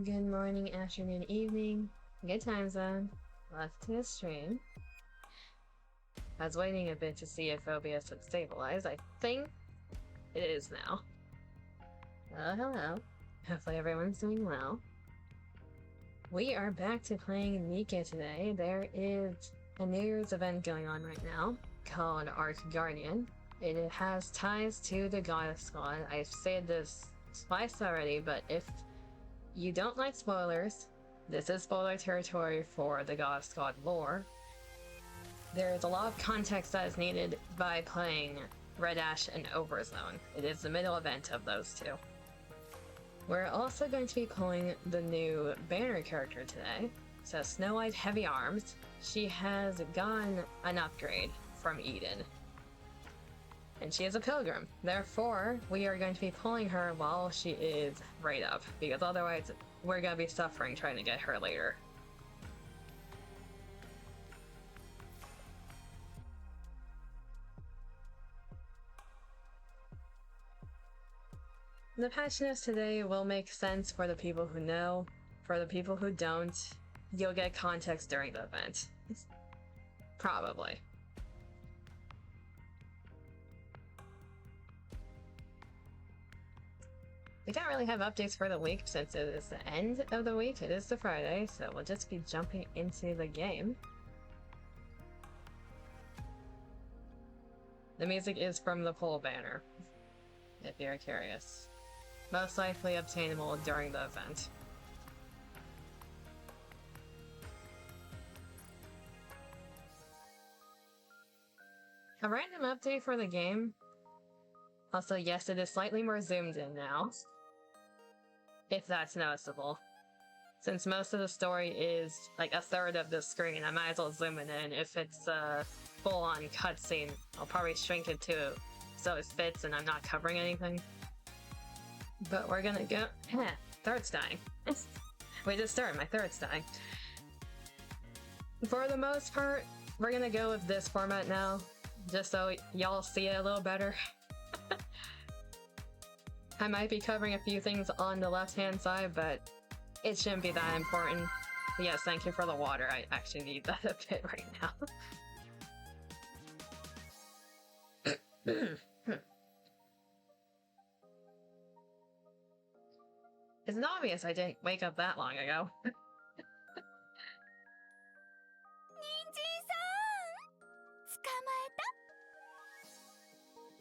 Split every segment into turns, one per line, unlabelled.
Good morning, afternoon, evening. Good time zone. Welcome to the stream. I was waiting a bit to see if OBS would stabilize. I think it is now. Hello. Hopefully everyone's doing well. We are back to playing NIKKE today. There is a New Year's event going on right now called ARK Guardian. It has ties to the Goddess Squad. I've said this twice already, but if you don't like spoilers, this is spoiler territory for the Goddess Squad lore. There is a lot of context that is needed by playing Red Ash and Overzone. It is the middle event of those two. We're also going to be pulling the new banner character today. So Snow White Heavy Arms. She has gotten an upgrade from Eden. And she is a pilgrim. Therefore, we are going to be pulling her while she is right up, because otherwise we're going to be suffering trying to get her later. The patch notes today will make sense for the people who know. For the people who don't, you'll get context during the event. Probably. We don't really have updates for the week since it is the end of the week. It is the Friday, so we'll just be jumping into the game. The music is from the poll banner, if you're curious. Most likely obtainable during the event. A random update for the game. Also, yes, it is slightly more zoomed in now. If that's noticeable. Since most of the story is like a third of the screen, I might as well zoom it in. If it's a full-on cutscene, I'll probably shrink it too so it fits and I'm not covering anything. But we're gonna go... third's dying. We just started, my third's dying. For the most part, we're gonna go with this format now, just so y'all see it a little better. I might be covering a few things on the left-hand side, but it shouldn't be that important. But yes, thank you for the water. I actually need that a bit right now. It's obvious I didn't wake up that long ago.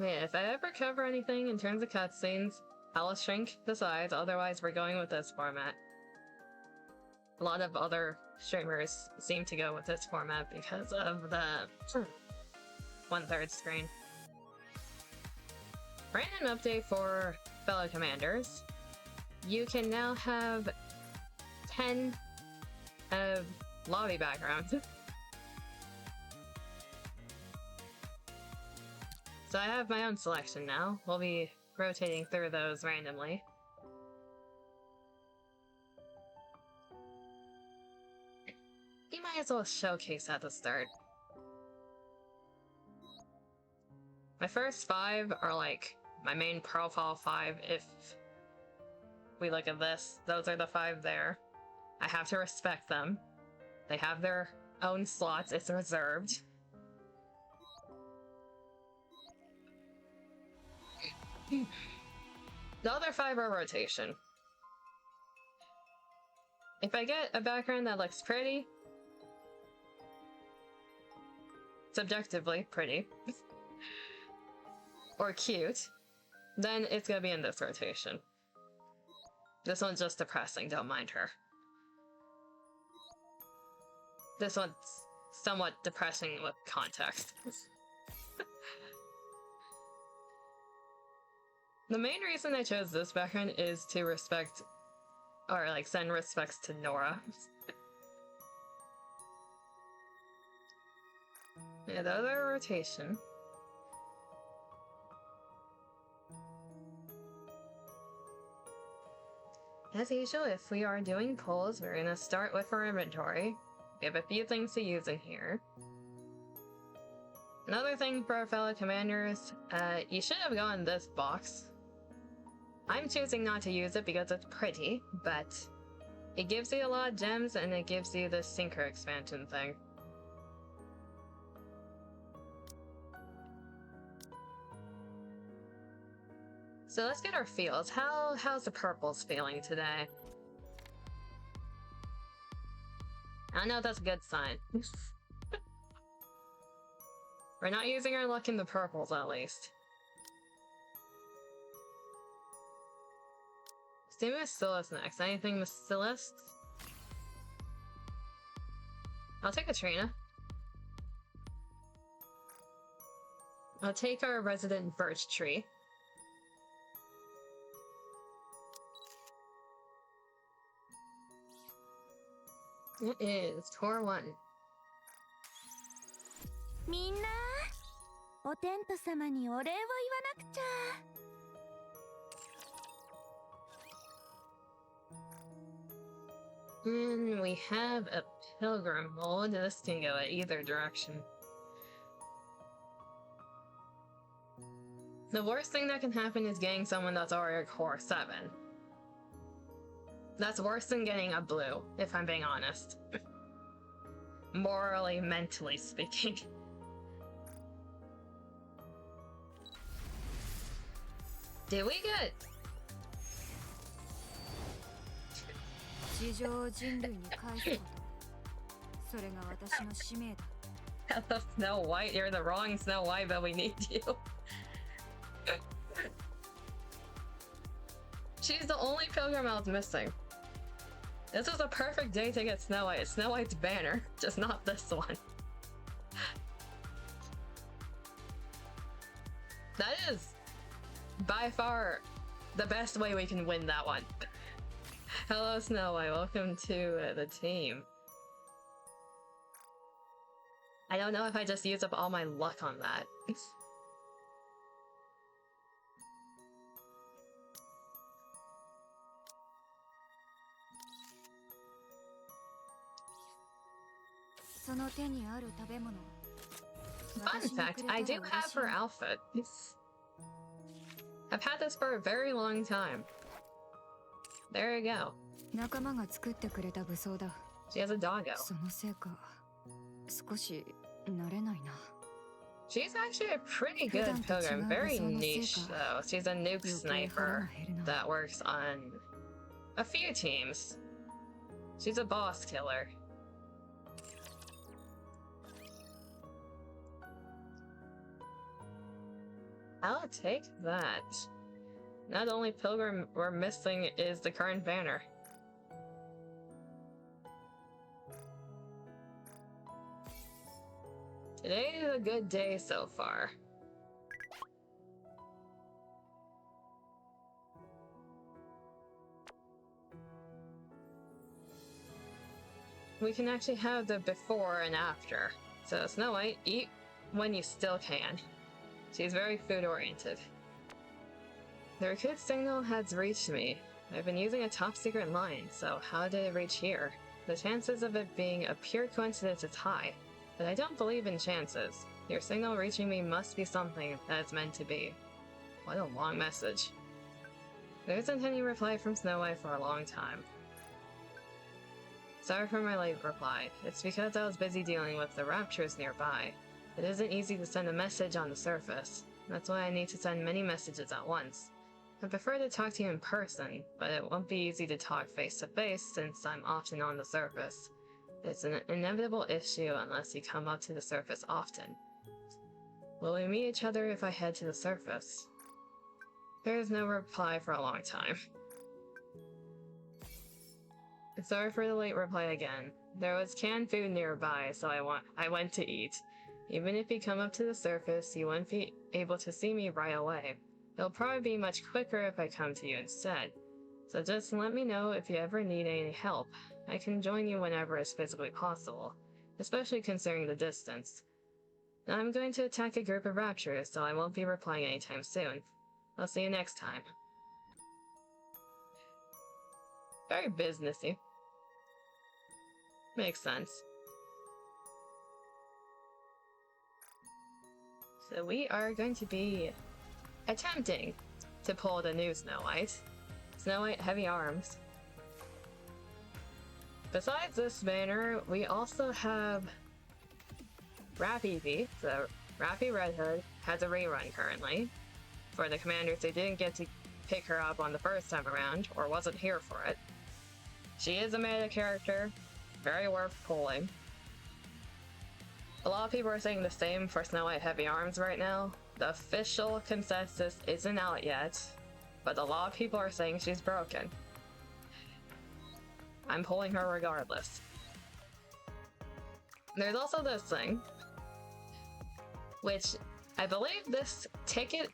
Yeah, if I ever cover anything in terms of cutscenes, I'll shrink the size, otherwise we're going with this format. A lot of other streamers seem to go with this format because of the 1/3 screen. Random update for fellow commanders. You can now have 10 lobby backgrounds. So I have my own selection now. We'll be rotating through those randomly. You might as well showcase at the start. My first 5 are like my main profile 5 if we look at this. Those are the 5 there. I have to respect them. They have their own slots, it's reserved. The other 5 are rotation. If I get a background that looks pretty, subjectively pretty, or cute, then it's gonna be in this rotation. This one's just depressing, don't mind her. This one's somewhat depressing with context. The main reason I chose this background is to respect, or like send respects to Nora. Yeah, the other rotation. As usual, if we are doing polls, we're gonna start with our inventory. We have a few things to use in here. Another thing for our fellow commanders, you should have gone this box. I'm choosing not to use it because it's pretty, but It gives you a lot of gems, and it gives you the Sinker expansion thing. So let's get our feels. How's the purples feeling today? I know that's a good sign. We're not using our luck in the purples, at least. Let's do Bacillus next. Anything Bacillus? I'll take a Trina. I'll take our resident birch tree. It is Tor 1.
みんな、おテント様にお礼を言わなくちゃ。
And we have a pilgrim mold. This can go either direction. The worst thing that can happen is getting someone that's already a core 7. That's worse than getting a blue, if I'm being honest. Morally, mentally speaking. Did we get...
Hello,
Snow White, you're the wrong Snow White, but we need you. She's the only pilgrim I was missing. This was a perfect day to get Snow White. Snow White's banner, just not this one. That is by far the best way we can win that one. Hello, Snow White. Welcome to the team. I don't know if I just used up all my luck on that. Fun fact, I do have her outfit. I've had this for a very long time. There you go. She has a doggo. She's actually a pretty good pilgrim. Very niche, though. She's a nuke sniper that works on a few teams. She's a boss killer. I'll take that. Not the only pilgrim we're missing is the current banner. Today is a good day so far. We can actually have the before and after. So Snow White, eat when you still can. She's very food-oriented. The recruit signal has reached me. I've been using a top-secret line, so how did it reach here? The chances of it being a pure coincidence is high, but I don't believe in chances. Your signal reaching me must be something that it's meant to be. What a long message. There isn't any reply from Snow White for a long time. Sorry for my late reply. It's because I was busy dealing with the raptures nearby. It isn't easy to send a message on the surface. That's why I need to send many messages at once. I prefer to talk to you in person, but it won't be easy to talk face to face since I'm often on the surface. It's an inevitable issue unless you come up to the surface often. Will we meet each other if I head to the surface? There is no reply for a long time. Sorry for the late reply again. There was canned food nearby, so I went to eat. Even if you come up to the surface, you won't be able to see me right away. It'll probably be much quicker if I come to you instead. So just let me know if you ever need any help. I can join you whenever it's physically possible, especially considering the distance. Now I'm going to attack a group of raptors, so I won't be replying anytime soon. I'll see you next time. Very businessy. Makes sense. So we are going to be attempting to pull the new Snow White. Snow White, heavy arms. Besides this banner, we also have Rappy V. So Rappy Red Hood has a rerun currently. For the commanders who didn't get to pick her up on the first time around, or wasn't here for it. She is a meta character, very worth pulling. A lot of people are saying the same for Snow White Heavy Arms right now. The official consensus isn't out yet, but a lot of people are saying she's broken. I'm pulling her regardless. There's also this thing, which I believe this ticket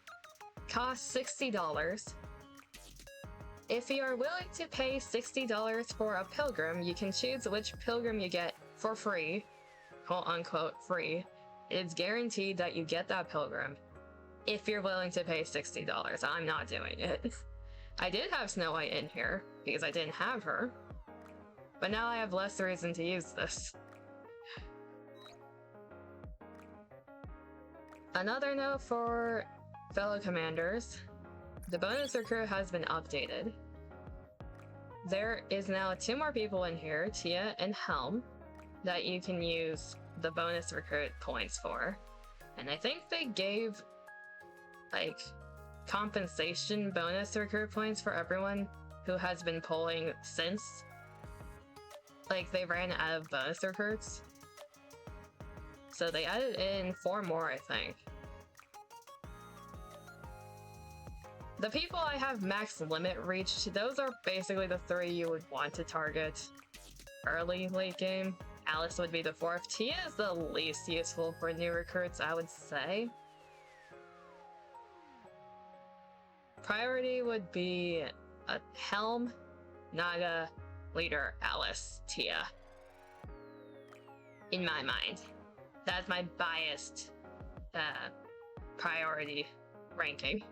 costs $60. If you are willing to pay $60 for a pilgrim, you can choose which pilgrim you get for free, quote unquote free. It's guaranteed that you get that pilgrim if you're willing to pay $60. I'm not doing it. I did have Snow White in here because I didn't have her, but now I have less reason to use this. Another note for fellow commanders, the bonus recruit has been updated. There is now 2 more people in here, Tia and Helm, that you can use the bonus recruit points for. And I think they gave, like, compensation bonus recruit points for everyone who has been pulling since, like, they ran out of bonus recruits. So they added in 4 more, I think. The people I have max limit reached, those are basically the 3 you would want to target early, late game. Alice would be the 4th. Tia is the least useful for new recruits, I would say. Priority would be a Helm, Naga, Leader, Alice, Tia. In my mind. That's my biased priority ranking.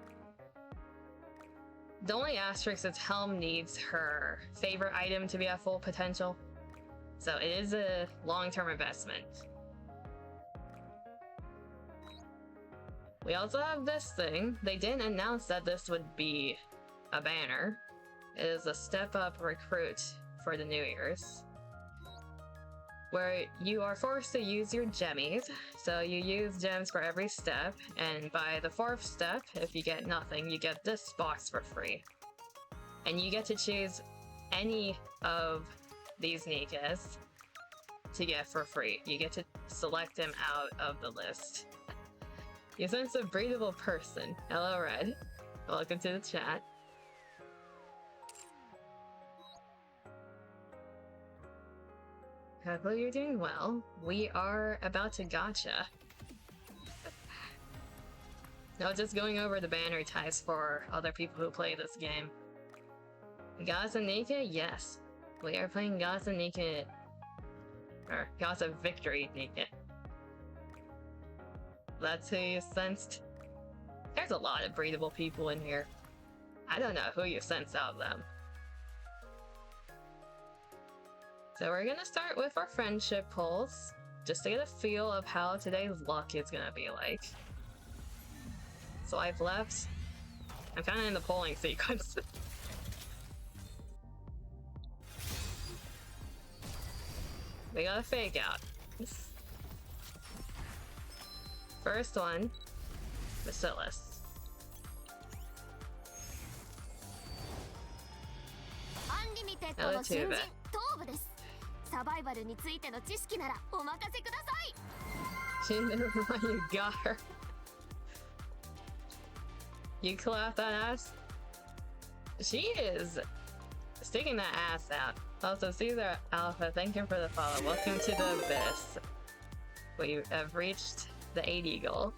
The only asterisk is Helm needs her favorite item to be at full potential, so it is a long-term investment. We also have this thing. They didn't announce that this would be a banner. It is a step-up recruit for the New Year's, where you are forced to use your gemmies. So you use gems for every step, and by the 4th step, if you get nothing, you get this box for free. And you get to choose any of these NIKKEs to get for free. You get to select them out of the list. You sense a breathable person. Hello, Red. Welcome to the chat. Hopefully you're doing well. We are about to gacha. No, just going over the banner types for other people who play this game. Gaza NIKKE? Yes. We are playing Gaza NIKKE, or Gaza Victory NIKKE. That's who you sensed. There's a lot of breathable people in here. I don't know who you sense out of them. So we're gonna start with our friendship pulls, just to get a feel of how today's luck is gonna be like. So I've left. I'm kind of in the polling sequence. We got a fake out. First one, Bacillus. Hello, Tuba.
サバイバルについての知識ならお任せください。
She never mind, you got her. You clap that ass. She is sticking that ass out. Also, Caesar Alpha, thank you for the follow. Welcome to the abyss. We have reached the 80 goal.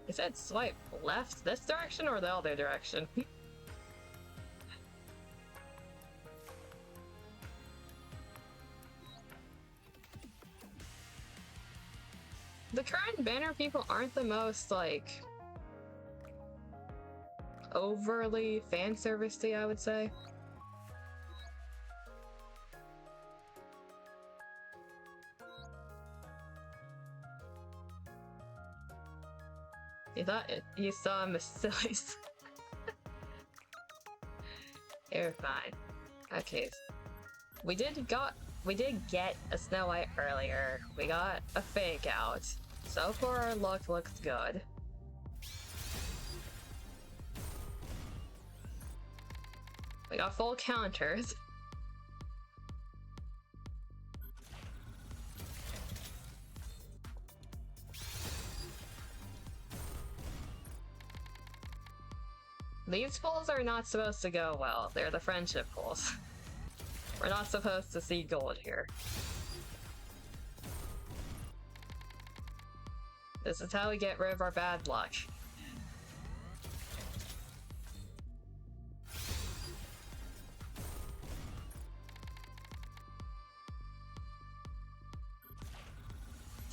It said swipe left this direction or the other direction? The current banner people aren't the most, like, overly fan servicey, I would say. You thought you saw Miss Silly's. You're fine. Okay. We did get a Snow White earlier. We got a fake out. So far our luck looks good. We got full counters. These pulls are not supposed to go well. They're the friendship pulls. We're not supposed to see gold here. This is how we get rid of our bad luck.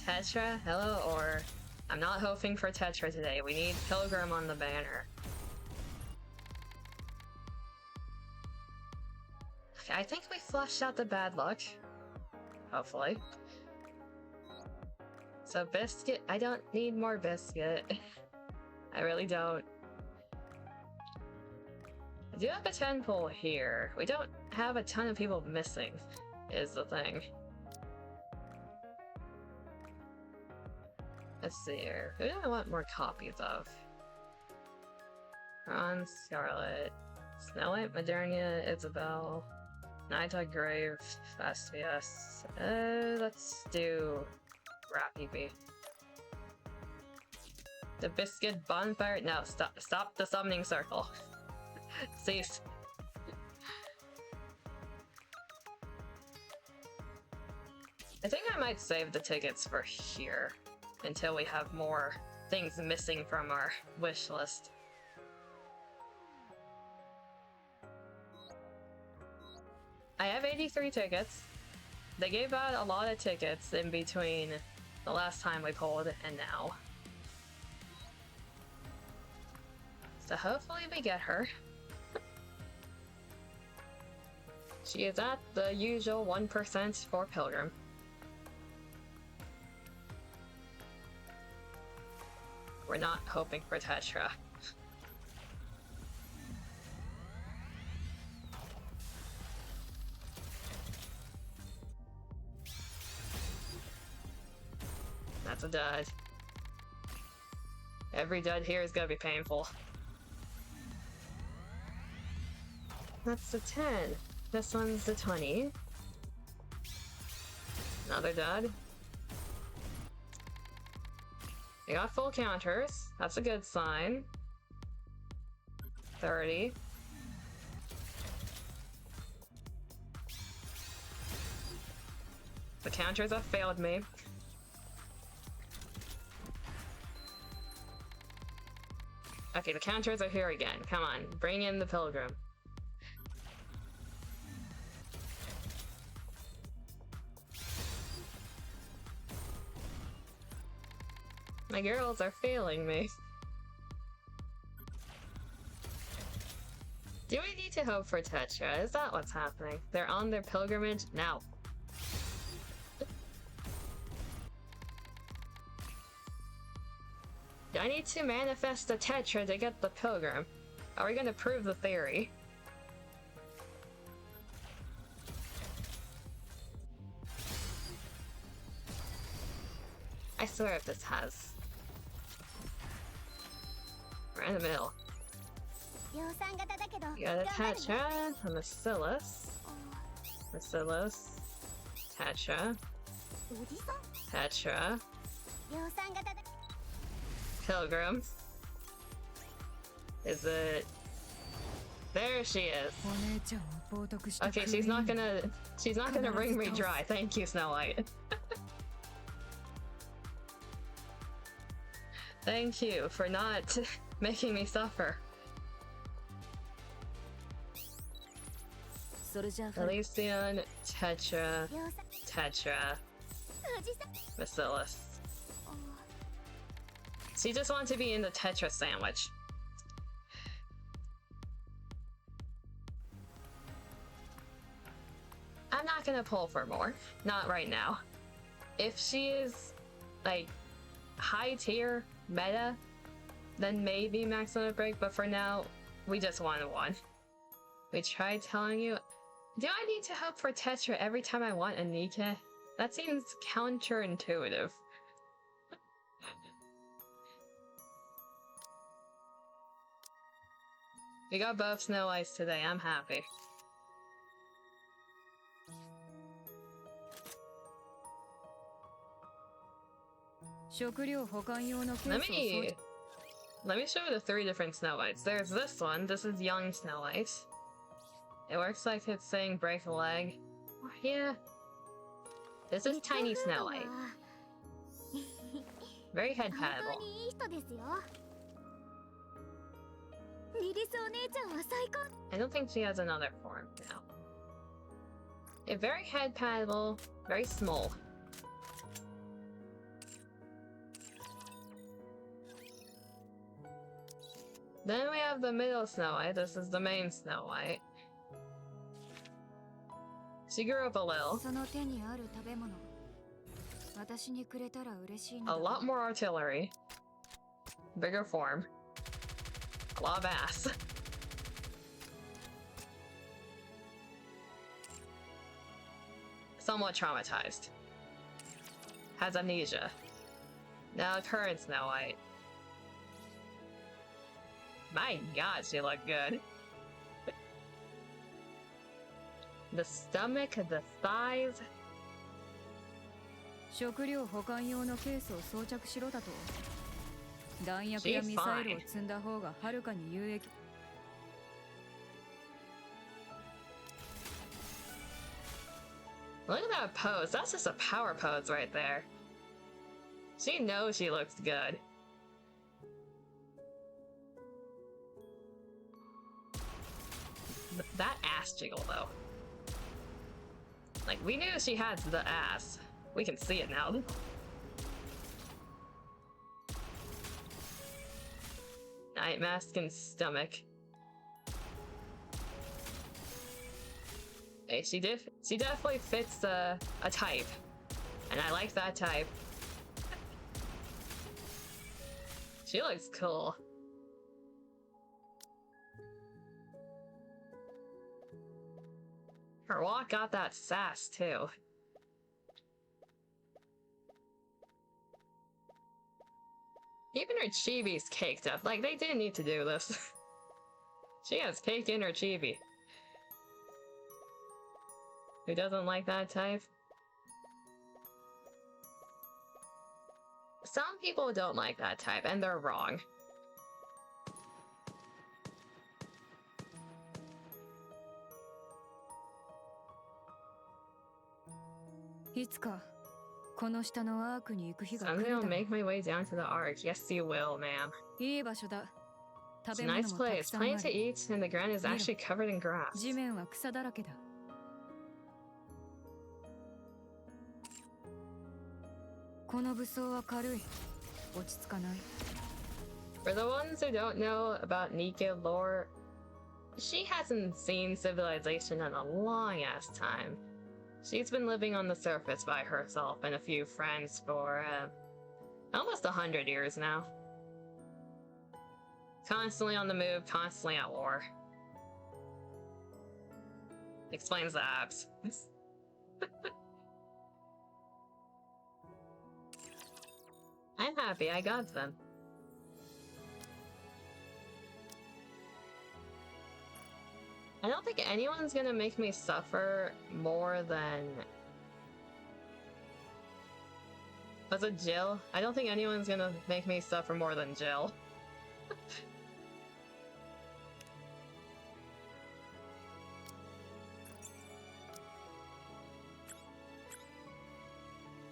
Tetra? Hello, or... I'm not hoping for Tetra today. We need Pilgrim on the banner. Okay, I think we flushed out the bad luck. Hopefully. So biscuit, I don't need more biscuit. I really don't. I do have a 10 pull here. We don't have a ton of people missing, is the thing. Let's see here. Who do I want more copies of? Ron, Scarlet, Snow White, Modernia, Isabel, Naita Grave, Fast VS. Let's do Rappy B. The Biscuit Bonfire? No, stop the summoning circle. Cease. I think I might save the tickets for here until we have more things missing from our wish list. I have 83 tickets. They gave out a lot of tickets in between the last time we pulled and now. So hopefully we get her. She is at the usual 1% for Pilgrim. We're not hoping for Tetra. That's a dud. Every dud here is gonna be painful. That's the 10. This one's the 20. Another dud. We got full counters. That's a good sign. 30. The counters have failed me. Okay, the counters are here again. Come on, bring in the Pilgrim. My girls are failing me. Do we need to hope for Tetra? Is that what's happening? They're on their pilgrimage now. Do I need to manifest the Tetra to get the Pilgrim? Are we gonna prove the theory? I swear if this has. We're in the middle. You got a Tetra, a Bacillus, Tetra, Tetra, Pilgrim. Is it? There she is. Okay, she's not gonna wring me dry. Thank you, Snow White. Thank you for not making me suffer. Elysian, Tetra, Bacillus. She just wants to be in the Tetra sandwich. I'm not gonna pull for more. Not right now. If she is, like, high tier meta, then maybe Max Limit Break, but for now, we just want one. We tried telling you. Do I need to hope for Tetra every time I want a NIKKE? That seems counterintuitive. We got both Snow Whites today, I'm happy. Let me show you the 3 different Snow Whites. There's this one. This is young Snow White. It works like it's saying break a leg. Yeah. This is tiny Snow White. Very head pattable. I don't think she has another form now. Yeah, very head pattable, very small. Then we have the middle Snow White. This is the main Snow White. She grew up a little. A lot more artillery. Bigger form. A lot of ass. Somewhat traumatized. Has amnesia. Now current Snow White. My god, she looked good. The stomach, the thighs. She's fine. Look at that pose. That's just a power pose right there. She knows she looks good. That ass jiggle, though. Like, we knew she had the ass. We can see it now. Night mask and stomach. Hey, she definitely fits a type. And I like that type. She looks cool. Her walk got that sass, too. Even her chibi's caked up. Like, they didn't need to do this. She has cake in her chibi. Who doesn't like that type? Some people don't like that type, and they're wrong. Someday I'll make my way down to the ARK. Yes, you will, ma'am. It's a nice place. Plenty to eat, and the ground is actually covered in grass. For the ones who don't know about NIKKE lore, she hasn't seen civilization in a long-ass time. She's been living on the surface by herself and a few friends for, almost 100 years now. Constantly on the move, constantly at war. Explains the abs. I'm happy I got them. I don't think anyone's gonna make me suffer more than... Was it Jill? I don't think anyone's gonna make me suffer more than Jill.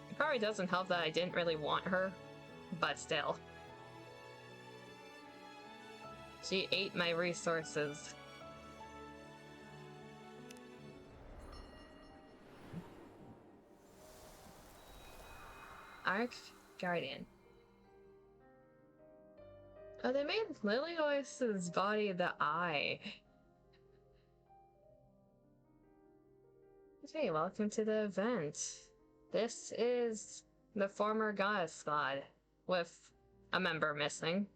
It probably doesn't help that I didn't really want her, but still. She ate my resources. ARK Guardian. Oh, they made Liliois's body the eye. Okay, welcome to the event. This is the former goddess squad, with a member missing.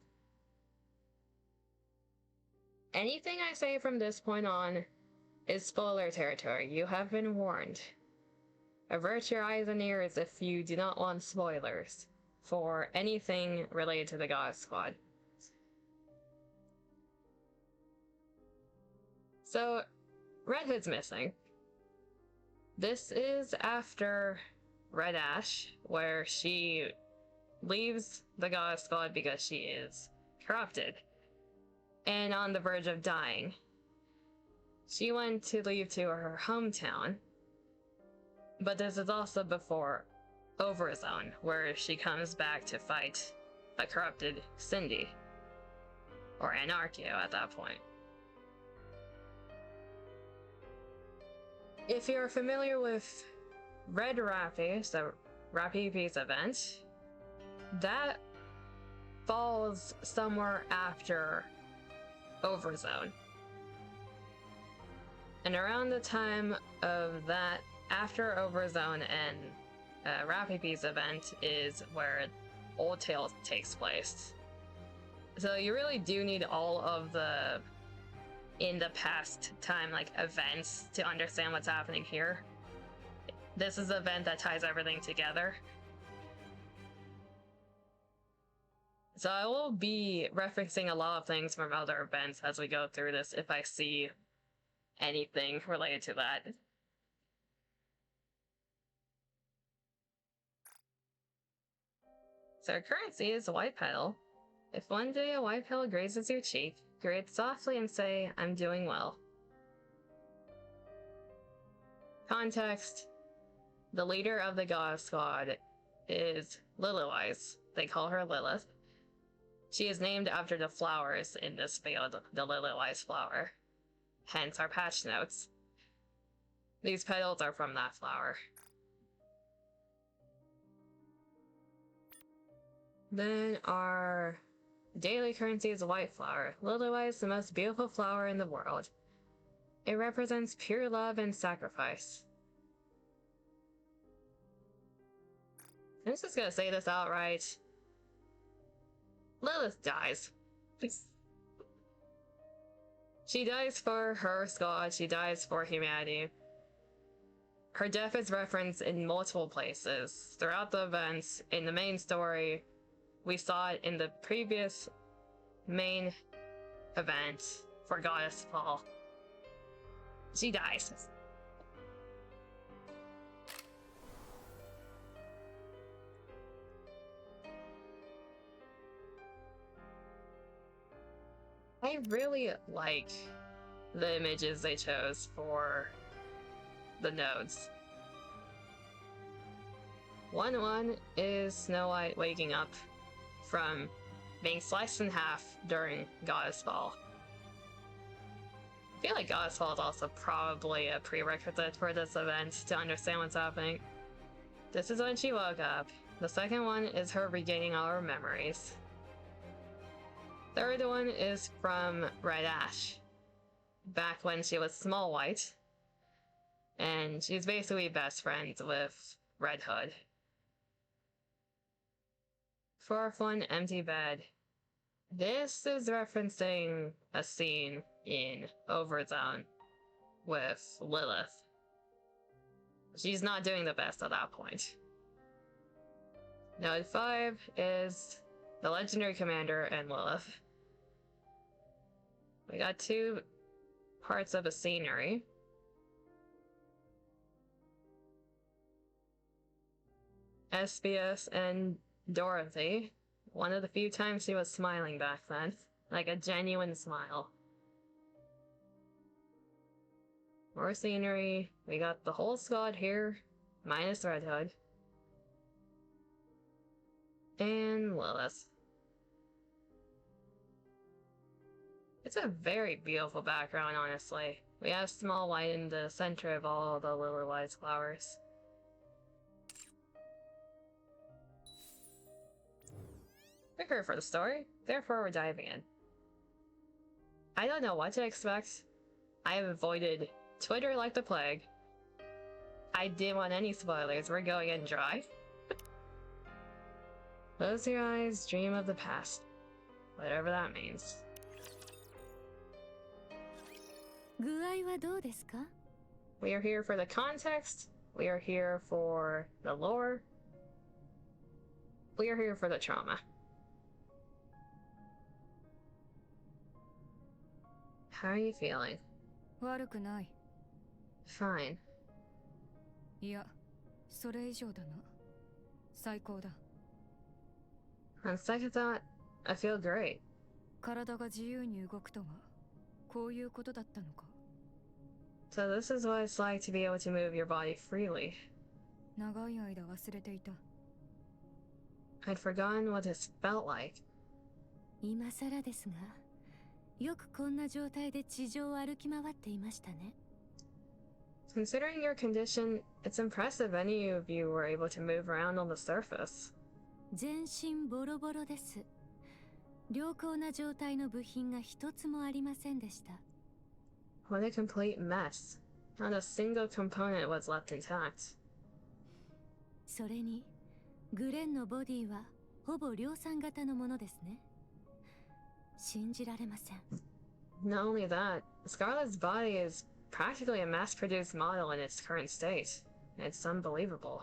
Anything I say from this point on is spoiler territory. You have been warned. Avert your eyes and ears if you do not want spoilers for anything related to the God Squad. So, Red Hood's missing. This is after Red Ash, where she leaves the God Squad because she is corrupted and on the verge of dying. She went to leave to her hometown, but this is also before Overzone, where she comes back to fight a corrupted Cindy, or Anarchio at that point. If you're familiar with Red Rappy, so Rappy Peace event, that falls somewhere after Overzone. And around the time of that, after Overzone and Rappy Peace event is where Old Tale takes place. So you really do need all of the in the past time like events to understand what's happening here. This is the event that ties everything together. So I will be referencing a lot of things from other events as we go through this if I see anything related to that. So our currency is a white petal. If one day a white petal grazes your cheek, grate softly and say, "I'm doing well." Context: the leader of the God Squad is Lilywise. They call her Lilith. She is named after the flowers in this field, the Lilywise flower. Hence our patch notes. These petals are from that flower. Then our daily currency is a white flower. Lilywise, the most beautiful flower in the world. It represents pure love and sacrifice. I'm just gonna say this outright. Lilith dies. She dies for her squad, she dies for humanity. Her death is referenced in multiple places throughout the events. In the main story, we saw it in the previous main event for Goddess Fall. She dies. I really like the images they chose for the nodes. One is Snow White waking up from being sliced in half during Goddess Fall. I feel like Goddess Fall is also probably a prerequisite for this event to understand what's happening. This is when she woke up. The second one is her regaining all her memories. Third one is from Red Ash, back when she was Small White, and she's basically best friends with Red Hood. Fourth one, Empty Bed. This is referencing a scene in Overzone with Lilith. She's not doing the best at that point. Node 5 is the Legendary Commander and Lilith. We got two parts of a scenery. SBS and Dorothy. One of the few times she was smiling back then. Like a genuine smile. More scenery. We got the whole squad here, minus Red Hood. And Lilith. It's a very beautiful background, honestly. We have Small White in the center of all the Lilywise flowers. Quicker for the story, therefore we're diving in. I don't know what to expect. I have avoided Twitter like the plague. I didn't want any spoilers, we're going in dry. Close your eyes, dream of the past. Whatever that means.
具合はどうですか?
We are here for the context. We are here for the lore. We are here for the trauma. How are you feeling?
悪くない。
Fine.
いや、それ以上だな。最高だ。
On second thought, I feel great.
体が自由に動くとは、こういうことだったのか。
So this is what it's like to be able to move your body freely.
長い間忘れていた。
I'd forgotten what this felt like.
今更ですが、よくこんな状態で地上を歩き回っていましたね。
Considering your condition, it's impressive any of you were able to move around on the surface.
全身ボロボロです。良好な状態の部品が一つもありませんでした。
What a complete mess. Not a single component was left intact.
それに、グレンのボディはほぼ量産型のものですね。信じられません。
Not only that, Scarlet's body is practically a mass-produced model in its current state. It's unbelievable.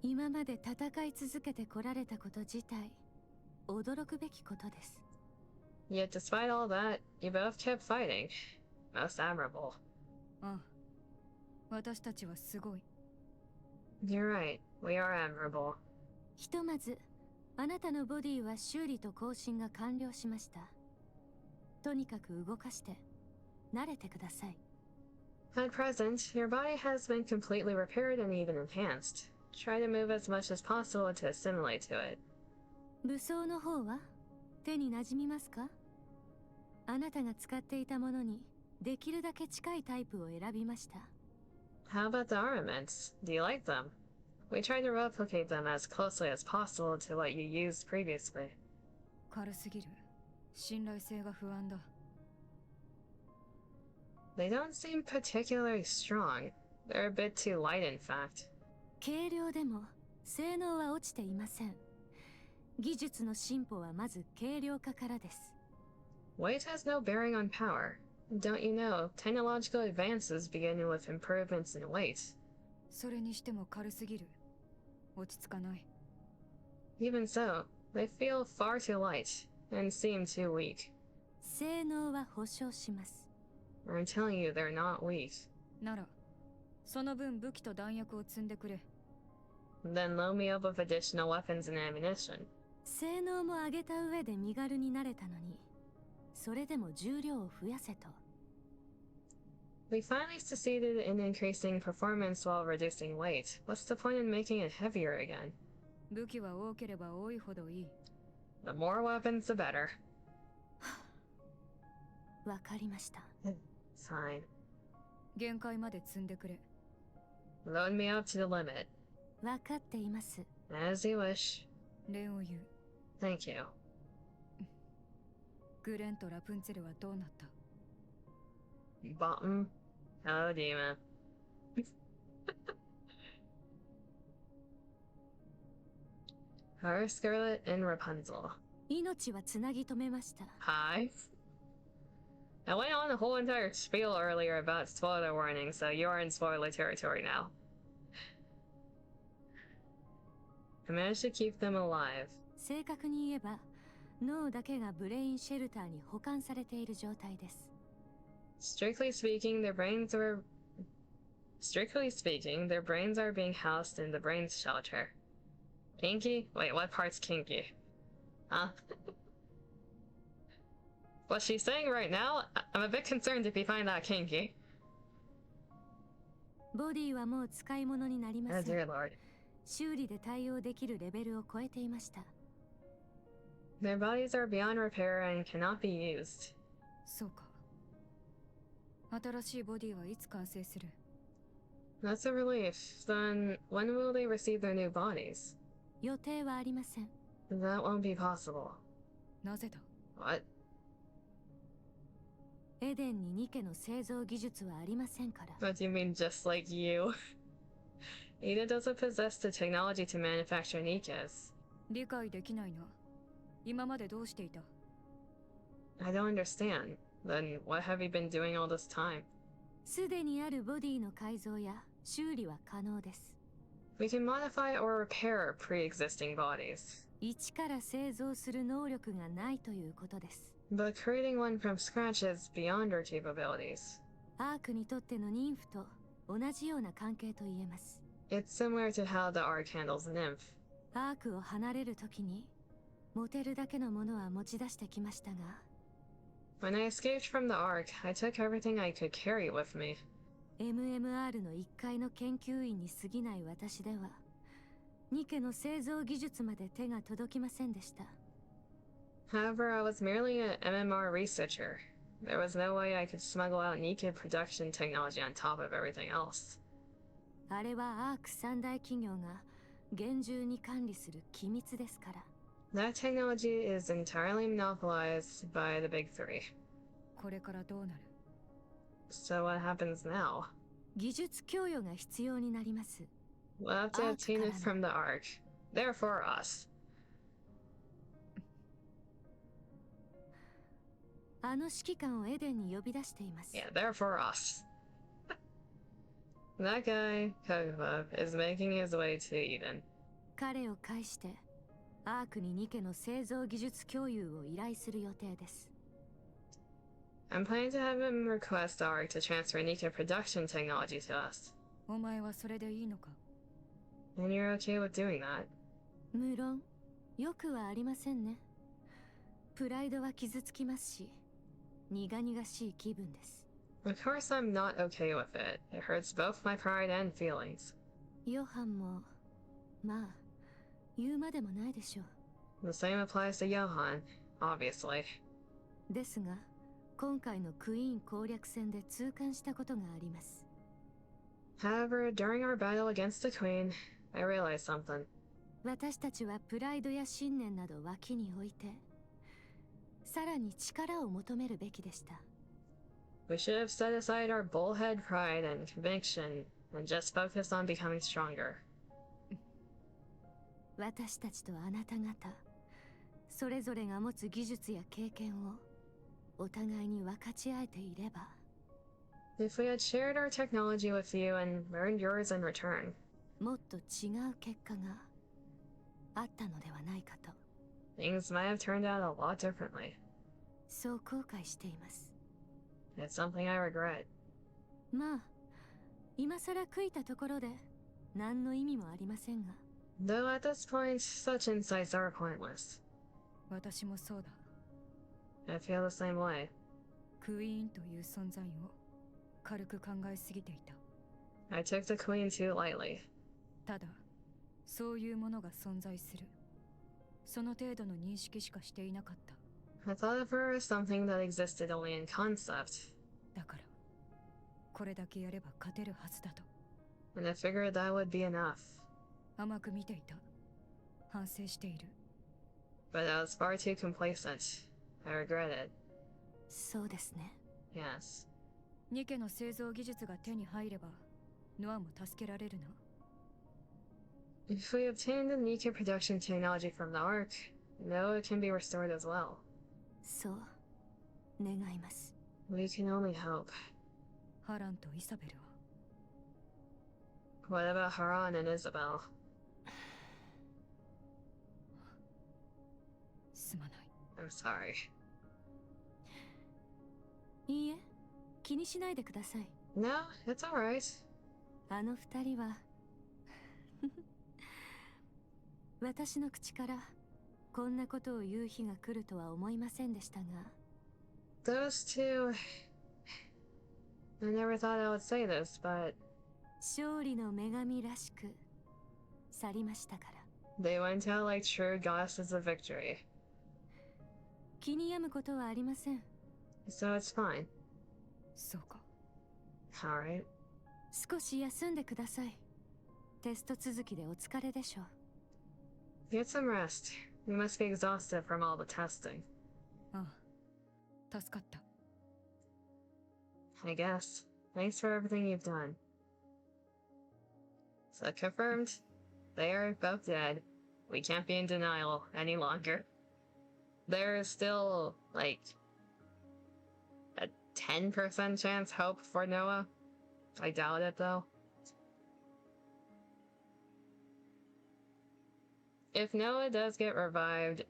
今まで戦い続けてこられたこと自体、驚くべきことです。
Yet despite all that, you both kept fighting. Most admirable.
ああ、私たちはすごい。
You're right, we are admirable.
ひとまず、あなたのボディは修理と更新が完了しました。とにかく動かして、慣れてください。
At present, your body has been completely repaired and even enhanced. Try to move as much as possible to assimilate to it.
武装の方は手に馴染みますか？あなたが使っていたものにできるだけ近いタイプを選びました。
How about the armaments? Do you like them? We tried to replicate them as closely as possible to what you used previously.
軽すぎる。信頼性が不安だ。
They don't seem particularly strong. They're a bit too light, in fact.
軽量でも性能は落ちていません。技術の進歩はまず軽量化からです。
Weight has no bearing on power. Don't you know, technological advances begin with improvements in weight.
それにしても軽すぎる。落ち着かない。
Even so, they feel far too light and seem too weak.
性能は保証します。
I'm telling you, they're not weak.
なら、その分武器と弾薬を積んでくれ。
Then load me up with additional weapons and ammunition.
性能も上げた上で身軽になれたのに、それでも重量を増やせと。
We finally succeeded in increasing performance while reducing weight. What's the point in making it heavier again?
武器は多ければ多いほどいい。
The more weapons, the better.
わかりました。
Fine.
限界まで積んでくれ。
Load me up to the limit.
わかっています。
As you wish.
礼を言う。
Thank you.
グレンとラプンツェルはどうなった？
Bottom. Oh, demon. Her, Scarlet, and Rapunzel.
命はつなぎ止めました。
Hi. I went on a whole entire spiel earlier about spoiler warning, so you are in spoiler territory now. I managed to keep them alive.
正確に言えば、脳だけがブレインシェルターに保管されている状態です。
Strictly speaking, their brains are being housed in the brains shelter. Kinky? Wait, what part's kinky? Huh? What she's saying right now, I'm a bit concerned if you find that kinky.
ボディはもう使い物になりま
Oh
せん。
dear lord.
修理で対応できるレベルを超えていました。
Their bodies are beyond repair and cannot be used.
そうか。新しいボディはいつ完成する？
That's a relief. Then, when will they receive their new bodies?
予定はありません。
That won't be possible.
なぜだ？
What?
エデンにニケの製造技術はありませんから。
What do you mean just like you? Ada doesn't possess the technology to manufacture NIKKEs.
理解できないな。今までどうしていた？
I don't understand. Then what have you been doing all this time?
すでにあるボディの改造や修理は可能です。
We can modify or repair pre-existing bodies.
一から製造する能力がないということです。
But creating one from scratch is beyond our capabilities.
アークにとっての妊婦と同じような関係と言えます。
It's similar to how the ARK handles nymph.
アークを離れるときに、持てるだけのものは持ち出してきましたが、
When I escaped from the ARK, I took everything I could carry with me.
MMR の1階の研究員に過ぎない私では、ニケの製造技術まで手が届きませんでした。
However, I was merely an MMR researcher. There was no way I could smuggle out NIKKE production technology on top of everything else.
あれはアーク三大企業が厳重に管理する機密ですから。
That technology is entirely monopolized by the big three.
これからどうなる？
So what happens now?
技術供与が必要になります。
We'll have to obtain it from the ARK. Therefore us.
あの指揮官をエデンに呼び出しています。
Yeah, therefore us. That guy, Kogubub, is making his way to Eden.
彼を介して、アークにニケの製造技術共有を依頼する予定です。
I'm planning to have him request ARK to transfer NIKKE production technology to us.
お前はそれでいいのか？
And you're okay with doing that?
無論、よくはありませんね。プライドは傷つきますし、苦々しい気分です。
Of course I'm not okay with it. It hurts both my pride and feelings.
ヨハンも、まあ、言うまでもないでしょう。
The same applies to Johan, obviously.
ですが、今回のクイーン攻略戦で痛感したことがあります。
However, during our battle against the Queen, I realized something.
私たちはプライドや信念など脇に置いて、さらに力を求めるべきでした。
We should have set aside our bullhead pride and conviction and just focused on becoming stronger.
私たちとあなた方、それぞれが持つ技術や経験をお互いに分かち合えていれば。
If we had shared our technology with you and earned yours in return,
もっと違う結果があったのではないかと。
things might have turned out a lot differently.
そう後悔しています。
It's something I regret.
まあ、今更悔いたところで何の意味もありませんが。
Though at this point, such insights are pointless.
私もそうだ。
I feel the same way.
クイーンという存在を軽く考えすぎていた。
I took the Queen too lightly.
ただ、そういうものが存在する。その程度の認識しかしていなかった。
I thought of her as something that existed only in concept.
だから、これだけやれば勝てるはずだと。
And I figured that would be enough.
甘く見ていた。反省している。
But I was far too complacent. I regret it.
そうですね。
Yes.
ニケの製造技術が手に入れば、ノアも助けられるな。
If we obtain the NIKKE production technology from the ARK, Noah can be restored as well.
そう願います。
We can only hope.
ハランとイサベルは。
What about Haran and Isabel?
すまない。
I'm sorry.
いいえ、気にしないでください。
No, it's alright.
あの二人は私の口からこんなことを言う日が来るとは思いませんでしたが。
Those two... I never thought I would say this, but...
勝利の女神らしく去りましたから。
They went out like true goddesses of victory.
気に病むことはありません。
So it's fine.
そうか。
Alright.
少し休んでください。テスト続きでお疲れでしょう。
Get some rest. You must be exhausted from all the testing.
ああ、助かった。
I guess. Thanks for everything you've done. So confirmed. They are both dead. We can't be in denial any longer. There is still, like, 10% chance hope for Noah. I doubt it though. If Noah does get revived,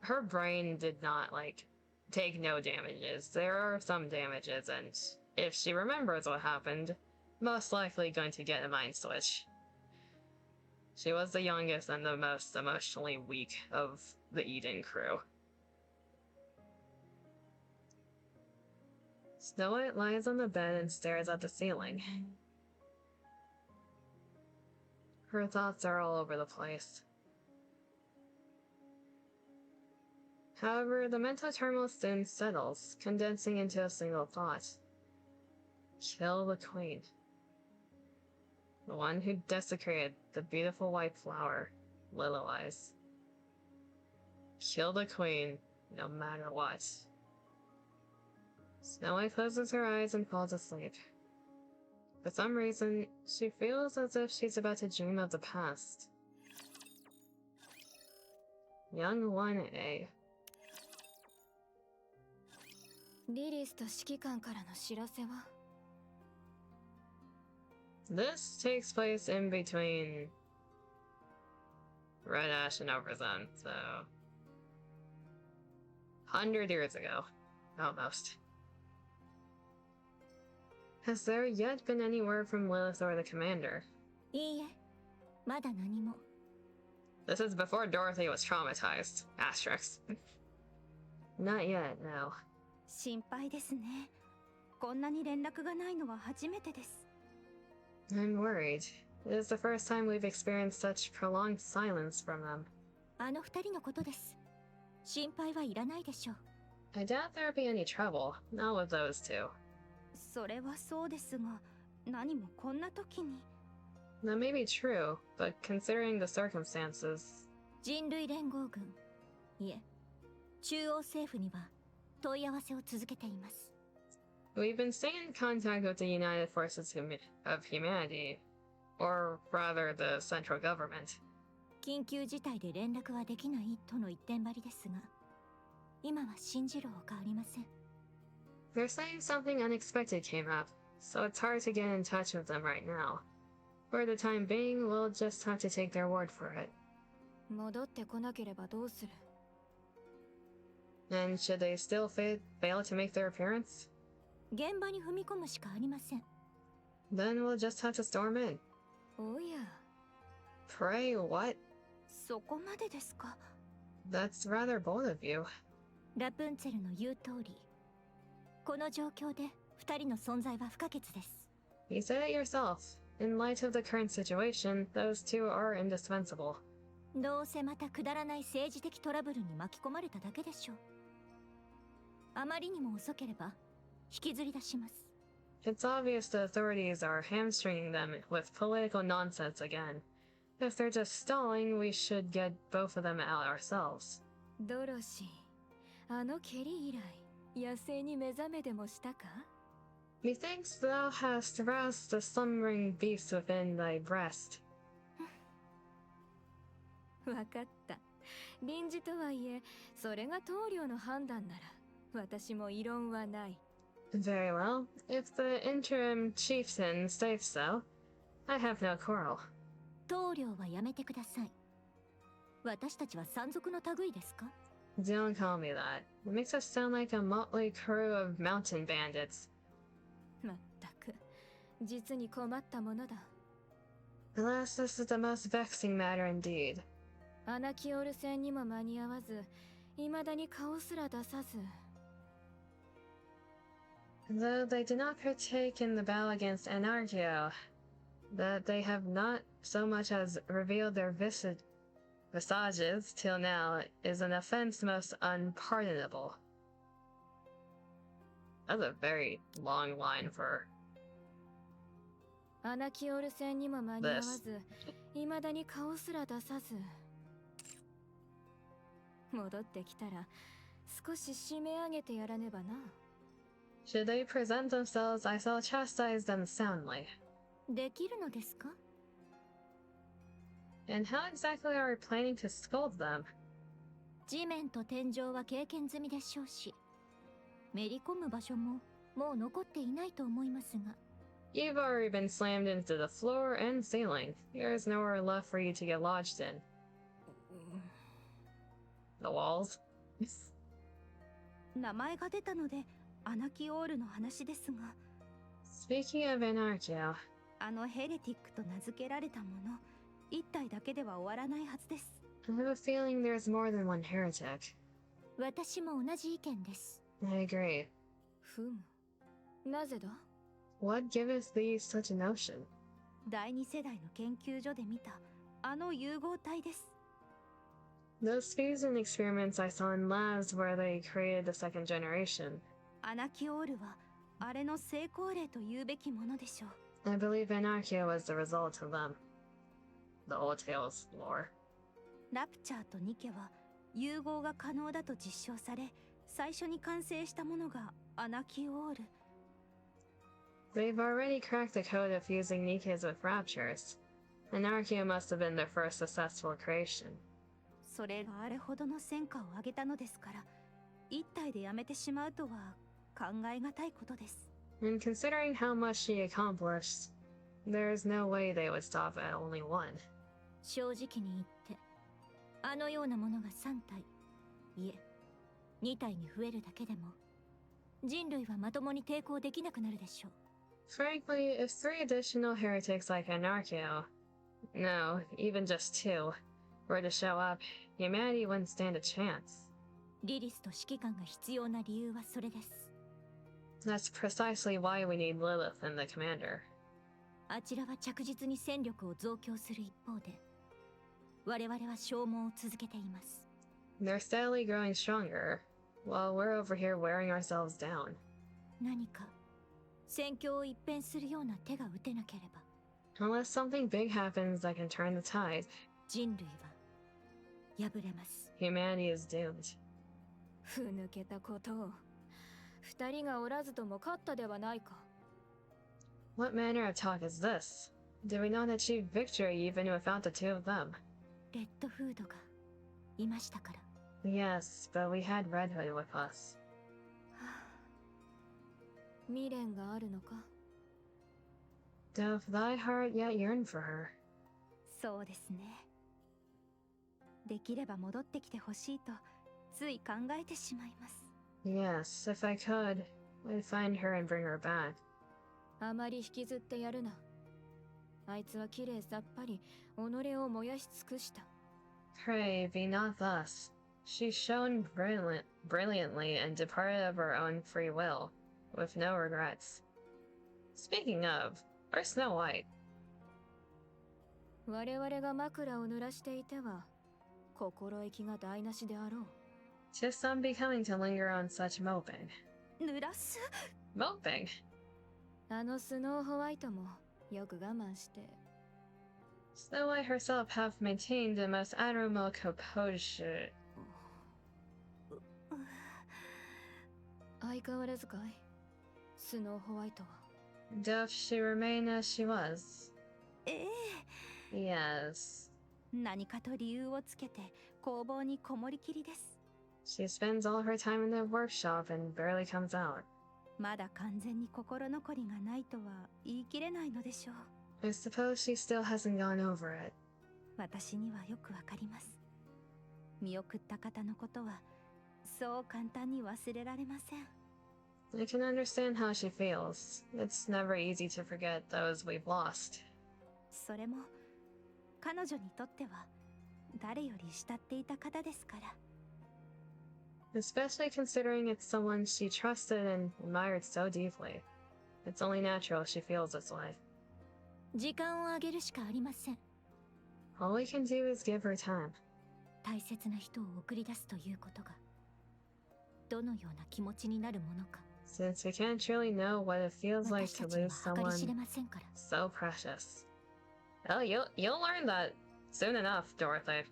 her brain did not, like, take no damages. There are some damages, and if she remembers what happened, most likely going to get a mind switch. She was the youngest and the most emotionally weak of the Eden crew. Snow White lies on the bed and stares at the ceiling. Her thoughts are all over the place. However, the mental turmoil soon settles, condensing into a single thought. Kill the queen. The one who desecrated the beautiful white flower, Willow Eyes. Kill the queen, no matter what. Snow White closes her eyes and falls asleep. For some reason, she feels as if she's about to dream of the past. Young 1A.
リリスと指揮官からの知らせは
This takes place in between Red Ash and Overzone, so 100 years ago, almost. Has there yet been any word from Lilith or the commander?
いいえ、まだ何も。
This is before Dorothy was traumatized. Asterisks. Not yet, no.
心配ですね。こんなに連絡がないのは初めてです。
I'm worried. It is the first time we've experienced such prolonged silence from them.
あの二人のことです。心配はいらないでしょう。
I doubt there'll be any trouble, not with those two.
それはそうですが、何もこんな時に。
That may be true, but considering the circumstances...
人類連合軍、いえ、中央政府には問い合わせを続けています。
We've been staying in contact with the United Forces of Humanity, or rather the central government.
緊急事態で連絡はできないとの一点張りですが、今は信じるほかありません。
They're saying something unexpected came up, so it's hard to get in touch with them right now. For the time being, we'll just have to take their word for it.
戻ってこなければどうする
And should they still fail to make their appearance?
現場に踏み込むしかありません。
Then we'll just have to storm in.
おや
Pray what?
そこまでですか。
That's rather bold of you.
ラプンツェルの言う通り、この状況で二人の存在は不可欠です。
You said it yourself. In light of the current situation, those two are indispensable.
どうせまたくだらない政治的トラブルに巻き込まれただけでしょう。あまりにも遅ければ引きずり出します。
It's obvious the authorities are hamstringing them with political nonsense again. If they're just stalling, we should get both of them out ourselves.
ドロシー、あの蹴り以来、野生に目覚めでもしたか
Methinks thou hast roused the slumbering beast within thy breast.
わかった。臨時とはいえ、それが棟梁の判断なら、私も異論はない。
Very well. If the interim chieftain states so, I have no quarrel.
棟梁はやめてください。私たちは山賊の類ですか？
Don't call me that. It makes us sound like a motley crew of mountain bandits.
まったく、実に困ったものだ。
Alas, this is the most vexing matter indeed.
アナキオル戦にも間に合わず、未だに顔すら出さず。
Though they did not partake in the battle against Anarchio, that they have not so much as revealed their visages till now is an offense most unpardonable. That's a very long line for
アナキオル戦にも間に合わず、未だに顔すら出さず。戻ってきたら、少し締め上げてやらねばな。
Should they present themselves, I shall chastise them soundly.
できるのですか？
And how exactly are we planning to scold them?
地面と天井は経験済みでしょうし、めり込む場所ももう残っていないと思いますが。
You've already been slammed into the floor and ceiling. There's nowhere left for you to get lodged in. The walls?
名前が出たのでアナキオールの話ですが、
Speaking of Anarchia,
あのヘレティックと名付けられたもの、一体だけでは終わらないはずです。
I have a feeling there's more than one heretic.
私も同じ意見です。
I agree.
ふむ。なぜだ？
What gives thee such a notion?
第二世代の研究所で見たあの融合体です。
Those fusion experiments I saw in labs where they created the second generation.
アナキオールはあれの成功例と言うべきものでしょう。
I believe Anarchia was the result of them. The old tales lore.
ラプチャーとニケは融合が可能だと実証され、最初に完成したものがアナキオール。
They've already cracked the code of fusing Nikes with raptures. Anarchia must have been their first successful creation.
それがあれほどの戦果を上げたのですから、一体でやめてしまうとは考えがたいことです。
And considering how much she accomplished, there's no way they would stop at only one.
正直に言って、あのようなものが3体、いえ、2体に増えるだけでも、人類はまともに抵抗できなくなるでしょう。
Frankly, if 3 additional heretics like Anarchio, no, even just 2, were to show up, humanity wouldn't stand a chance.
リリスと指揮官が必要な理由はそれです。
That's precisely why we need Lilith and the commander.
あちらは着実に戦力を増強する一方で、我々は消耗を続けています。
They're steadily growing stronger, while we're over here wearing ourselves down.
何か戦況を一変するような手が打てなければ、
Unless something big happens that can turn the tide,
人類は敗れます。
humanity is doomed.
ふぬけたことを。二人がおらずとも勝ったではないか。
What manner of talk is this? Did we not achieve victory even without the two of them?
レッドフードがいましたから。
Yes, but we had Red Hood with us.
未練があるのか？
Doth thy heart yet yearn for her?
そうですね。できれば戻ってきてほしいとつい考えてしまいます。
Yes, if I could, I'd find her and bring her back.
あまり引きずってやるな。あいつはきれいさっぱり己を燃やし尽くした。
Pray be not thus. She shone brilliantly and departed of her own free will, with no regrets. Speaking of, where's Snow White?
我々が枕を濡らしていては心意気が台無しであろう。
'Tis unbecoming to linger on such moping.
濡らす？
Moping?
あのスノーホワイトもよく我慢して。
Snow White herself hath maintained a most admirable composure.
相変わらずかい、スノーホワイトは。
Doth she remain as she was?
ええ。
Yes.
何かと理由をつけて工房にこもりきりです。
She spends all her time in the workshop and barely comes out.
まだ完全に心残りがないとは言い切れないのでしょう。
I suppose she still hasn't gone over it.
私にはよくわかります。見送った方のことはそう簡単に忘れられません。
I can understand how she feels. It's never easy to forget those we've lost.
それも彼女にとっては誰より慕っていた方ですから。
Especially considering it's someone she trusted and admired so deeply. It's only natural she feels this way.
時間をあげるしかありません。
All we can do is give her time.
大切な人を送り出すということがどのような気持ちになるものか。
Since we can't truly know what it feels like
私
to
たちには
lose
計り知れ
someone
ませんから。
so precious. Oh, you'll learn that soon enough, Dorothy.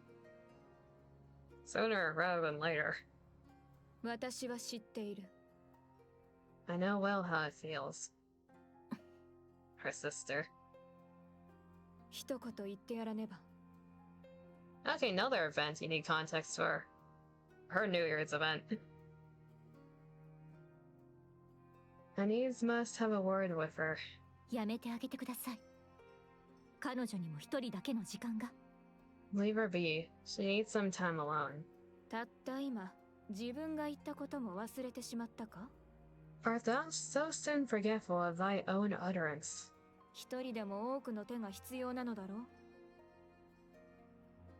Sooner rather than later.
私は知っている。
I know well how it feels. Her sister.
一言言ってやらねば。
Okay, another event you need context for. Her New Year's event. I needs must have a word with her.
やめてあげてください。彼女にも一人だけの時間が。
Leave her be. She needs some time alone.
たった今、自分が言ったことも忘れてしまったか？
Art thou so soon forgetful of thy own utterance?
一人でも多くの手が必要なのだろ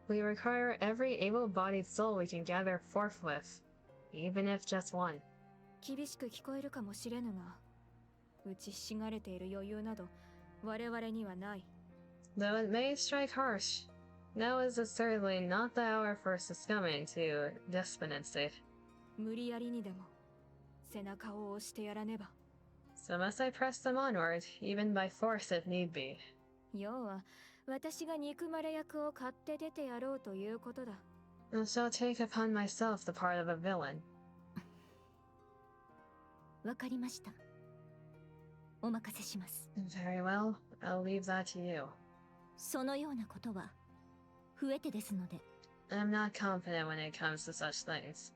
う。
We require every able-bodied soul we can gather forthwith, even if just one.
厳しく聞こえるかもしれぬが、打ちひしがれている余裕など我々にはない。
Though it may strike harsh, now is certainly not the hour for succumbing to despondency.
無理やりにでも背中を押してやらねば。
So must I press them onward, even by force if need be.
要は私が憎まれ役を買って出てやろうということだ。
I shall take upon myself the part of a villain.
わかりました。お任せします。
Very well, I'll leave that to you.
そのようなことは不得手ですので。
I'm not confident when it comes to such things.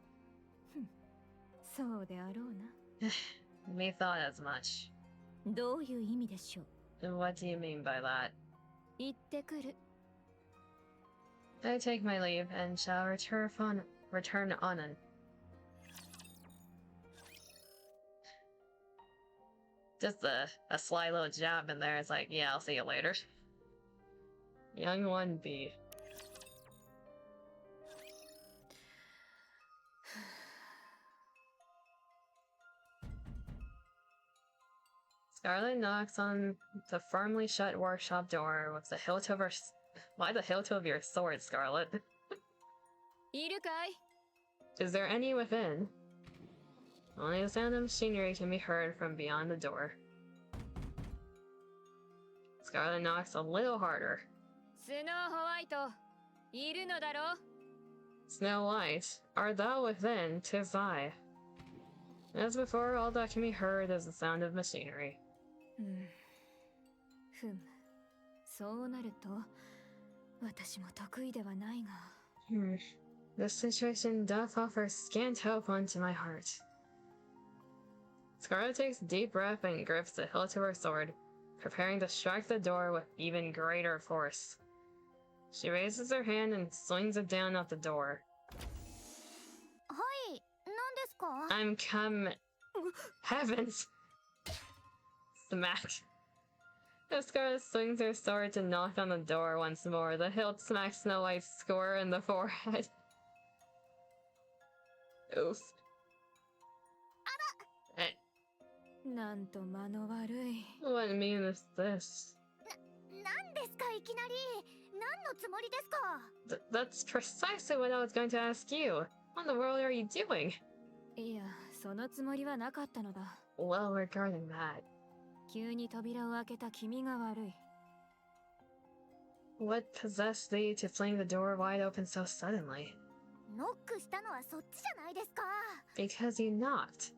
そうであろうな。
We thought as much.
どういう意味でしょう。
What do you mean by that?
行ってくる。
I take my leave and shall return on. Just a sly little jab in there. It's like, yeah, I'll see you later. Young one B. Scarlet knocks on the firmly shut workshop door with the hilt of her. Why the hilt of your sword, Scarlet?
いるかい？
Is there any within? Only the sound of machinery can be heard from beyond the door. Scarlet knocks a little harder.
スノーホワイト、いるのだろう？
Snow White, art thou within? 'Tis I. As before, all that can be heard is the sound of machinery.
ふむ、そうなると私も得意ではないが。
This situation doth offer scant hope unto my heart. Scarlet takes a deep breath and grips the hilt of her sword, preparing to strike the door with even greater force. She raises her hand and swings it down at the door.
はい、何ですか？
I'm come... Heavens! Smack. As Scarlet swings her sword to knock on the door once more, the hilt smacks Snow White square in the forehead. Oof.
なんと間の悪い。
What mean is this?
何ですかいきなり。何のつもりですか？
That's precisely what I was going to ask you. What in the world are you doing?
いや、そのつもりはなかったのだ。
Well, regarding that,
急に扉を開けた君が悪い。
what possessed thee to fling the door wide open so suddenly?
ノックしたのはそっちじゃないですか。
Because you knocked.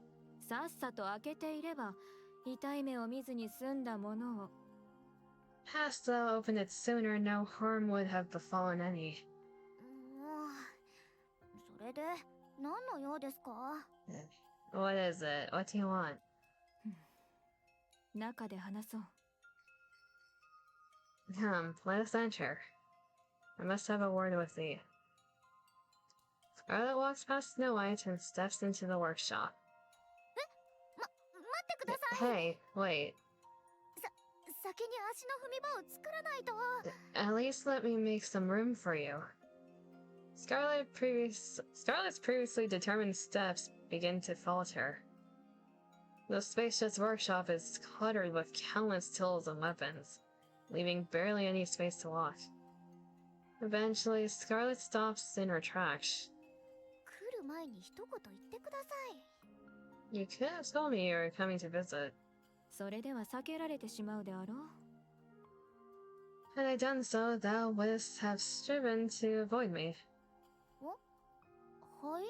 さっさと開けていれば痛い目を見ずに済んだものを。
Hadst thou opened it sooner, no harm would have befallen any.
それで何の用ですか？
What is it? What do you want?
中で話そう。
Come, let us enter. I must have a word with thee. Scarlet walks past Snow White and steps into the workshop.
待ってください。
Hey, wait.
先に足の踏み場を作らないと。
At least let me make some room for you. Scarlet's previously determined steps begin to falter. The spacious workshop is cluttered with countless tools and weapons, leaving barely any space to walk. Eventually, Scarlet stops in her tracks.
来る前に一言言ってください。
You could have told me you were coming to visit.
それでは避けられてしまうであろう。
Had I done so, thou wouldst have striven to avoid me.
はい？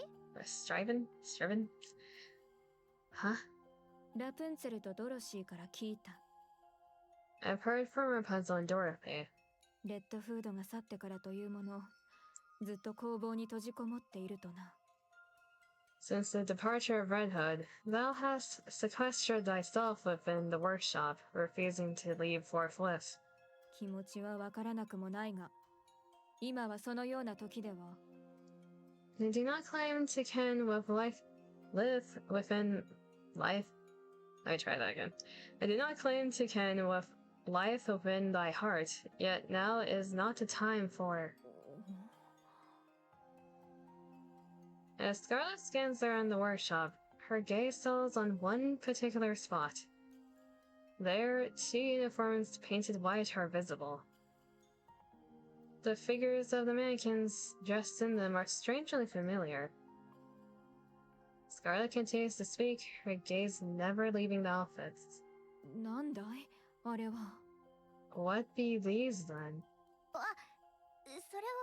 Striven? Huh?
ラプンツェルとドロシーから聞いた。
I've heard from Rapunzel and Dorothy.
レッドフードが去ってからというもの、ずっと工房に閉じこもっているとな。
Since the departure of Red Hood, thou hast sequestered thyself within the workshop, refusing to leave forthwith.
気持ちはわからなくもないが、今はそのような時では。
I do not claim to ken with live within life. Let me try that again. I do not claim to ken with life within thy heart, yet now is not the time for. As Scarlet scans around the workshop, her gaze settles on one particular spot. There, 2 uniforms painted white are visible. The figures of the mannequins dressed in them are strangely familiar. Scarlet continues to speak, her gaze never leaving the outfits.
なんだいあれは。
What be these then?
あ、それは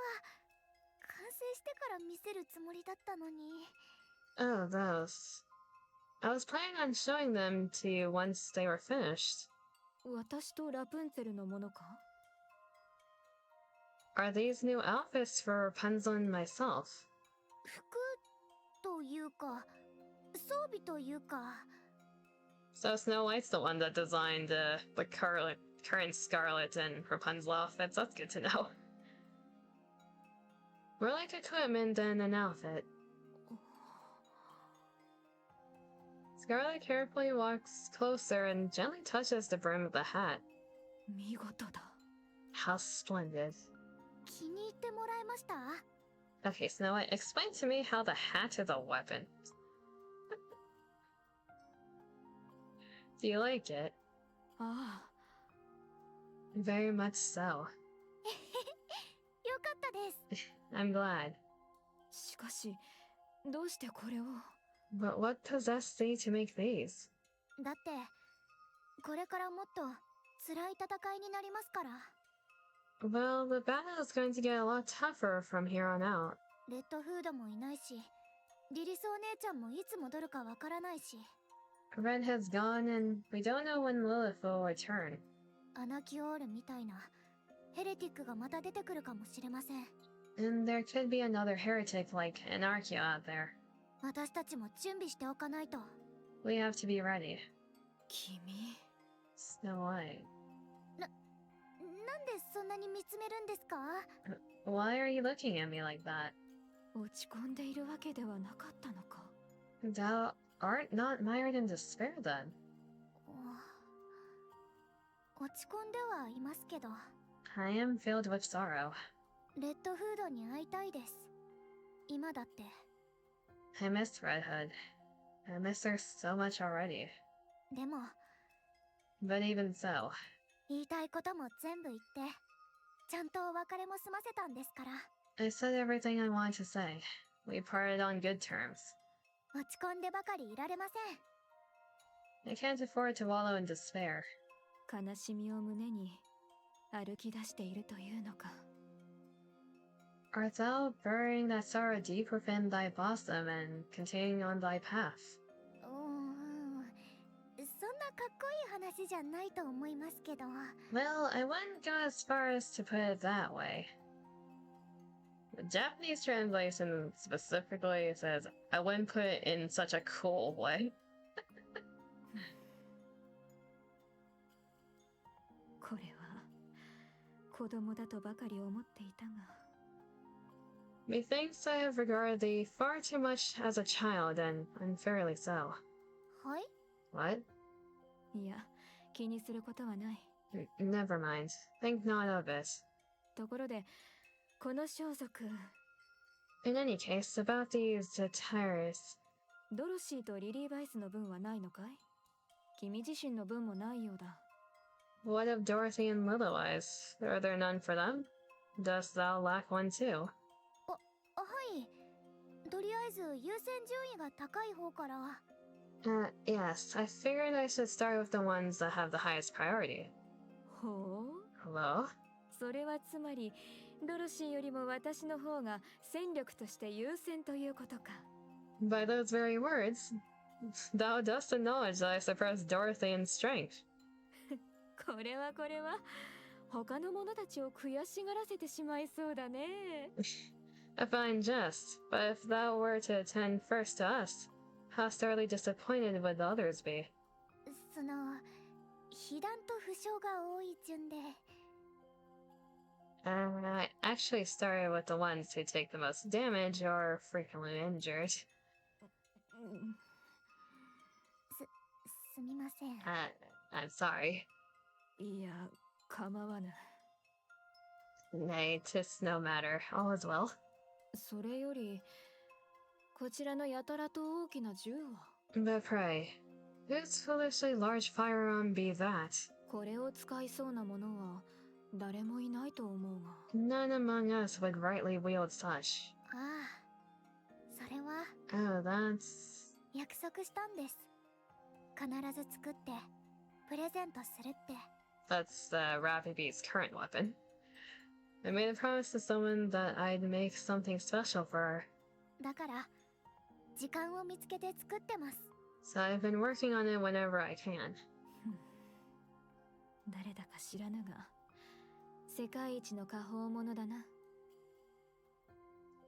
完成してから見せるつもりだったのに。
Oh, those. I was planning on showing them to you once they were finished.
私とラプンツェルのものか？
Are these new outfits for Rapunzel and myself?
服というか、装備というか。
So Snow White's the one that designed the current Scarlet and Rapunzel outfits. That's good to know. More like equipment than an outfit. Scarlet carefully walks closer and gently touches the brim of the hat.
見事だ。
How splendid.
気に入ってもらえました？
Okay, Snow White, explain to me how the hat is a weapon. Do you like it?
ああ、
Very much so.
よかったです。
I'm glad.
しかし、どうしてこれを？
But what possessed thee to make these?
だってこれからもっと辛い戦いになりますから。
Well, the battle is going to get a lot tougher from here on out.
レッドフードもいないし、リリスお姉ちゃんもいつ戻るかわからないし。
Red has gone and we don't know when Lilith will return.
アナキオールみたいなヘレティックがまた出てくるかもしれません。
And there could be another heretic like an ARK out there.
私たちも準備しておかないと。
We have to be ready.
君。
Snow White.
なんでそんなに見つめるんですか？
Why are you looking at me like that?
落ち込んでいるわけではなかったのか。
Thou art not mired in despair then.
落ち込んではいますけど。
I am filled with sorrow.
レッドフードに会いたいです。今だって。
I miss Red Hood. I miss her so much already.
でも
But even so,
言いたいことも全部言って、ちゃんとお別れも済ませたんですから。
I said everything I wanted to say. We parted on good terms.
落ち込んでばかりいられません。
I can't afford to wallow in despair.
悲しみを胸に歩き出しているというのか。
Art thou burying that sorrow deep within thy bosom and continuing on thy path?
そんなかっこいい話じゃないと思いますけど。
Well, I wouldn't go as far as to put it that way. The Japanese translation specifically says, I wouldn't put it in such a cool way.
これは子供だとばかり思っていたが。
Methinks I have regarded thee far too much as a child, and unfairly so.
はい？
What?
いや、気にすることはない。
Never mind. Think not of it.
ところで、この装束、
In any case, about these attires.
ドロシーとリリー・バイスの分はないのかい？君自身の分もないようだ。
What of Dorothy and Lilywise? Are there none for them? Dost thou lack one too?
はい。とりあえず優先順位が高い方から。
Yes. I figured I should start with the ones that have the highest priority.
ほう？
Hello?
それはつまり、ドロシーよりも私の方が戦力として優先ということか。
By those very words, thou dost acknowledge that I suppress Dorothy in strength.
これは他の者たちを悔しがらせてしまいそうだね。
A fine jest, but if thou were to attend first to us, how sorely disappointed would the others be?
その被弾と負傷が多い順で。
I actually started with the ones who take the most damage or are frequently injured.
すみません。
I'm sorry.
いや、構わぬ。
Nay, 'tis no matter. All is well.
それより、こちらのやたらと大きな銃は。
But pray, whose foolishly large firearm be that?
これを使いそうなものは誰もいないと思うが。
None among us would rightly wield such.
ああ、それは
Oh, that's...
約束したんです。必ず作ってプレゼントするって。
That's Rappy Bee's current weapon. I made a promise to someone that I'd make something special for her.
だから時間を見つけて作ってます。
So I've been working on it whenever I can.
誰だか知らぬが、世界一の果報者だな。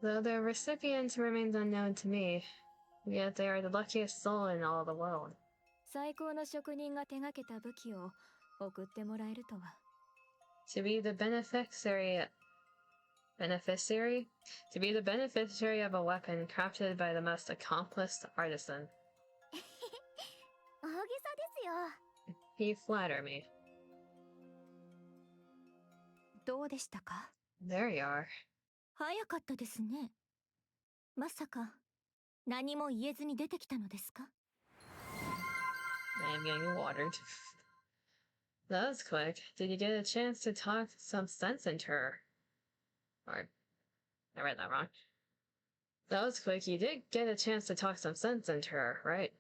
Though the recipient remains unknown to me, yet they are the luckiest soul in all the world.
最高の職人が手がけた武器を送ってもらえるとは。
To be the beneficiary of a weapon crafted by the most accomplished artisan.
大げさですよ。
He flatter me.
どうでしたか？
There you are.
早かったですね。まさか何も言えずに出てきたのですか？
I am getting watered. That was quick. Did you get a chance to talk some sense into her? Or, I read that wrong. That was quick. You did get a chance to talk some sense into her, right?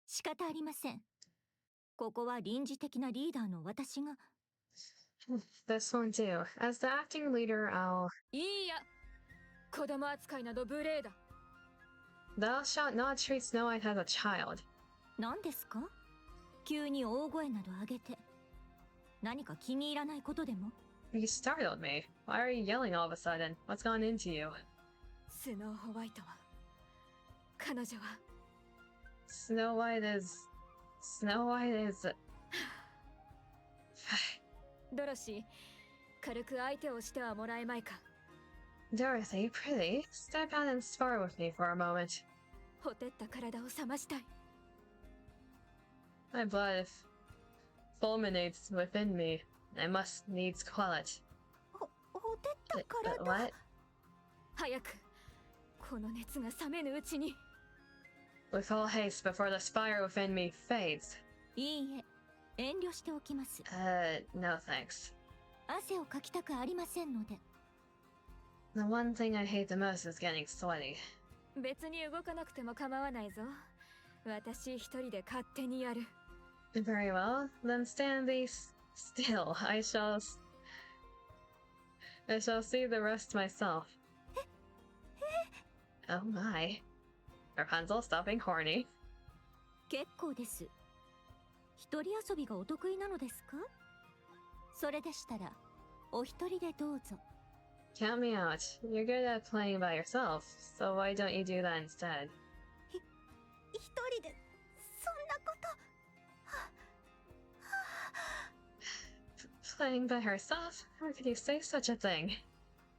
仕方ありません。ここは臨時的なリーダーの私が。
This one too. As the acting leader, I'll...
いいや、子供扱いなど無礼だ。
Thou shalt not treat Snow White as a child.
何ですか？急に大声など上げて。何か気に入らないことでも？
You startled me. Why are you yelling all of a sudden? What's gone into you?
スノーホワイトは、彼女は。
Snow White is...
ドロシー、軽く相手をしてはもらえまいか。
Dorothy, pretty, step out and spar with me for a moment.
ほてった体を冷ましたい。
My blood fulminates within me. I must needs quell it.
ほてった体。
What?
早く、この熱が冷めぬうちに。
With all haste before the fire within me fades.
いいえ、遠慮しておきます。
No thanks.
汗をかきたくありませんので。
The one thing I hate the most is getting sweaty.
別に動かなくても構わないぞ。私一人で勝手にやる。
Very well, then stand these still. I shall see the rest myself. Oh my. Rapunzel, stop being horny.
結構です。一人遊びがお得意なのですか？それでしたら、お一人でどうぞ。
Count me out. You're good at playing by yourself, so why don't you do that instead?
一人でそんなこと。
Playing by herself? How could you say such a thing?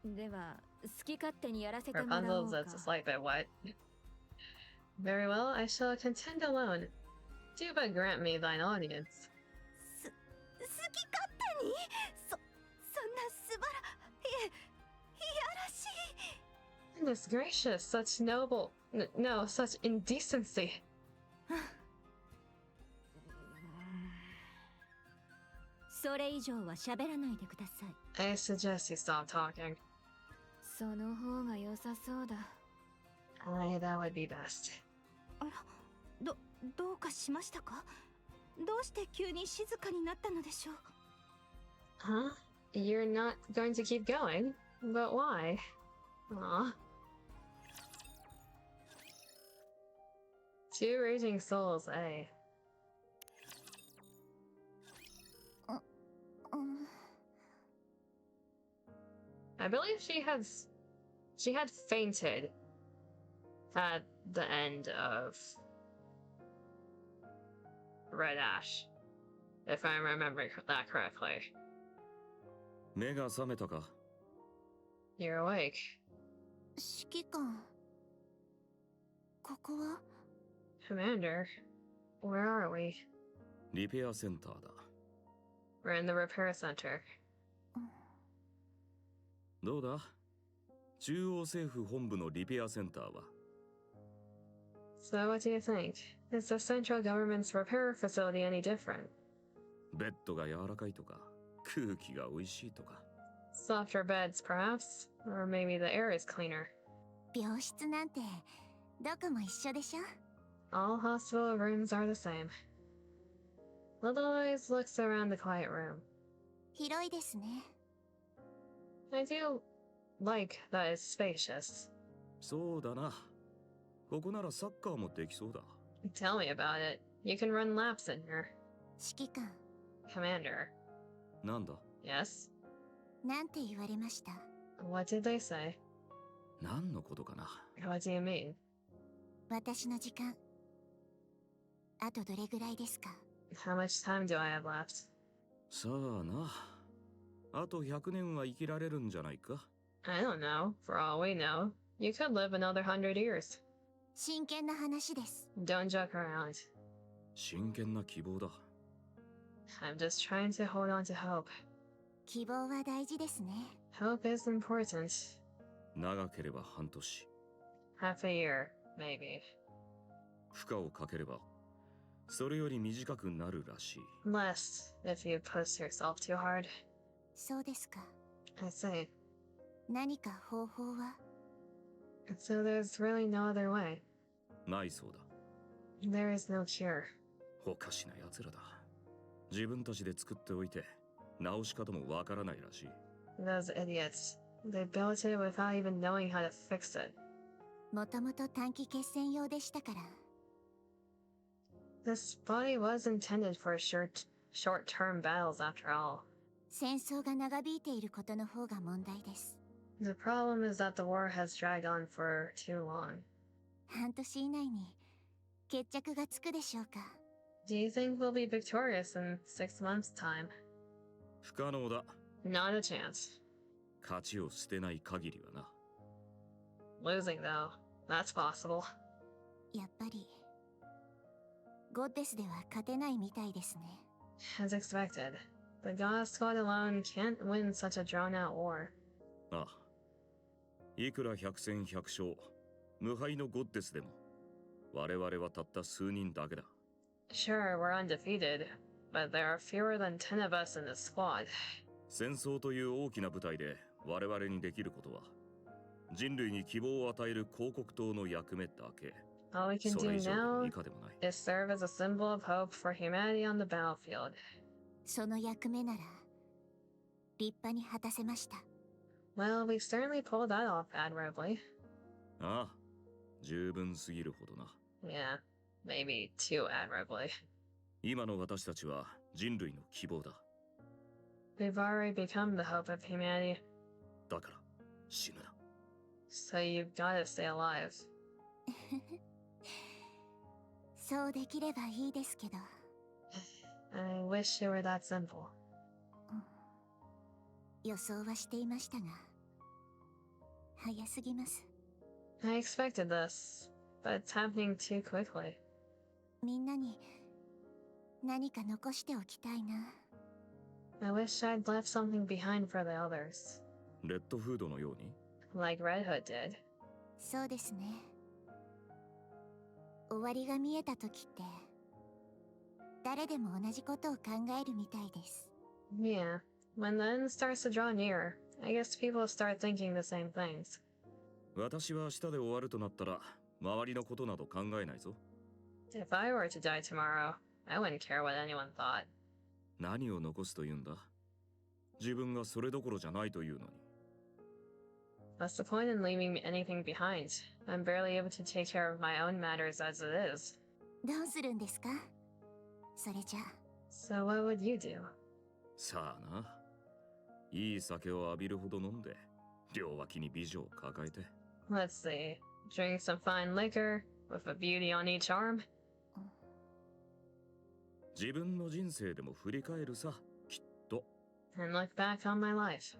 では、好き勝手にやらせてもらお
Rapunzel,
うか。
that's a slight bit wet. Very well, I shall contend alone. Do but grant me thine audience.
好き勝手にそんな素晴らいやらしい。
Goodness gracious, such noble... no, such indecency.
それ以上は喋らないでください。
I suggest you stop talking.
その方が良さそうだ。
Aye, that would be best.
あら、どうかしましたか？どうして急に静かになったのでしょう？
Huh? You're not going to keep going? But why? Aw. Two raging souls, eh? I believe she had fainted at the end of Red Ash, if I'm remembering that correctly.
目が覚めたか
You're awake.
指揮官、ここは
Commander, where are we?
リペアセンターだ
We're in the repair center.
どうだ中央政府本部のリペアセンターは
So what do you think? Is the central government's repair facility any different?
ベッドが柔らかいとか空気が美味しいとか
Softer beds, perhaps? Or maybe the air is cleaner.
病室なんてどこも一緒でしょ。
All hospital rooms are the same. Little Eyes looks around the quiet room.
広いですね。
I do like that it's spacious.
そうだなここならサッカーもできそうだ
Tell me about it. You can run laps in here.
指揮官、
Commander.
なんだ
Yes?
なんて言われました？
What did they say?
何のことかな
What do you mean?
私の時間、あとどれぐらいですか？
How much time do I have left?
さあなあと100年は生きられるんじゃないか
I don't know. For all we know, you could live another 100 years.
真剣な話です。
Don't joke around.
真剣な希望だ
I'm just trying to hold on to hope.
希望は大事ですね。
Hope is important.
長ければ半年
Half a year, maybe.
負荷をかければそれより短くなるらしい
Less if you push yourself too hard.
そうですか。
I say.
何か方法は？
So there's really no other way.
ないそうだ
There is no cure.
おかしな奴らだ自分たちで作っておいて直し方もわからないらしい
Those idiots. They built it without even knowing how to fix it.
もともと短期決戦用でしたから。
This body was intended for short-term battles after all.
戦争が長引いていることの方が問題です。
The problem is that the war has dragged on for too long.
半年以内に決着がつくでしょうか。
Do you think we'll be victorious in 6 months' time?
不可能だ
Not a chance.
勝ちを捨てない限りはな
Losing, though, that's possible.
やっぱりゴッデスでは勝てないみたいですね。
As expected, the God Squad alone can't win such a drawn-out war.
ああいくら百戦百勝無敗のゴッデスでも我々はたった数人だけだ
Sure, we're undefeated, but there are fewer than 10 of us in the squad.
戦争という大きな舞台で我々にできることは人類に希望を与える広告塔の役目だけ
All we can
そ
do
れ以上で
now
も以下でもない
is serve as a symbol of hope for humanity on the battlefield.
その役目なら立派に果たせました。
Well, we certainly pulled that off admirably.
ああ十分すぎるほどな
Yeah, maybe too admirably.
今の私たちは人類の希望だ
We've already become the hope of humanity,
だから死ぬな
so you've gotta stay alive.
そうできればいいですけど。
I wish it were that simple.
予想はしていましたが早すぎます。
I expected this, but it's happening too quickly.
みんなに何か残しておきたいな。
I wish I'd left something behind for the others,
レッドフードのように
like Red Hood did.
そうですね。終わりが見えた時って誰でも同じことを考えるみたいです。
Yeah, when the end starts to draw near, I guess people start thinking the same things.
私は明日で終わるとなったら周りのことなど考えないぞ
If I were to die tomorrow, I wouldn't care what anyone thought.
何を残すというんだ自分がそれどころじゃないというのに
What's the point in leaving anything behind? I'm barely able to take care of my own matters as it is.
どうするんですか？それじゃあ
So what would you do?
さあな。いい酒を浴びるほど飲んで、両脇に美女を抱えて。
Let's see. Drink some fine liquor with a beauty on each arm.
自分の人生でも振り返るさ、きっと。
And look back on my life.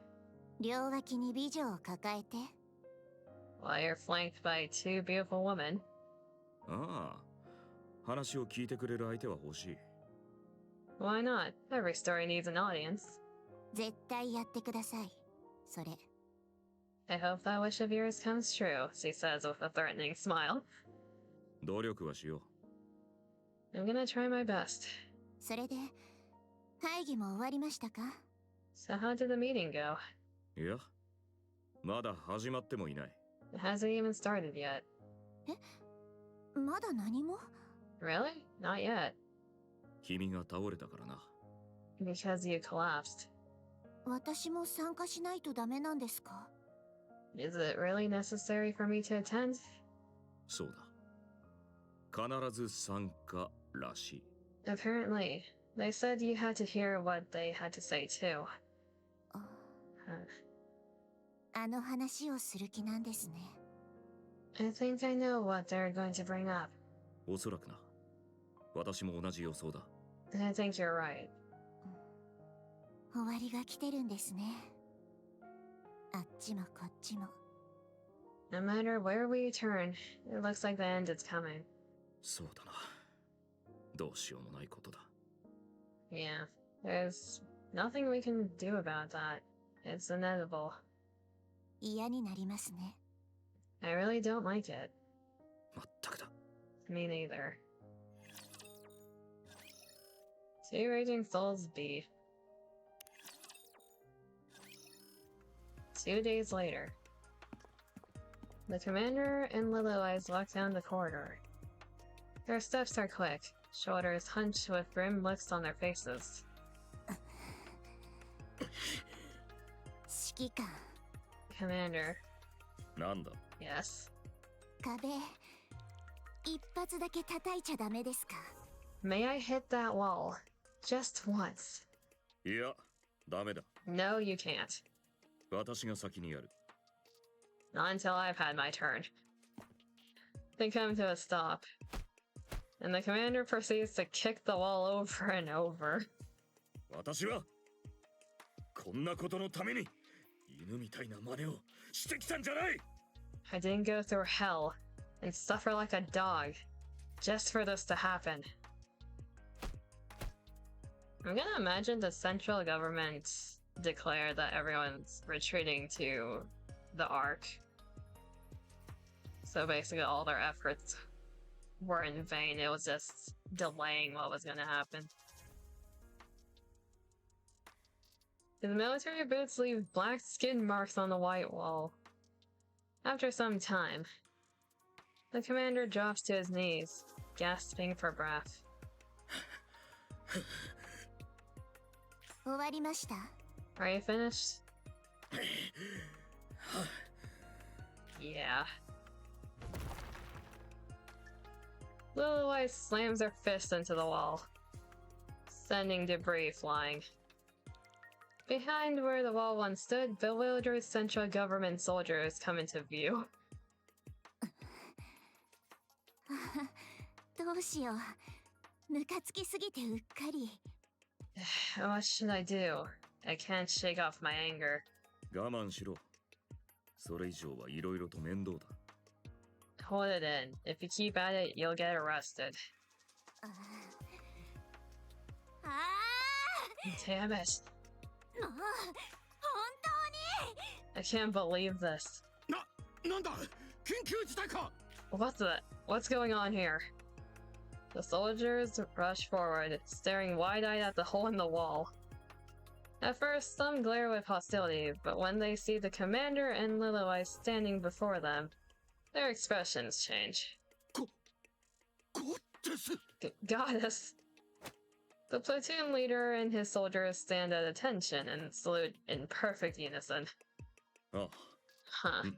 両脇に美女を抱えて。
While you're flanked by two beautiful women.
ああ、話を聞いてくれる相手は欲しい。
Why not? Every story needs an audience.
絶対やってください。それ。
I hope that wish of yours comes true, she says with a threatening smile.
努力はしよ
I'm gonna try my best.
それで、会議も終わりましたか？
So how did the meeting go?
う。いや、まだ始まってもいない。
It hasn't even started yet.
まだ何も？
Really? Not yet.
君が倒れたからな。
Because you collapsed.
私も参加しないとダメなんですか？
Is it really necessary for me to attend?
そうだ。必ず参加らしい。
Apparently. They said you had to hear what they had to say too.
あの話をする気なんですね。
I think I know what they're going to bring up.
おそらくな。私も同じ予想だ。
I think you're right.
終わりが来てるんですね。あっちもこっちも。
No matter where we turn, it looks like the end is coming.
そうだな。どうしようもないことだ。
Yeah, there's nothing we can do about that. It's inevitable.
嫌になりますね。
I really don't like it.
まったくだ。
Me neither. Two Raging Souls B. 2 days later. The commander and Little Eyes walk down the corridor. Their steps are quick, shoulders hunched with grim looks on their faces.
指揮官。
Commander,
なんだ。
yes.
壁、一発だけ叩いちゃダメですか？
May I hit that wall? Just once.
いや、ダメだ。
No, you can't.
私が先にやる。
Not until I've had my turn. They come to a stop. And the commander proceeds to kick the wall over and over.
私はこんなことのために犬みたいな真似をしてきたんじゃない。
I didn't go through hell and suffer like a dog just for this to happen. I'm gonna imagine the central government declared that everyone's retreating to the ARK. So basically all their efforts were in vain. It was just delaying what was gonna happen. His military boots leave black skin marks on the white wall. After some time, the commander drops to his knees, gasping for breath.
終わりました。
Are you finished? Yeah. Little White slams her fist into the wall, sending debris flying. Behind where the wall once stood, bewildered central government soldiers come into view.
どうしよう。ムカつきすぎてうっかり。
What should I do? I can't shake off my anger.
我慢しろ。それ以上はいろいろと面倒だ。
Hold it in. If you keep at it, you'll get arrested.
あ
Damn it.
もう、本
I can't believe this.
なんだ緊急事態か
What's going on here? The soldiers rush forward, staring wide-eyed at the hole in the wall. At first, some glare with hostility, but when they see the commander and Little Eyes standing before them, their expressions change. Goddess! The platoon leader and his soldiers stand at attention and salute in perfect unison.
ああ
Huh.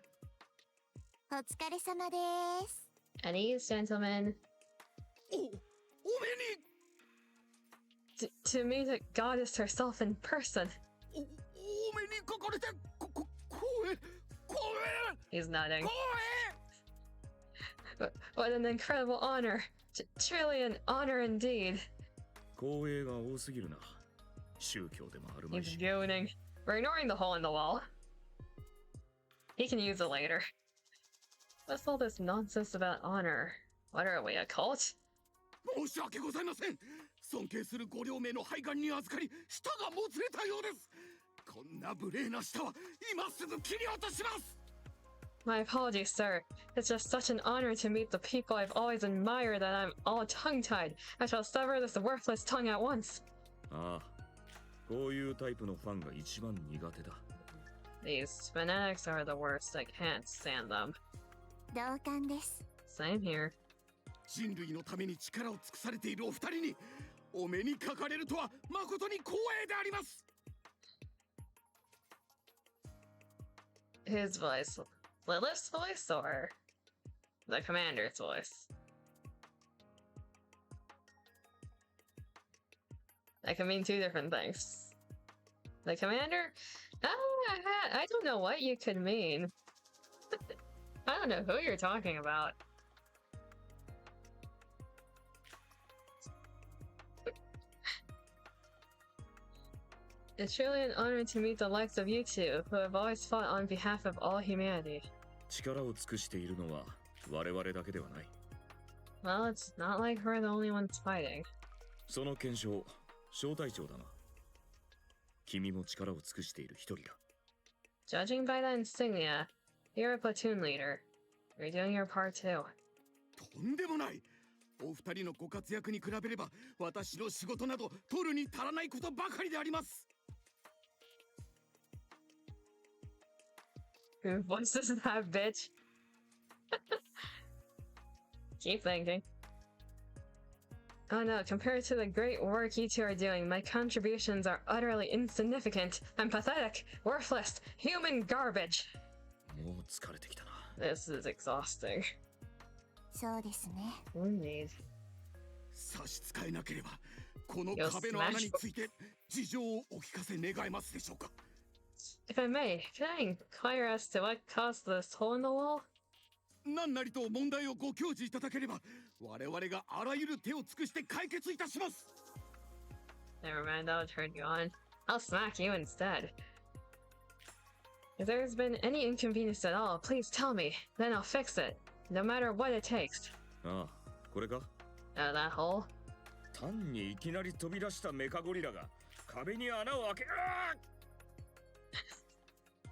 お疲れ様です。
At ease, gentlemen.
おめに
to meet a goddess herself in person. He's nodding. What an incredible honor. Truly an honor indeed. He's goading. We're ignoring the hole in the wall. He can use it later. What's all this nonsense about honor? What are we, a cult? My apologies, sir. It's just such an honor to meet the people I've always admired that I'm all tongue-tied. I shall sever this worthless tongue at once. These fanatics are the worst. I can't stand them. Same here. His voice. Lilith's voice or the commander's voice? That can mean two different things. The commander? I don't know what you could mean. I don't know who you're talking about. It's truly an honor to meet the likes of you two, who have always fought on behalf of all humanity. Well, it's not like we're the only ones fighting. Judging by the insignia, you're a platoon leader. You're doing your part too. Who voices that bitch? Keep thinking. Oh no, compared to the great work you two are doing, my contributions are utterly insignificant and pathetic, worthless, human garbage. This is exhausting. Indeed. You'll smash. If I may, can I inquire as to what caused this hole in the wall? Never mind, I'll turn you on. I'll smack you instead. If there's been any inconvenience at all, please tell me. Then I'll fix it. No matter what it takes. That hole?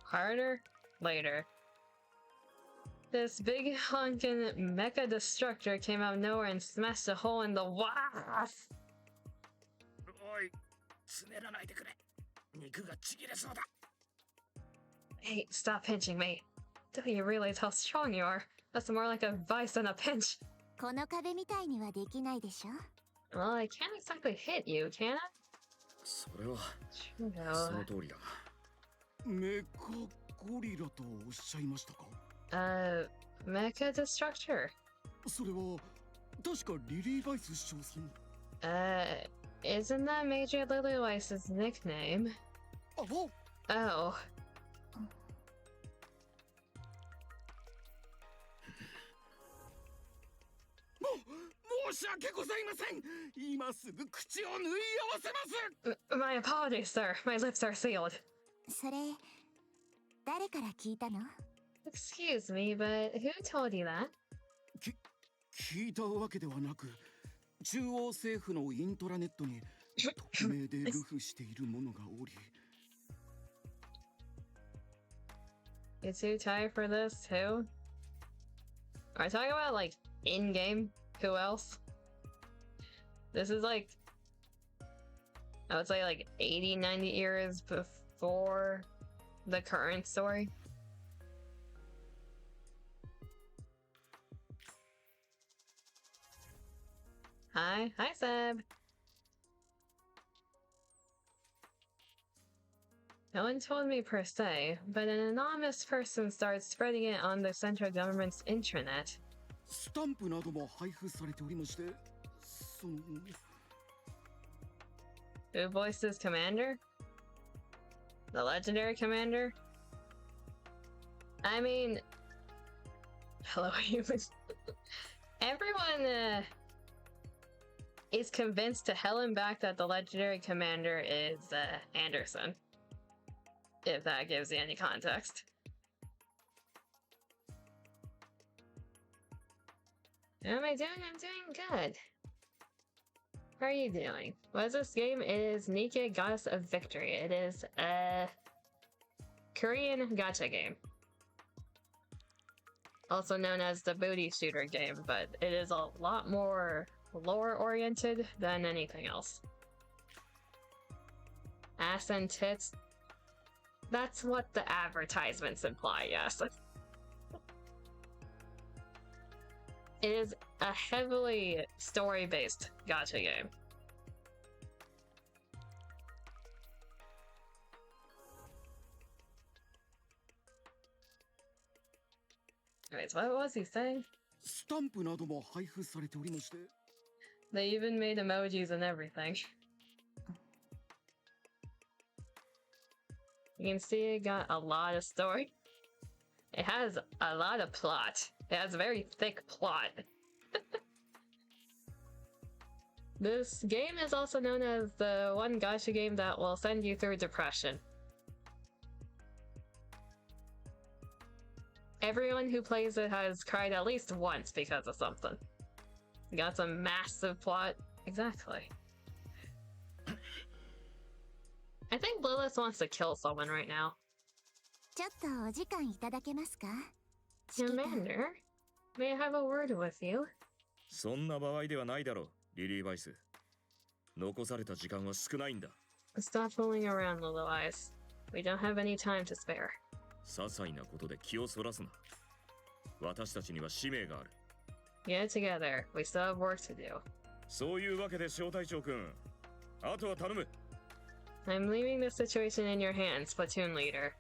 Harder? Later. This big honkin' mecha destructor came out of nowhere and smashed a hole in the wall. Hey, stop pinching me. Don't you realize how strong you are? That's more like a vice than a pinch. Well, I can't exactly hit you, can I? Mecha Destructor. Isn't that Major Lilyweiss' nickname? Oh. My apologies, sir. My lips are sealed. Excuse me, but who told you that? You too tired for this, too? Are you talking about, like, in-game? Who else? This is like, I would say like 80, 90 years before the current story. Hi Seb. No one told me per se, but an anonymous person started spreading it on the central government's intranet. Who voices Commander? The legendary Commander? I mean... Hello, humans. Everyone, is convinced to hell and back that the legendary Commander is, Anderson. If that gives you any context. How am I doing? I'm doing good. How are you doing? What is this game? It is NIKKE Goddess of Victory. It is a Korean gacha game. Also known as the booty shooter game, but it is a lot more lore-oriented than anything else. Ass and tits. That's what the advertisements imply, yes. It is a heavily story-based gacha game. Wait, what was he saying? They even made emojis and everything. You can see it got a lot of story. It has a lot of plot. It has a very thick plot. This game is also known as the one gacha game that will send you through depression. Everyone who plays it has cried at least once because of something. Got some massive plot. Exactly. I think Lilith wants to kill someone right now. Commander, may I have a word with you?
そんな場合ではないだろう、リリーバイス。残された時間は少ないんだ。
Stop fooling around, Little Eyes. We don't have any time to spare.
些細なことで気をそらすな。私たちには使命がある。
Get together. We still have work to do.
そういうわけで小隊長くん。あとは頼む。
I'm leaving this situation in your hands, platoon leader.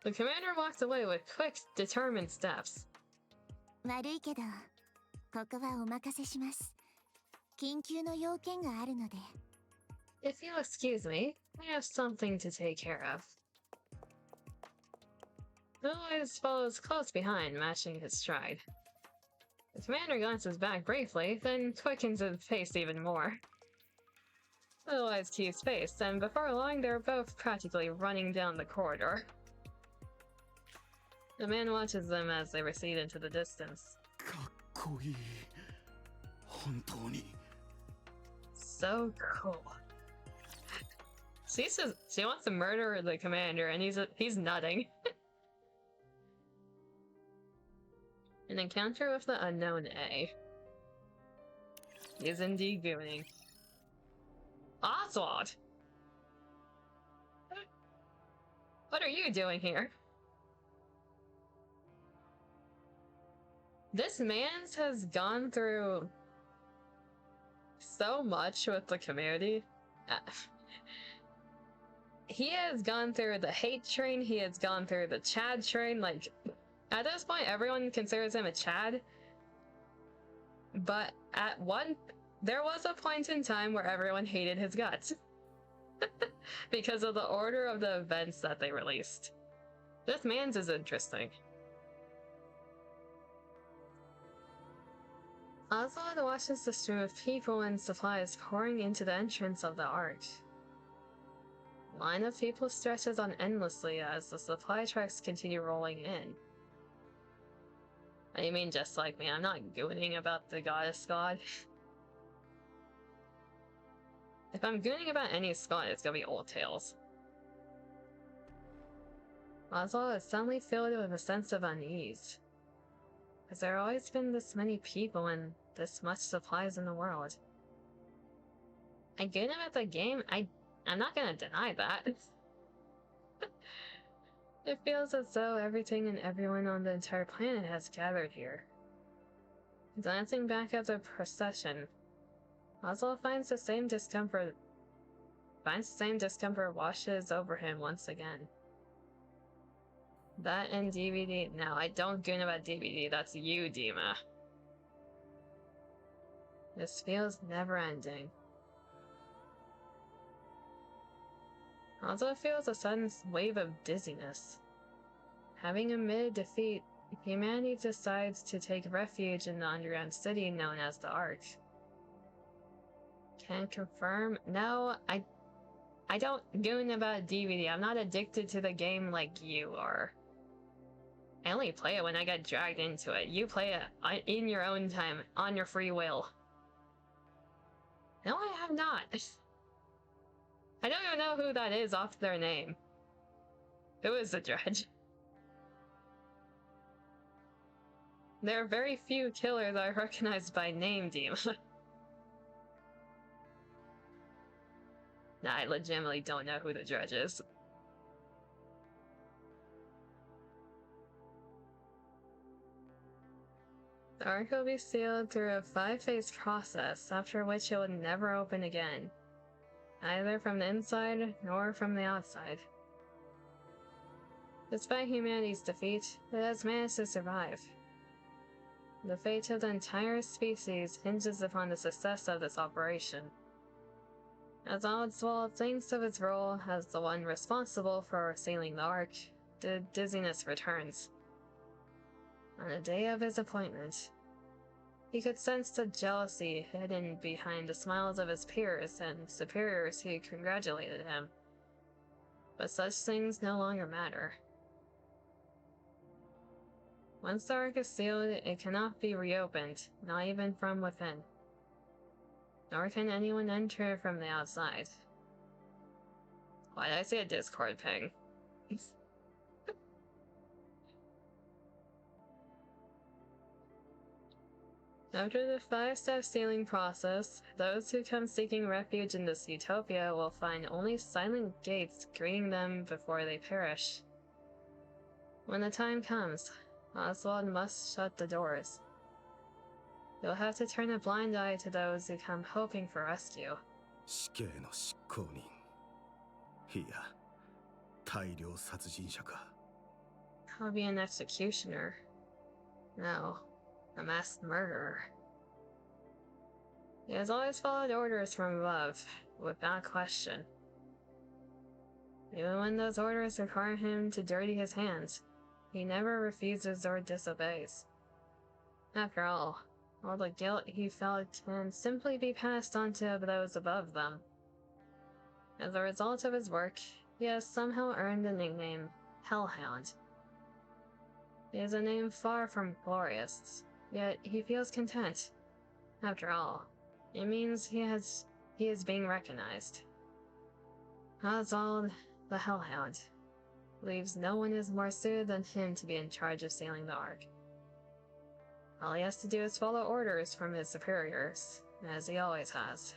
The commander walks away with quick, determined steps.
悪いけど、ここはお任せします。緊急の要件があるので。
If you'll excuse me, I have something to take care of. Otherwise follows close behind, matching his stride. The commander glances back briefly, then quickens his pace even more. Otherwise keeps pace, and before long they're both practically running down the corridor. The man watches them as they recede into the distance. So cool. She says she wants to murder the commander, and he's nutting. An encounter with the unknown A. He's indeed gooning. Oswald! What are you doing here? This man has gone through so much with the community. He has gone through the hate train, he has gone through the Chad train, like, at this point everyone considers him a Chad. But there was a point in time where everyone hated his guts. Because of the order of the events that they released. This man's is interesting. Oswald watches the stream of people and supplies pouring into the entrance of the ARK. The line of people stretches on endlessly as the supply trucks continue rolling in. What do you mean just like me? I'm not gooning about the goddess god. If I'm gooning about any squad, it's gonna be Old Tales. Oswald is suddenly filled with a sense of unease. Has there always been this many people and this much supplies in the world? I goon about the game, I'm not gonna deny that. It feels as though everything and everyone on the entire planet has gathered here. Glancing back at the procession, Oswald finds the same discomfort washes over him once again. That and DVD. No, I don't goon about DVD. That's you, Dima. This feels never-ending. Also, it feels a sudden wave of dizziness. Having admitted defeat, humanity decides to take refuge in the underground city known as the ARK. Can't confirm. No, I don't goon about DVD. I'm not addicted to the game like you are. I only play it when I get dragged into it. You play it in your own time, on your free will. No, I have not. I don't even know who that is off their name. Who is the Dredge? There are very few killers I recognize by name, Dima. Nah, I legitimately don't know who the Dredge is. The ARK will be sealed through a 5-phase process, after which it will never open again. Either from the inside, nor from the outside. Despite humanity's defeat, it has managed to survive. The fate of the entire species hinges upon the success of this operation. As Oswald thinks of his role as the one responsible for sealing the ARK, the dizziness returns. On the day of his appointment, he could sense the jealousy hidden behind the smiles of his peers and superiors who congratulated him. But such things no longer matter. Once the ARK is sealed, it cannot be reopened, not even from within. Nor can anyone enter from the outside. Why did I see a Discord ping? After the 5-step sealing process, those who come seeking refuge in this utopia will find only silent gates greeting them before they perish. When the time comes, Oswald must shut the doors. You'll have to turn a blind eye to those who come hoping for rescue.
死刑の執行人。いや、大量殺人者か。
I'll be an executioner. No, a mass murderer. He has always followed orders from above, without question. Even when those orders require him to dirty his hands, he never refuses or disobeys. After all the guilt he felt can simply be passed on to those above them. As a result of his work, he has somehow earned the nickname Hellhound. It is a name far from glorious, yet he feels content. After all, it means he is being recognized. Oswald, the Hellhound, believes no one is more suited than him to be in charge of sailing the ARK. All he has to do is follow orders from his superiors, as he always has.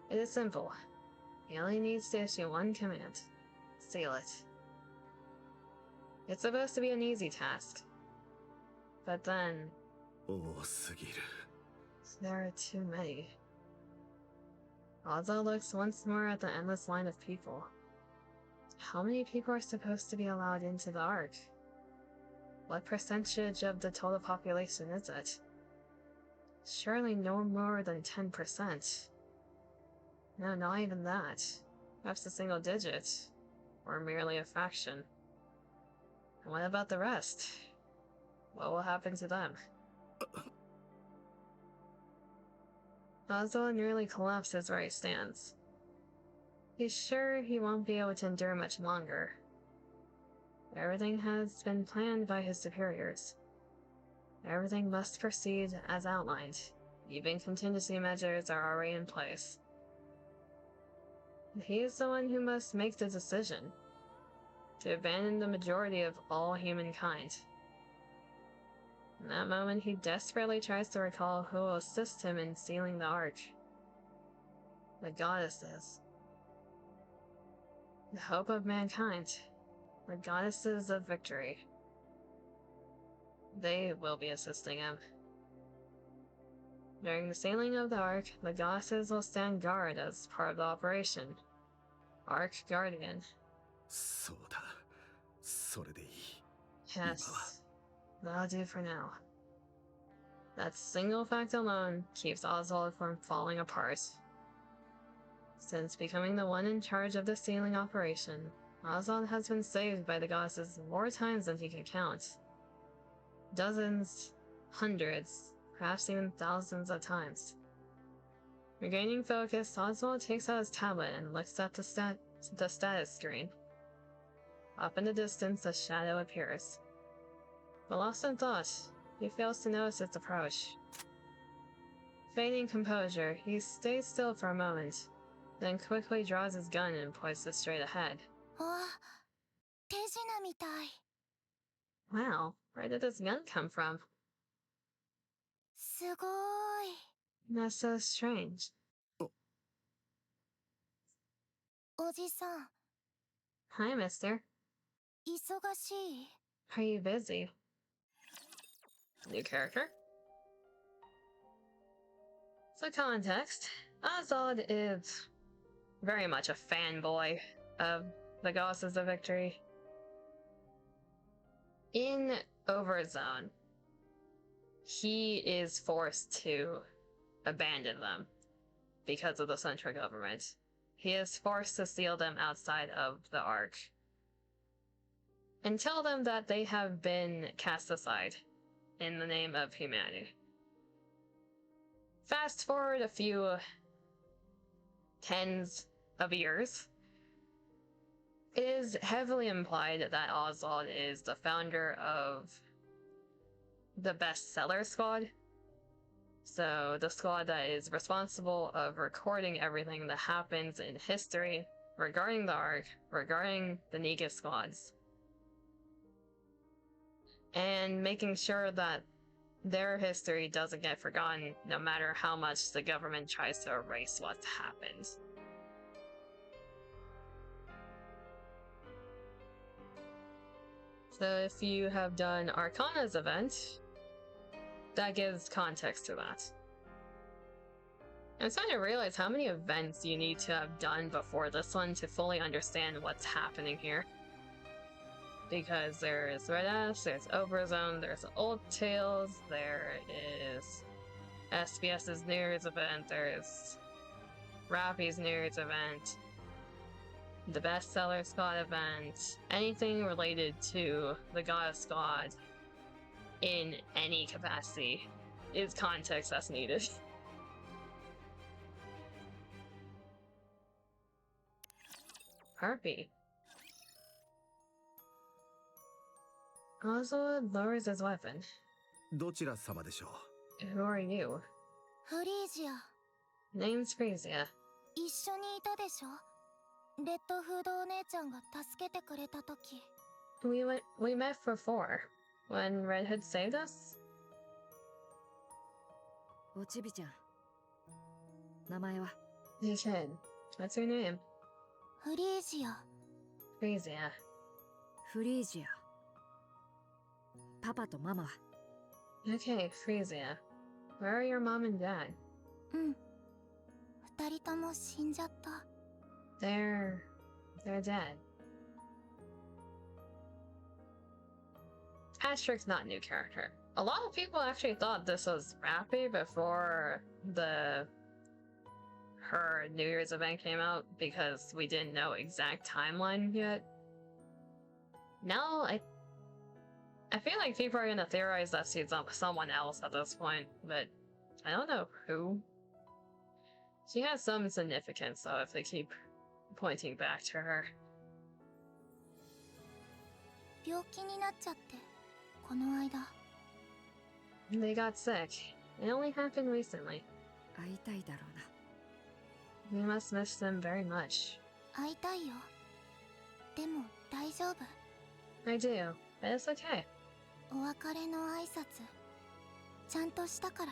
It is simple. He only needs to issue one command. Seal it. It's supposed to be an easy task. But then...
多すぎる。
there are too many. Ozzo looks once more at the endless line of people. How many people are supposed to be allowed into the ARK? What percentage of the total population is it? Surely no more than 10%. No, not even that. Perhaps a single digit. Or merely a fraction. And what about the rest? What will happen to them? Oswald nearly collapses where he stands. He's sure he won't be able to endure much longer. Everything has been planned by his superiors. Everything must proceed as outlined. Even contingency measures are already in place. He is the one who must make the decision to abandon the majority of all humankind. In that moment, he desperately tries to recall who will assist him in sealing the ARK. The goddesses. The hope of mankind. The goddesses of victory. They will be assisting him. During the sailing of the ARK, the goddesses will stand guard as part of the operation. ARK Guardian.
そうだ。それでいい。
Yes. That'll do for now. That single fact alone keeps Oswald from falling apart. Since becoming the one in charge of the sealing operation, Oswald has been saved by the goddesses more times than he can count. Dozens, hundreds, perhaps even thousands of times. Regaining focus, Oswald takes out his tablet and looks at the status screen. Up in the distance, a shadow appears. But lost in thought, he fails to notice its approach. Feigning composure, he stays still for a moment, then quickly draws his gun and points it straight ahead.
あ、手品みたい。
Wow, where did this gun come from?
すごい。
That's so strange.
おじさん、
Hi, mister.
忙しい？
Are you busy? New character? So context, Oswald is very much a fanboy of the Goddesses of Victory. In Overzone, he is forced to abandon them because of the central government. He is forced to seal them outside of the ARK and tell them that they have been cast aside in the name of humanity. Fast forward a few tens of years, it is heavily implied that Oswald is the founder of the Bestseller Squad. So the squad that is responsible of recording everything that happens in history regarding the ARK, regarding the NIKKE squads, and making sure that their history doesn't get forgotten no matter how much the government tries to erase what's happened. So if you have done Arcana's event, that gives context to that. I'm starting to realize how many events you need to have done before this one to fully understand what's happening here. Because there's Red Ash, there's Overzone, there's Old Tales, there is SBS's New Year's event, there's Rappy's New Year's event, the Bestseller Squad event, anything related to the Goddess Squad in any capacity is context that's needed. Harpy. Oswald lowers his weapon.
どちら様でしょ
Who are you?
フリージア、
Name's Frisia.
一緒にいたでしょ？レッドフードお姉ちゃんが助けてくれたとき。
We met before. When Red Hood saved us?
おちびちゃん。名前は？
You should. What's your name?
フリージア、
Frisia.
フリージア。パパとママは？
Okay, Frisia. Where are your mom and dad?
うん。二人とも死んじゃった。
They're dead. Asterix not a new character. A lot of people actually thought this was Rappy before her New Year's event came out because we didn't know exact timeline yet. Now I feel like people are gonna theorize that she's someone else at this point, but I don't know who. She has some significance though if they keep pointing back to her.
病気になっちゃって、この間。
They got sick. It only happened recently.
会いたいだろうな。
We must miss them very much.
会いたいよ。でも大丈夫。
I do, but it's okay.
お別れの挨拶、ちゃんとしたから。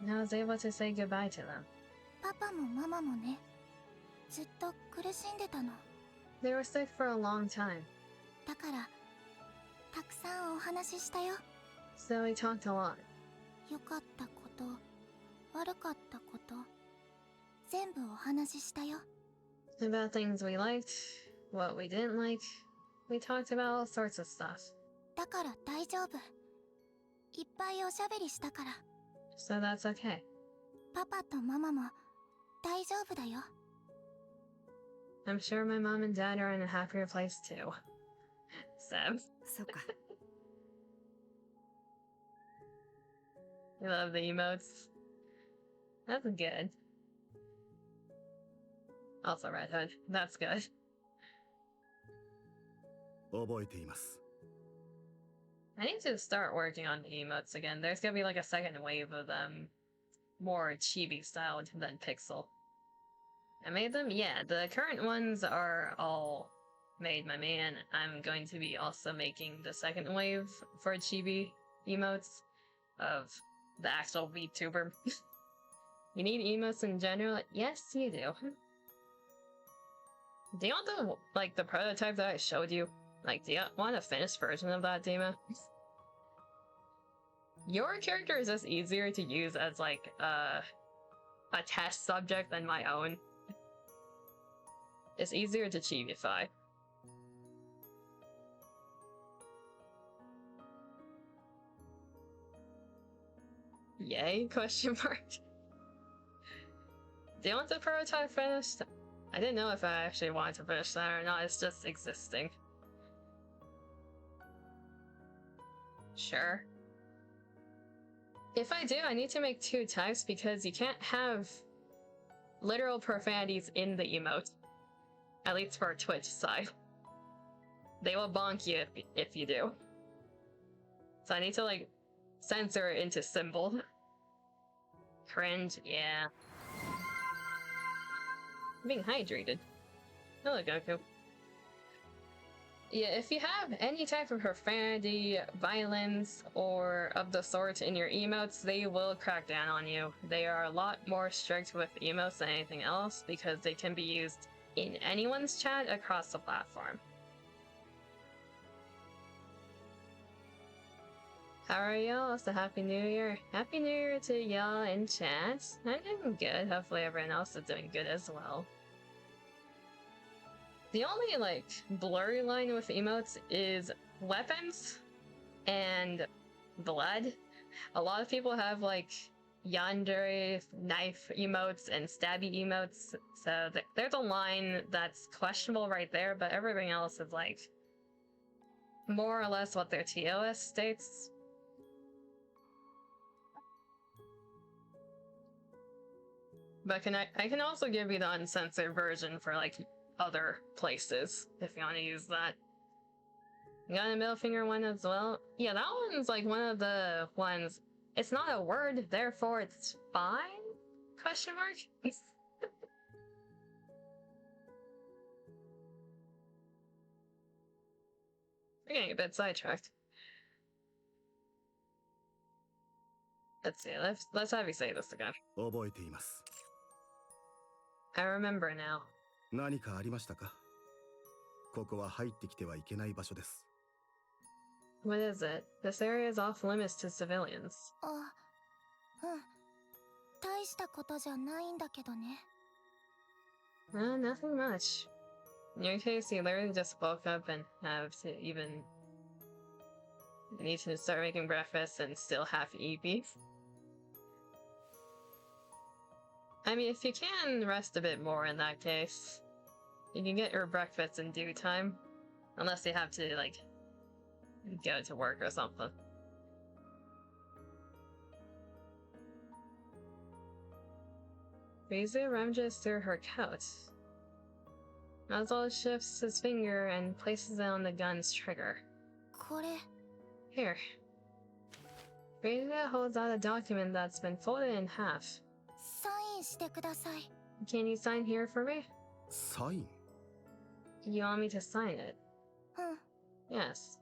And I was able to say goodbye to them.
パパもママもね、ずっと苦しんでたの。
They were sick for a long time,
だから、たくさんお話ししたよ。
so we talked a lot.
良かったこと、悪かったこと、全部お話ししたよ。
About things we liked, what we didn't like. We talked about all sorts of stuff.
だから大丈夫。いっぱいおしゃべりしたから。
So that's okay.
パパとママも大丈夫だよ。
I'm sure my mom and dad are in a happier place too. Seb.
そうか。
I love the emotes. That's good. Also Red Hood. That's good.
覚えています。
I need to start working on the emotes again. There's gonna be like a second wave of them. More chibi styled than pixel. I made them? Yeah, the current ones are all made by me, and I'm going to be also making the second wave for chibi emotes of the actual VTuber. You need emotes in general? Yes, you do. Do you want the prototype that I showed you? Like, do you want a finished version of that demo? Your character is just easier to use as like a test subject than my own. It's easier to chibify. Yay? Question mark. Do you want the prototype finished? I didn't know if I actually wanted to finish that or not. It's just existing. Sure. If I do, I need to make 2 types because you can't have literal profanities in the emote. At least for Twitch side. They will bonk you if you do. So I need to like censor it into symbol. Cringe, yeah. I'm being hydrated. Hello, Goku. Yeah, if you have any type of profanity, violence, or of the sort in your emotes, they will crack down on you. They are a lot more strict with emotes than anything else because they can be used in anyone's chat across the platform. How are y'all? It's a Happy New Year. Happy New Year to y'all in chat. I'm doing good. Hopefully everyone else is doing good as well. The only, like, blurry line with emotes is weapons and blood. A lot of people have, like, yandere knife emotes and stabby emotes, so there's a line that's questionable right there, but everything else is, like, more or less what their TOS states. But I can also give you the uncensored version for, like, other places, if you want to use that. You got a middle finger one as well? Yeah, that one's like one of the ones. It's not a word, therefore it's fine? Question mark? We're getting a bit sidetracked. Let's see, let's have you say this again.
覚えています。
I remember now.
何かありましたか？ここは入ってきてはいけない場所です。
What is it? This area is off limits to civilians.
あ、うん。大したことじゃないんだけどね。
Nothing much. In your case, you literally just woke up and have to even... You need to start making breakfast and still have EP. I mean, if you can rest a bit more in that case, you can get your breakfast in due time. Unless you have to, like, go to work or something. Frieza rummages through her couch. Oswald shifts his finger and places it on the gun's trigger.
これ。
Here. Frieza holds out a document that's been folded in half.
サインしてください。
Can you sign here for me?
サイン？
You want me to sign it?
うん。
Yes.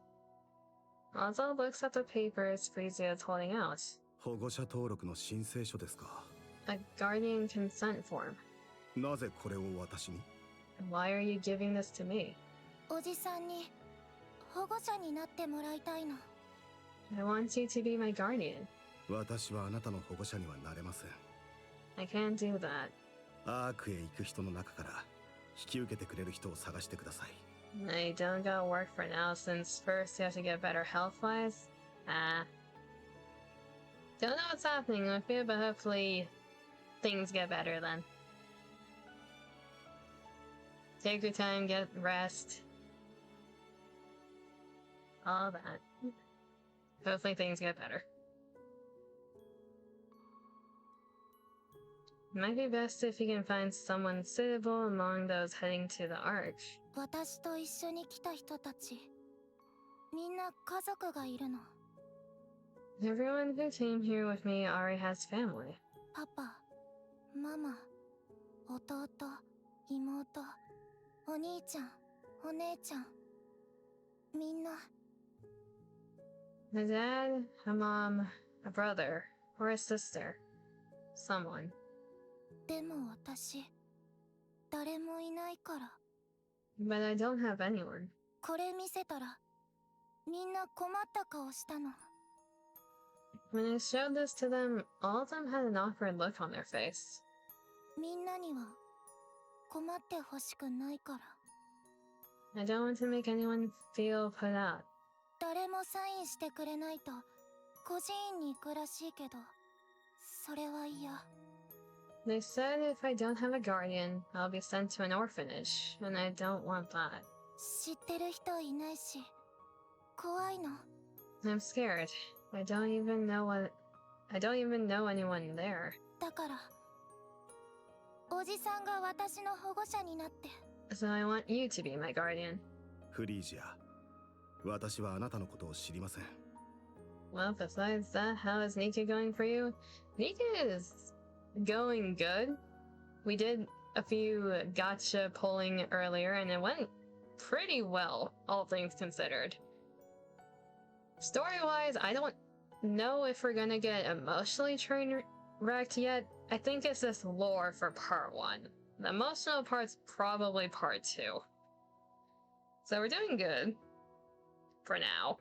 Oswald looks at the papers Frieza is holding out.
保護者登録の申請書ですか？
A guardian consent form.
なぜこれを私に？
Why are you giving this to me?
おじさんに保護者になってもらいたいの。
I want you to be my guardian.
私はあなたの保護者にはなれません。
I can't do that.
アークへ行く人の中から引き受けてくれる人を探してください。
I don't gotta work for now since first you have to get better health-wise. Don't know what's happening with you, but hopefully things get better then. Take your time, get rest. All that. Hopefully things get better. Might be best if you can find someone suitable among those heading to the ARK.
私と一緒に来た人たち、みんな家族がいるの。
Everyone who came here with me already has family.
パパ、ママ、弟、妹、お兄ちゃん、お姉ちゃん、みんな。
A dad, a mom, a brother, or a sister. Someone.
でも私、誰もいないから。
But I don't have anyone.
これ見せたら、みんな困った顔したの。
When I showed this to them, all of them had an awkward look on their face.
みんなには困ってほしくないから。
I don't want to make anyone feel put out.
誰もサインしてくれないと孤児院に行くらしいけど、それは嫌。
They said if I don't have a guardian, I'll be sent to an orphanage, and I don't want that.
知ってる人いないし、怖いの。
I'm scared. I don't even know anyone there.
だから、おじさんが私の保護者になって。
So I want you to be my guardian.
フリージア、私はあなたのことを知りません。
Well, besides that, how is NIKKE going for you? NIKKE is going good. We did a few gacha pulling earlier, and it went pretty well, all things considered. Story-wise, I don't know if we're gonna get emotionally train wrecked yet. I think it's just lore for part 1. The emotional part's probably part 2. So we're doing good. For now.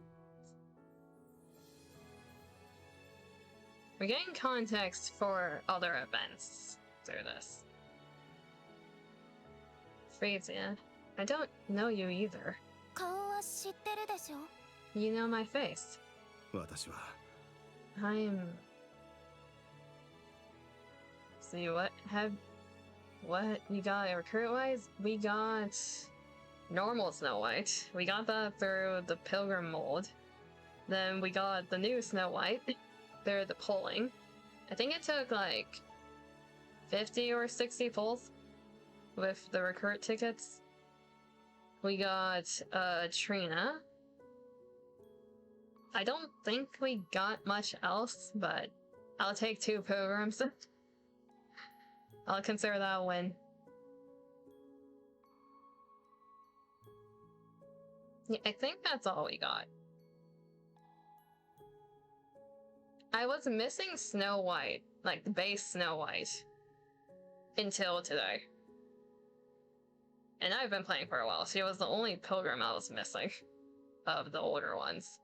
We're getting context for other events through this. Frisia, I don't know you either.
顔は知ってるでしょ?
You know my face.
私は
I'm... See, what you got recruit-wise? We got normal Snow White. We got that through the Pilgrim mold. Then we got the new Snow White through the polling. I think it took like 50 or 60 pulls with the recruit tickets. We got Trina. I don't think we got much else, but I'll take 2 pilgrims. I'll consider that a win. Yeah, I think that's all we got. I was missing Snow White, like the base Snow White, until today. And I've been playing for a while. She was the only pilgrim I was missing of the older ones.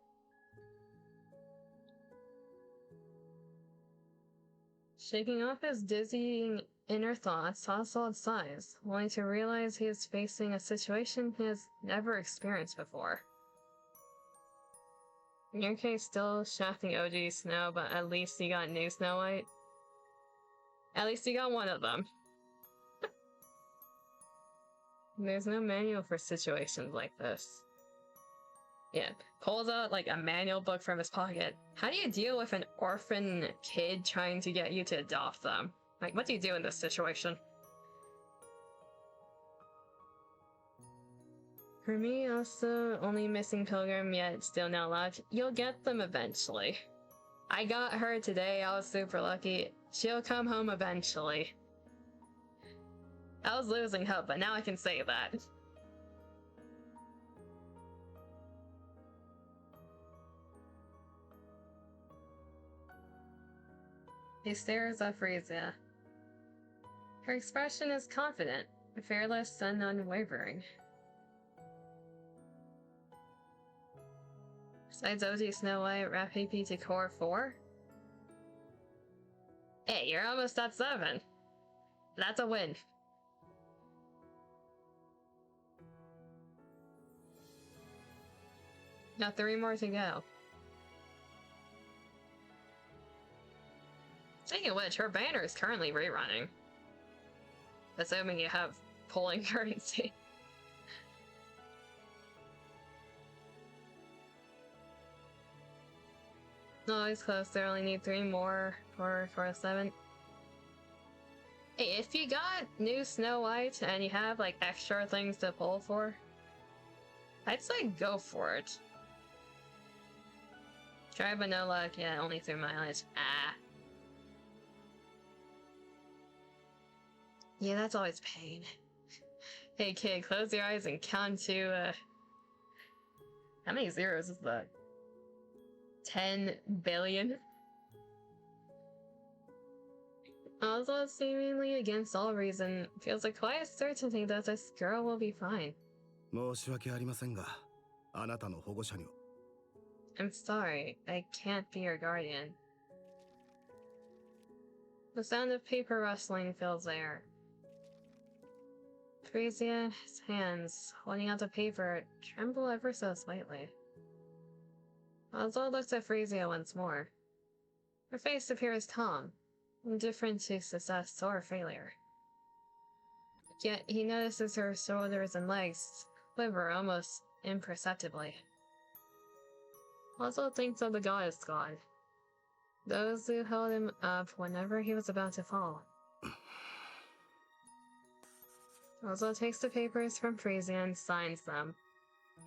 Shaking off his dizzying inner thoughts, Oswald sighs, only to realize he is facing a situation he has never experienced before. In your case, still shafting OG Snow, but at least you got new Snow White. At least you got one of them. There's no manual for situations like this. Yeah, pulls out like a manual book from his pocket. How do you deal with an orphan kid trying to get you to adopt them? Like, what do you do in this situation? For me, also only missing Pilgrim, yet still not allowed. You'll get them eventually. I got her today, I was super lucky. She'll come home eventually. I was losing hope, but now I can say that. He stares at Frisia. Her expression is confident, fearless, and unwavering. Besides OG Snow White, wrap PP to core 4? Hey, you're almost at 7. That's a win. Got 3 more to go. Speaking of which, her banner is currently rerunning. Assuming you have polling currency. No, he's close. They only need 3 more for a 7. Hey, if you got new Snow White and you have like extra things to pull for, I'd say go for it. Try but no luck. Yeah, only 3 mileage. Ah. Yeah, that's always pain. Hey kid, close your eyes and count to, how many zeros is that? 10 billion? Also, seemingly against all reason, feels a quiet certainty that this girl will be fine.
申し訳ありませんが、あなたの保護者に。
I'm sorry, I can't be your guardian. The sound of paper rustling fills the air. Frasia's hands, holding out the paper, tremble ever so slightly. Oswald looks at Frasia once more. Her face appears calm, indifferent to success or failure. Yet he notices her shoulders and legs quiver almost imperceptibly. Oswald thinks of the goddess god, those who held him up whenever he was about to fall. Oswald takes the papers from Frasia and signs them.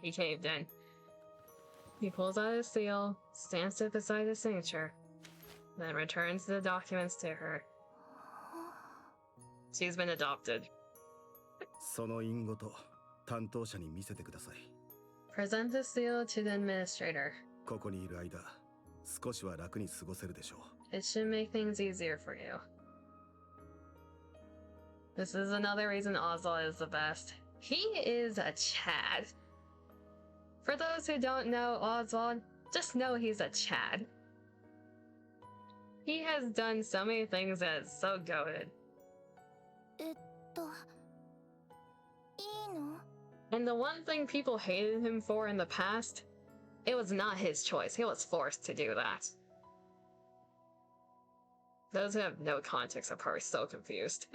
He caved in. He pulls out his seal, stamps it beside his signature, then returns the documents to her. She's been adopted.
その印語と担当者に見せてください。
Present the seal to the administrator.
ここにいる間、少しは楽に過ごせるでしょう。
It should make things easier for you. This is another reason Oswald is the best. He is a Chad. For those who don't know Oswald, just know he's a Chad. He has done so many things that is so goated.
いいの?
And the one thing people hated him for in the past, it was not his choice. He was forced to do that. Those who have no context are probably so confused.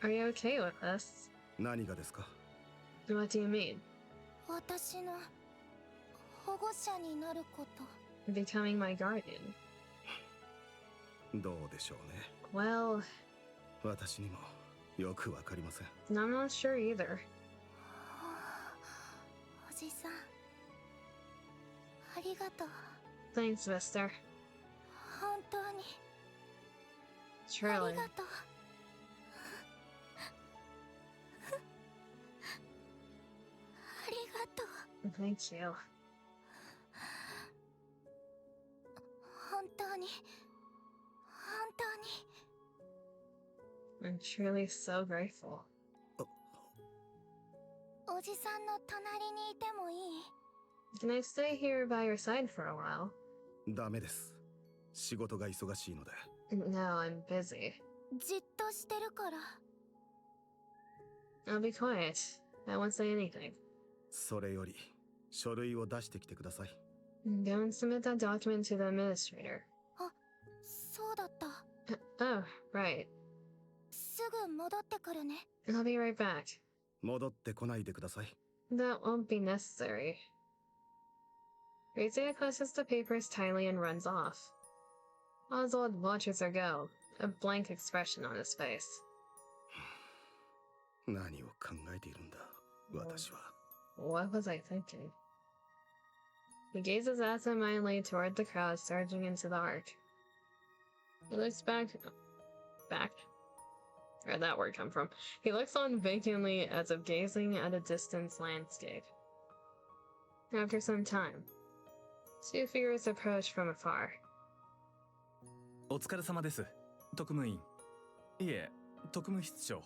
Are you okay with this?
何がですか?
What do you mean?
私の保護者になること。
Becoming my guardian?
どうでしょうね。
Well,
私にもよくわかりません。
I'm not sure either.
おじさん、ありがとう。
Thanks, Mister.
本当にあ
Truly.
りがとう。ありがとう。
Thank you.
本当に。
I'm truly so grateful.
おじさんの隣にいてもいい?
Can I stay here by your side for a while?
ダメです。仕事が忙しいので。
No, I'm busy.
じっとしてるから。
I'll be quiet. I won't say anything.
それより、書類を出してきてください。
Go and submit that document to the administrator.
そうだった。
Oh, right.
すぐ戻ってくるね。
I'll be right back.
戻ってこないでください。
That won't be necessary. Rizia clutches the papers tightly and runs off. Oswald watches her go, a blank expression on his face.
何を考えているんだ、私は。
What was I thinking? He gazes absentmindedly toward the crowd surging into the ARK. He looks back. Where'd that word come from? He looks on vacantly as if gazing at a distant landscape. After some time, 2 figures approach from afar.
お疲れ様です。特務員。いえ、特務室長。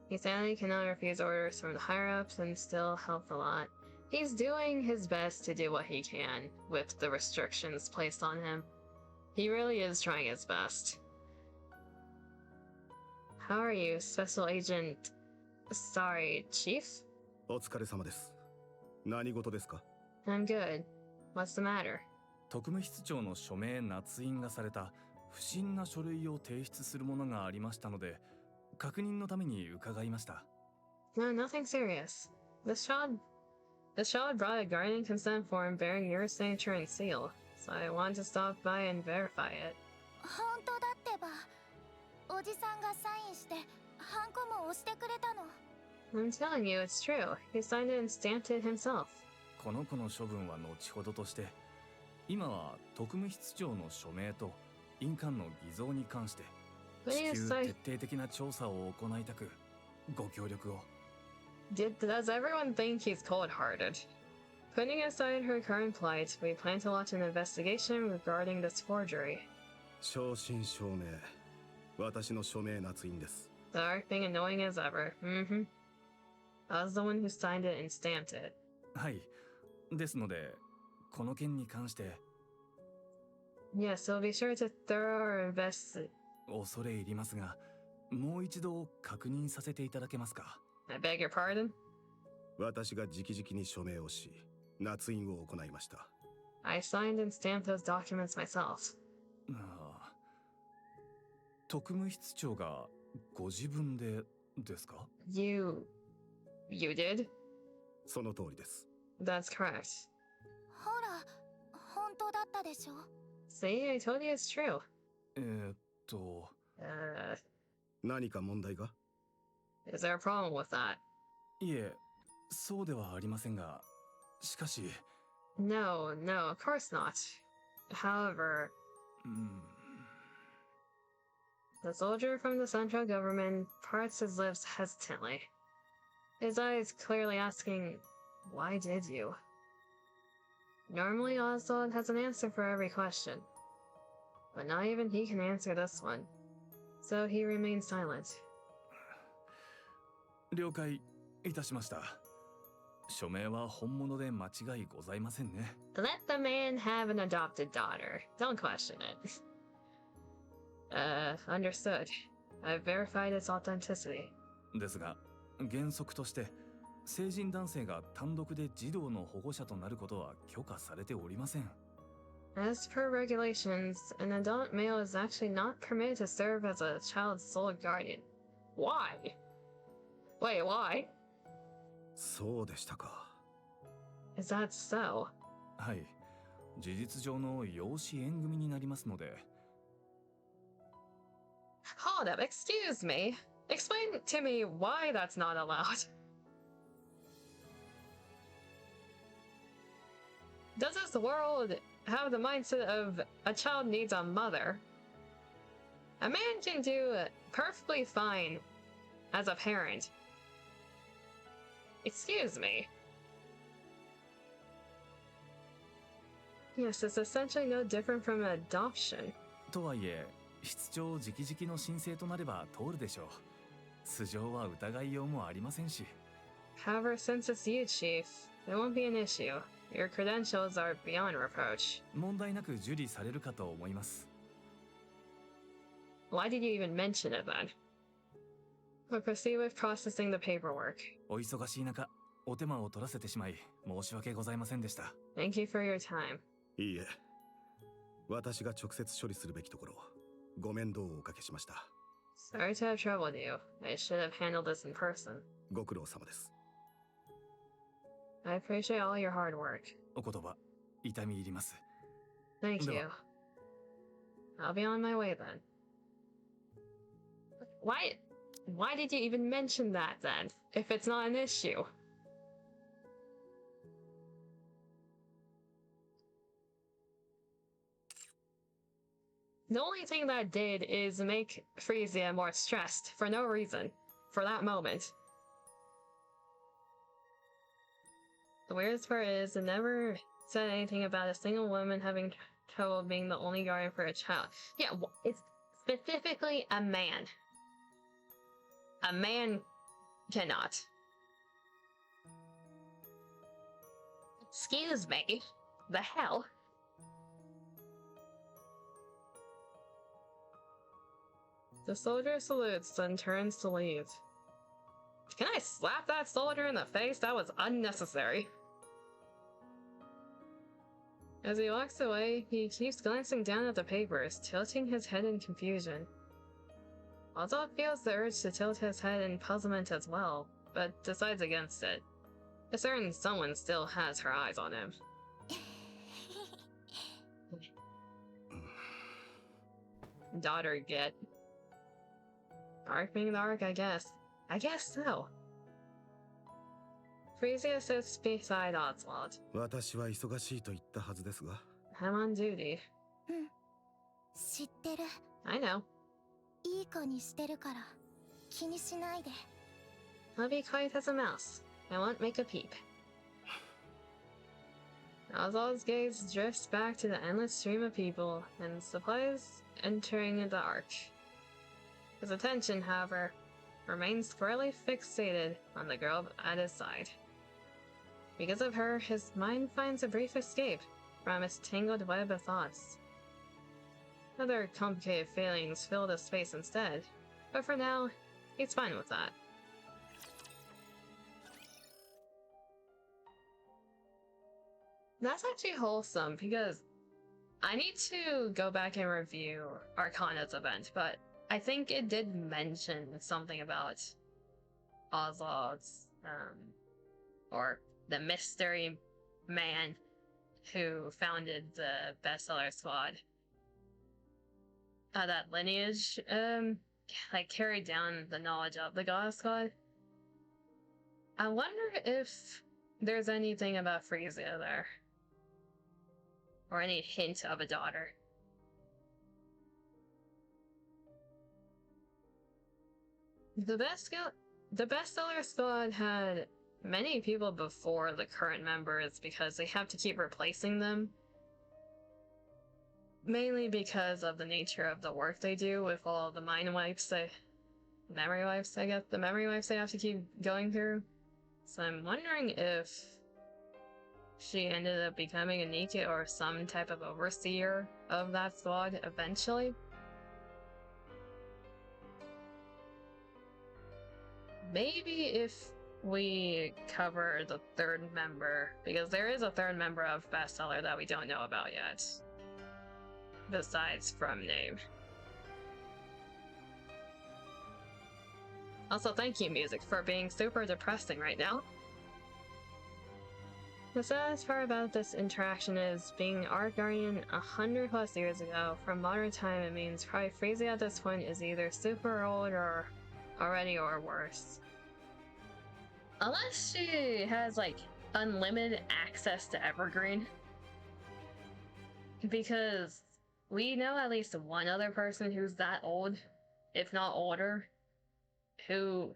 He sadly cannot refuse orders from the higher-ups and still help a lot. He's doing his best to do what he can with the restrictions placed on him. He really is trying his best. How are you, Special Agent... Sorry, Chief?
お疲れ様です。何事ですか?
I'm good. What's the matter?
特務室長の署名捺印がされた不審な書類を提出するものがありましたので、確認のために伺いました。
No, nothing serious. The child brought a guardian consent form bearing your signature and seal, so I wanted to stop by and verify it.
本当だってば。おじさんがサインしてハンコも押してくれたの。
I'm telling you, it's true. He signed it and stamped it himself.
この子の処分は後ほどとして、今は特務室長の署名と印鑑の偽造に関して至急徹底的な調査を行いたく、ご協力を。
Does everyone think he's cold-hearted? Putting aside her current plight, we plan to launch an investigation regarding this forgery.
正真正銘、私の署名捺印です。
The ARK being annoying as ever. Mm-hmm. I was the one who signed it and stamped it.
はい。ですので、この件に関して。
Yes, so be sure to thorough invest.
恐れ入りますが、もう一度確認させていただけますか。
I beg your pardon?
私が直々に署名をし、捺印を行いました。
I signed and stamped those documents myself.
ああ、特務室長がご自分でですか？
You did?
その通りです。
That's correct.
ほら、本当だったでしょ。
See, I told you it's true.
何か問題が？
Is there a problem with that?
いえ、そうではありませんが、しかし。
No, of course not. However, the soldier from the central government parts his lips hesitantly. His eyes clearly asking, why did you? Normally Oswald has an answer for every question, but not even he can answer this one. So he remains silent.
了解いたしました。署名は本物で間違いございませんね。
Let the man have an adopted daughter. Don't question it. Understood. I've verified its authenticity.
ですが、原則として成人男性が単独で児童の保護者となることは許可されておりません。
As per regulations, an adult male is actually not permitted to serve as a child's sole guardian. Why? Wait, why?
そうでしたか。
Is that so?
はい、事実上の養子縁組になりますので。
Hold up, excuse me. Explain to me why that's not allowed. Does this world have the mindset of a child needs a mother? A man can do perfectly fine as a parent. Excuse me. Yes, it's essentially no different from adoption.
とはいえ、室長直々の申請となれば通るでしょう。素性は疑いようもありませんし。
However, since it's you, Chief, it won't be an issue. Your credentials are beyond reproach.
問題なく受理されるかと思います。
Why did you even mention it then? We'll proceed with processing the paperwork.
お忙しい中、お手間を取らせてしまい申し訳ございませんでした。
Thank you for your time.
いいえ、私が直接処理するべきところ、ご面倒をおかけしました。
Sorry to have troubled you. I should have handled this in person.
ご苦労様です。
I appreciate all your hard work.
お言葉、痛み入ります。
Thank you. I'll be on my way then. Why did you even mention that then, if it's not an issue? The only thing that did is make Frisia more stressed, for no reason, for that moment. The weirdest part is, it never said anything about a single woman having trouble being the only guardian for a child. Yeah, it's specifically a man. A man cannot. Excuse me. The hell? The soldier salutes, then turns to leave. Can I slap that soldier in the face? That was unnecessary. As he walks away, he keeps glancing down at the papers, tilting his head in confusion. Ozod feels the urge to tilt his head in puzzlement as well, but decides against it. A certain someone still has her eyes on him. Daughter get. ARK being the ARK, I guess. I guess so. Frisia sits beside Oswald.
私は忙しいと言ったはずですが。
I'm on duty.
知ってる。
I know.
いい子にしてるから気にしないで。
I'll be quiet as a mouse. I won't make a peep. Oswald's gaze drifts back to the endless stream of people and supplies entering the ARK. His attention, however, remains squarely fixated on the girl at his side. Because of her, his mind finds a brief escape from its tangled web of thoughts. Other complicated feelings fill the space instead, but for now, he's fine with that. That's actually wholesome, because I need to go back and review Arcana's event, but I think it did mention something about Oswald's, or the mystery man who founded the bestseller squad. That lineage, like carried down the knowledge of the God Squad. I wonder if there's anything about Frisia there. Or any hint of a daughter. The bestseller squad had many people before the current members because they have to keep replacing them. Mainly because of the nature of the work they do with all the memory wipes they have to keep going through. So I'm wondering if she ended up becoming a NIKKE or some type of overseer of that squad eventually. Maybe if we cover the third member, because there is a third member of bestseller that we don't know about yet. Besides from name. Also, thank you, music, for being super depressing right now. The saddest part about this interaction is, being ARK Guardian 100+ years ago, from modern time it means probably Frisia at this point is either super old or already or worse. Unless she has, like, unlimited access to Evergreen. Because we know at least one other person who's that old, if not older, who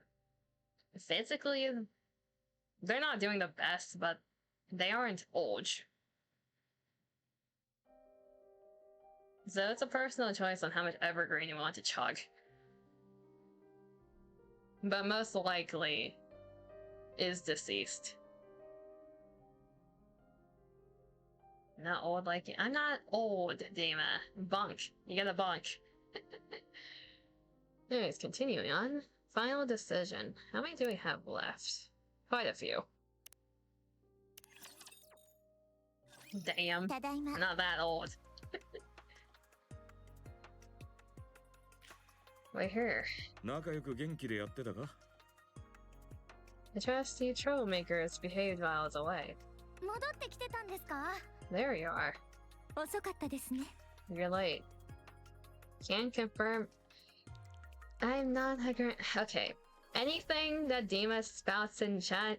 physically, they're not doing the best, but they aren't old. So it's a personal choice on how much Evergreen you want to chug. But most likely is deceased. Not old like you. I'm not old, Dima. Bunk. You get a bunk. Anyways, continuing on. Final decision. How many do we have left? Quite a few. Damn. I'm not that old. Wait here.
仲良く元気でやってたか?
The trusty troublemakers behaved while I was away.
戻ってきてたんですか?
There you are.
遅かったですね。
You're late. Can confirm. I'm not a okay. Anything that Dima spouts in chat,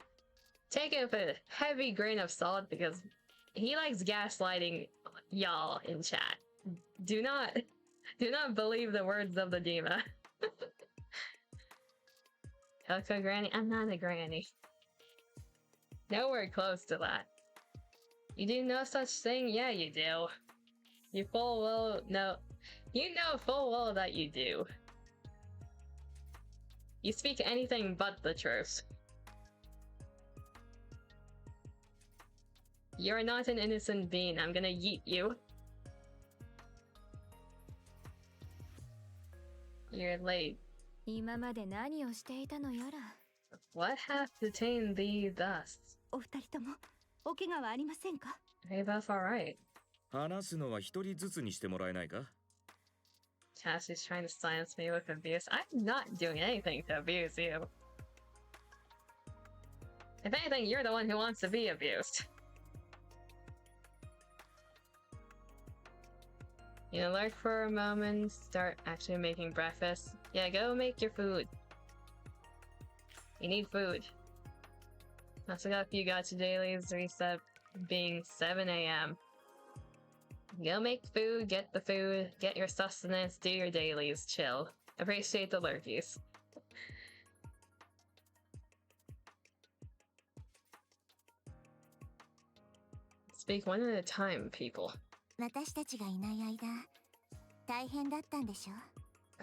take it with a heavy grain of salt because he likes gaslighting y'all in chat. Do not believe the words of the Dima. Coco Granny? I'm not a granny. Nowhere close to that. You do no such thing? Yeah, you do. You full well no. You know full well that you do. You speak anything but the truth. You're not an innocent being. I'm gonna yeet you. You're late.
今まで何をしていたのやら。
What hath detained thee thus?
お二人ともお怪我はありませんか?
Are you both alright?
話すのは一人ずつにしてもらえないか？
Cassie's trying to silence me with abuse. I'm not doing anything to abuse you. If anything, you're the one who wants to be abused. You know, lurk for a moment, start actually making breakfast. Yeah, go make your food. You need food. Also got a few gotcha dailies, reset being 7 a.m. Go make food, get your sustenance, do your dailies, chill. Appreciate the lurkies. Speak one at a time, people.
私たちがいない間、大変だったんでしょ？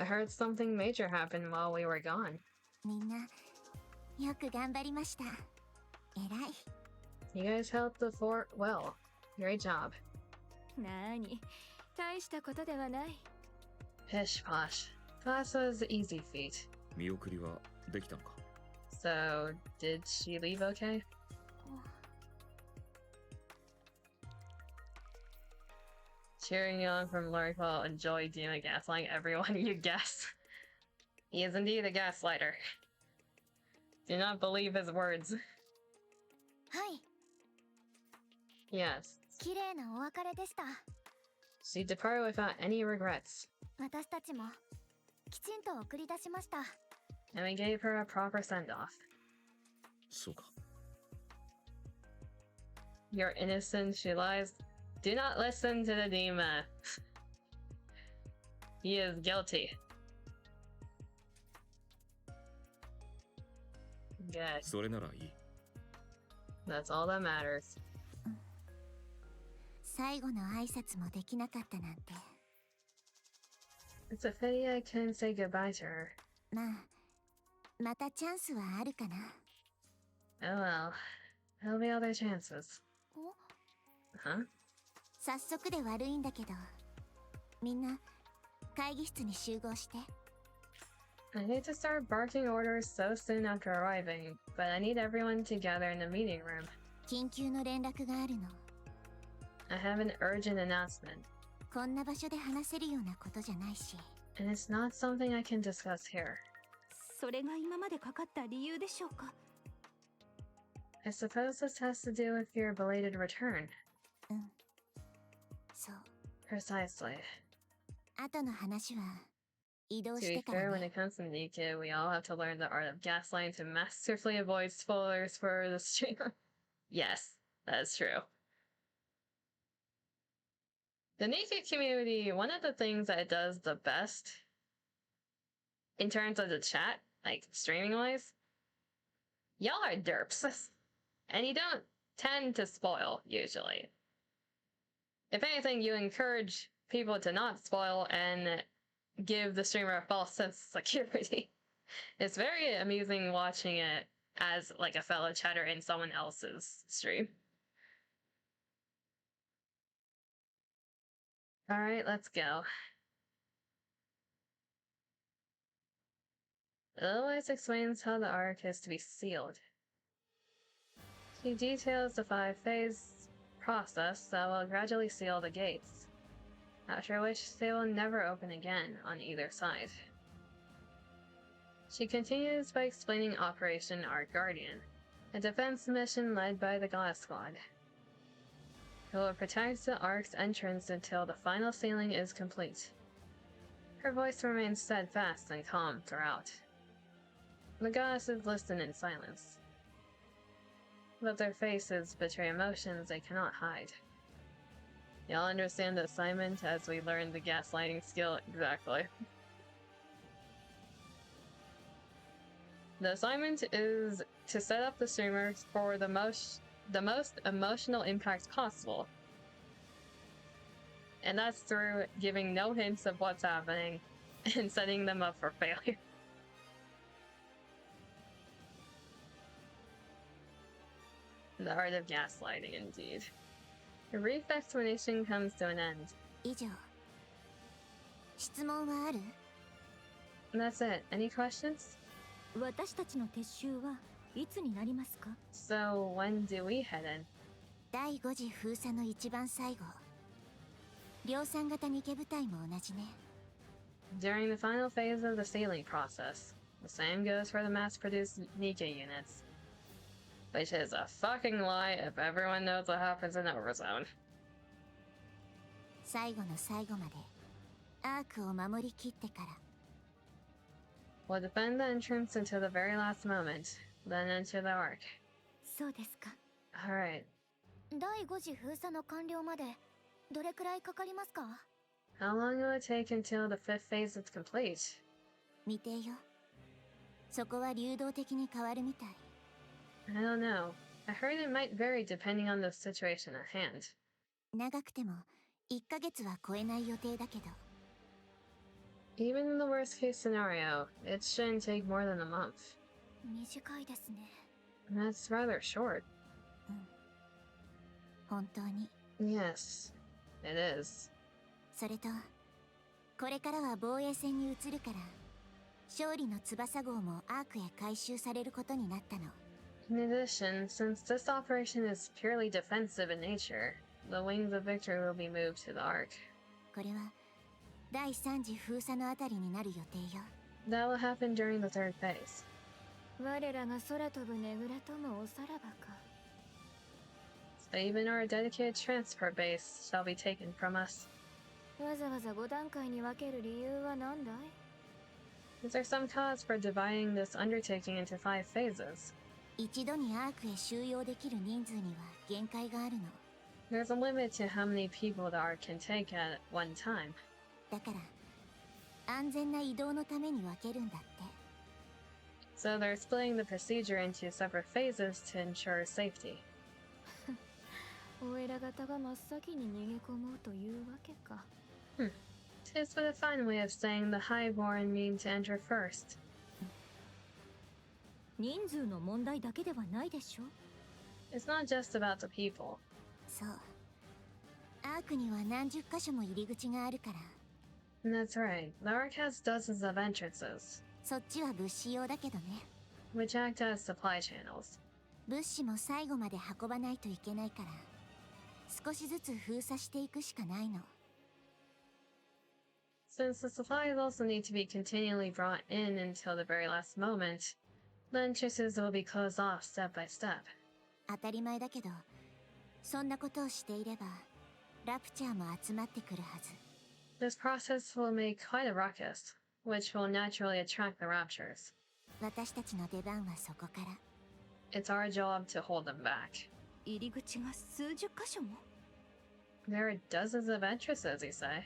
I heard something major happened while we were gone.
みんな、よく頑張りました。偉い。
You guys held the fort well. Great job.
なーに、大したことではない。
Pish posh. Class was an easy feat.
見送りはできたのか？
So, did she leave okay? Cheering on from Lurk will enjoy doing gaslighting everyone you guess. He is indeed a gaslighter. Do not believe his words.
はい。
Yes.
綺麗なお別れでした。
She departed without any regrets.
私たちもきちんと送り出しました。
And we gave her a proper send-off.
そうか。
You're innocent, she lies. Do not listen to the demon. He is guilty. Good.
それならいい。
That's all that matters.
最後の挨拶もできなかったなんて。
It's a pity I couldn't say goodbye to her.
まあ、またチャンスはあるかな。
Oh well. There'll be other chances.
お？
Huh?
早速で悪いんだけど、みんな会議室に集合して。
I hate to start barking orders so soon after arriving, but I need everyone together in the meeting room.
緊急の連絡があるの。
I have an urgent announcement,
こんな場所で話せるようなことじゃないし。
and it's not something I can discuss here.
それが今までかかった理由でしょうか？
I suppose this has to do with your belated return.
うん。そう。
Precisely.
後の話は移動
To
し
be
てから
fair, when
ね。
it comes to NIKKE, we all have to learn the art of gaslighting to masterfully avoid spoilers for the streamer. Yes, that's true. The NIKKE community, one of the things that it does the best in terms of the chat, like streaming-wise, y'all are derps. And you don't tend to spoil, usually. If anything, you encourage people to not spoil and give the streamer a false sense of security. It's very amusing watching it as like a fellow chatter in someone else's stream. Alright, let's go. Otherwise explains how the ARK is to be sealed. She details the 5-phase process that will gradually seal the gates, after which they will never open again on either side. She continues by explaining Operation ARK Guardian, a defense mission led by the Glass Squad. It will protect the ARK's entrance until the final sealing is complete. Her voice remains steadfast and calm throughout. The goddesses listen in silence, but their faces betray emotions they cannot hide. Y'all understand the assignment as we learn the gaslighting skill exactly. The assignment is to set up the streamers for the most emotional impact possible. And that's through giving no hints of what's happening and setting them up for failure. The art of gaslighting, indeed. A brief explanation comes to an end.
以上。質問はある？
That's it. Any questions?
私たちの撤収はいつになりますか？
So, when do we head in?
第5次封鎖の一番最後。量産型ニケ部隊も同じね。
During the final phase of the scaling process, the same goes for the mass-produced NIKKE units. Which is a fucking lie if everyone knows what happens in Overzone.
最後の最後までアークを守りきってから。
We'll defend the entrance until the very last moment, then enter the ARK.
そうですか。
Alright.
第5次封鎖の完了までどれくらいかかりますか？
How long will it take until the 5th phase is complete?
未定よ。そこは流動的に変わるみたい。
I don't know. I heard it might vary depending on the situation at hand.
長くても1ヶ月は超えない予定だけど。
Even in the worst case scenario, it shouldn't take more than a month.
短いですね。
That's rather short.
本当に。
Yes, it is.
それとこれからは防衛戦に移るから、勝利の翼号もアークへ回収されることになったの。
In addition, since this operation is purely defensive in nature, the Wings of Victory will be moved to the ARK.
これは第3次封鎖のあたりになる予定よ。
That will happen during the 3rd phase.
我らが空飛ぶねぐらともおさらばか。
So even our dedicated transport base shall be taken from us.
わざわざ5段階に分ける理由は何だい？
Is there some cause for dividing this undertaking into 5 phases?
一度にアークへ収容できる人数には限界があるの。
There's a limit to how many people the ARK can take at one time.
だから安全な移動のために分けるんだって。
So they're splitting the procedure into separate phases to ensure safety.
お偉方が真っ先に逃げ込もうというわけか。
Tis but a fine way of saying the highborn mean to enter first.
人数の問題だけではないでしょ。
It's not just about the people.
そう。アークには何十箇所も入り口があるから。
That's right. The ARK has dozens of entrances,
そっちは物資用だけどね。
which act as supply channels.
物資も最後まで運ばないといけないから、少しずつ封鎖していくしかないの。
Since the supplies also need to be continually brought in until the very last moment, the entrances will be closed off step by step.
当たり前だけど、そんなことをしていれば、ラプチャーも集まってくるはず。
This process will make quite a ruckus, which will naturally attract the raptures.
私たちの出番はそこから。
It's our job to hold them back.
入り口が数十箇所も。
There are dozens of entrances, you say?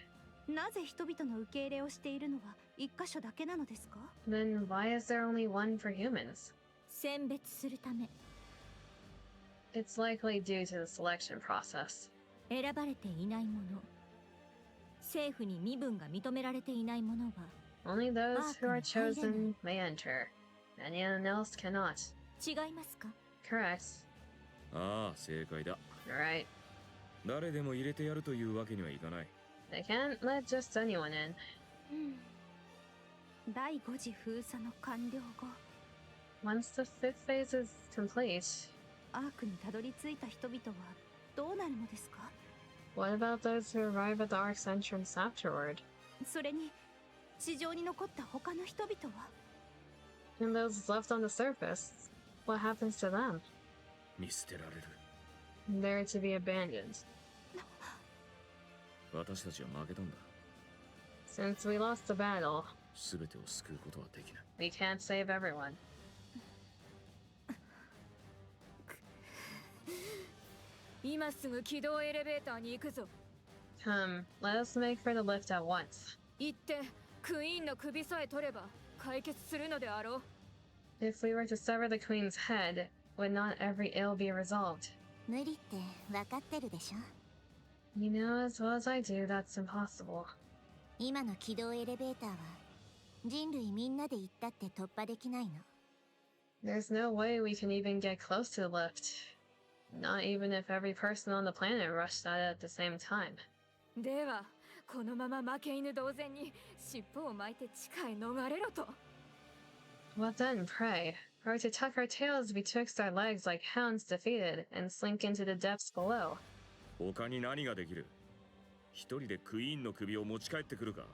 なぜ人々の受け入れをしているのは一箇所だけなのですか？
Then why is there only one for humans?
選別するため。
It's likely due to the selection process.
選ばれていないもの、政府に身分が認められていないものは
Only those who are
ARK に入れない。
chosen may enter. Anyone else cannot.
違いますか？
Correct.
ああ、正解だ。
Right.
誰でも入れてやるというわけにはいかない。
They can't let just anyone in.
第5次封鎖の完了後、
Once the 5th phase is complete,
アークにたどり着いた人々はどうなるのですか？
what about those who arrive at the ARK's entrance afterward?
それに地上に残った他の人々は？
And those left on the surface, what happens to them?
見捨てられる。
They're to be abandoned.
私たちは負けたんだ。
Since we lost the battle,
全てを救うことはできない。
we can't save everyone.
今すぐ軌道エレベーターに行くぞ。
Come, let us make for the lift at once.
行ってクイーンの首さえ取れば解決するのであろう。
If we were to sever the queen's head, would not every ill be resolved?
無理って分かってるでしょ。
You know as well as I do that's impossible.
今の軌道エレベーターは人類みんなで行ったって突破できないの。
There's no way we can even get close to the lift. Not even if every person on the planet rushed at it at the same time.
ではこのまま負け犬同然に尻尾を巻いて地下へ逃れろと。
What then, pray? Or to tuck our tails betwixt our legs like hounds defeated and slink into the depths below?
他に何ができる？一人でクイーンの首を持ち帰ってくるか？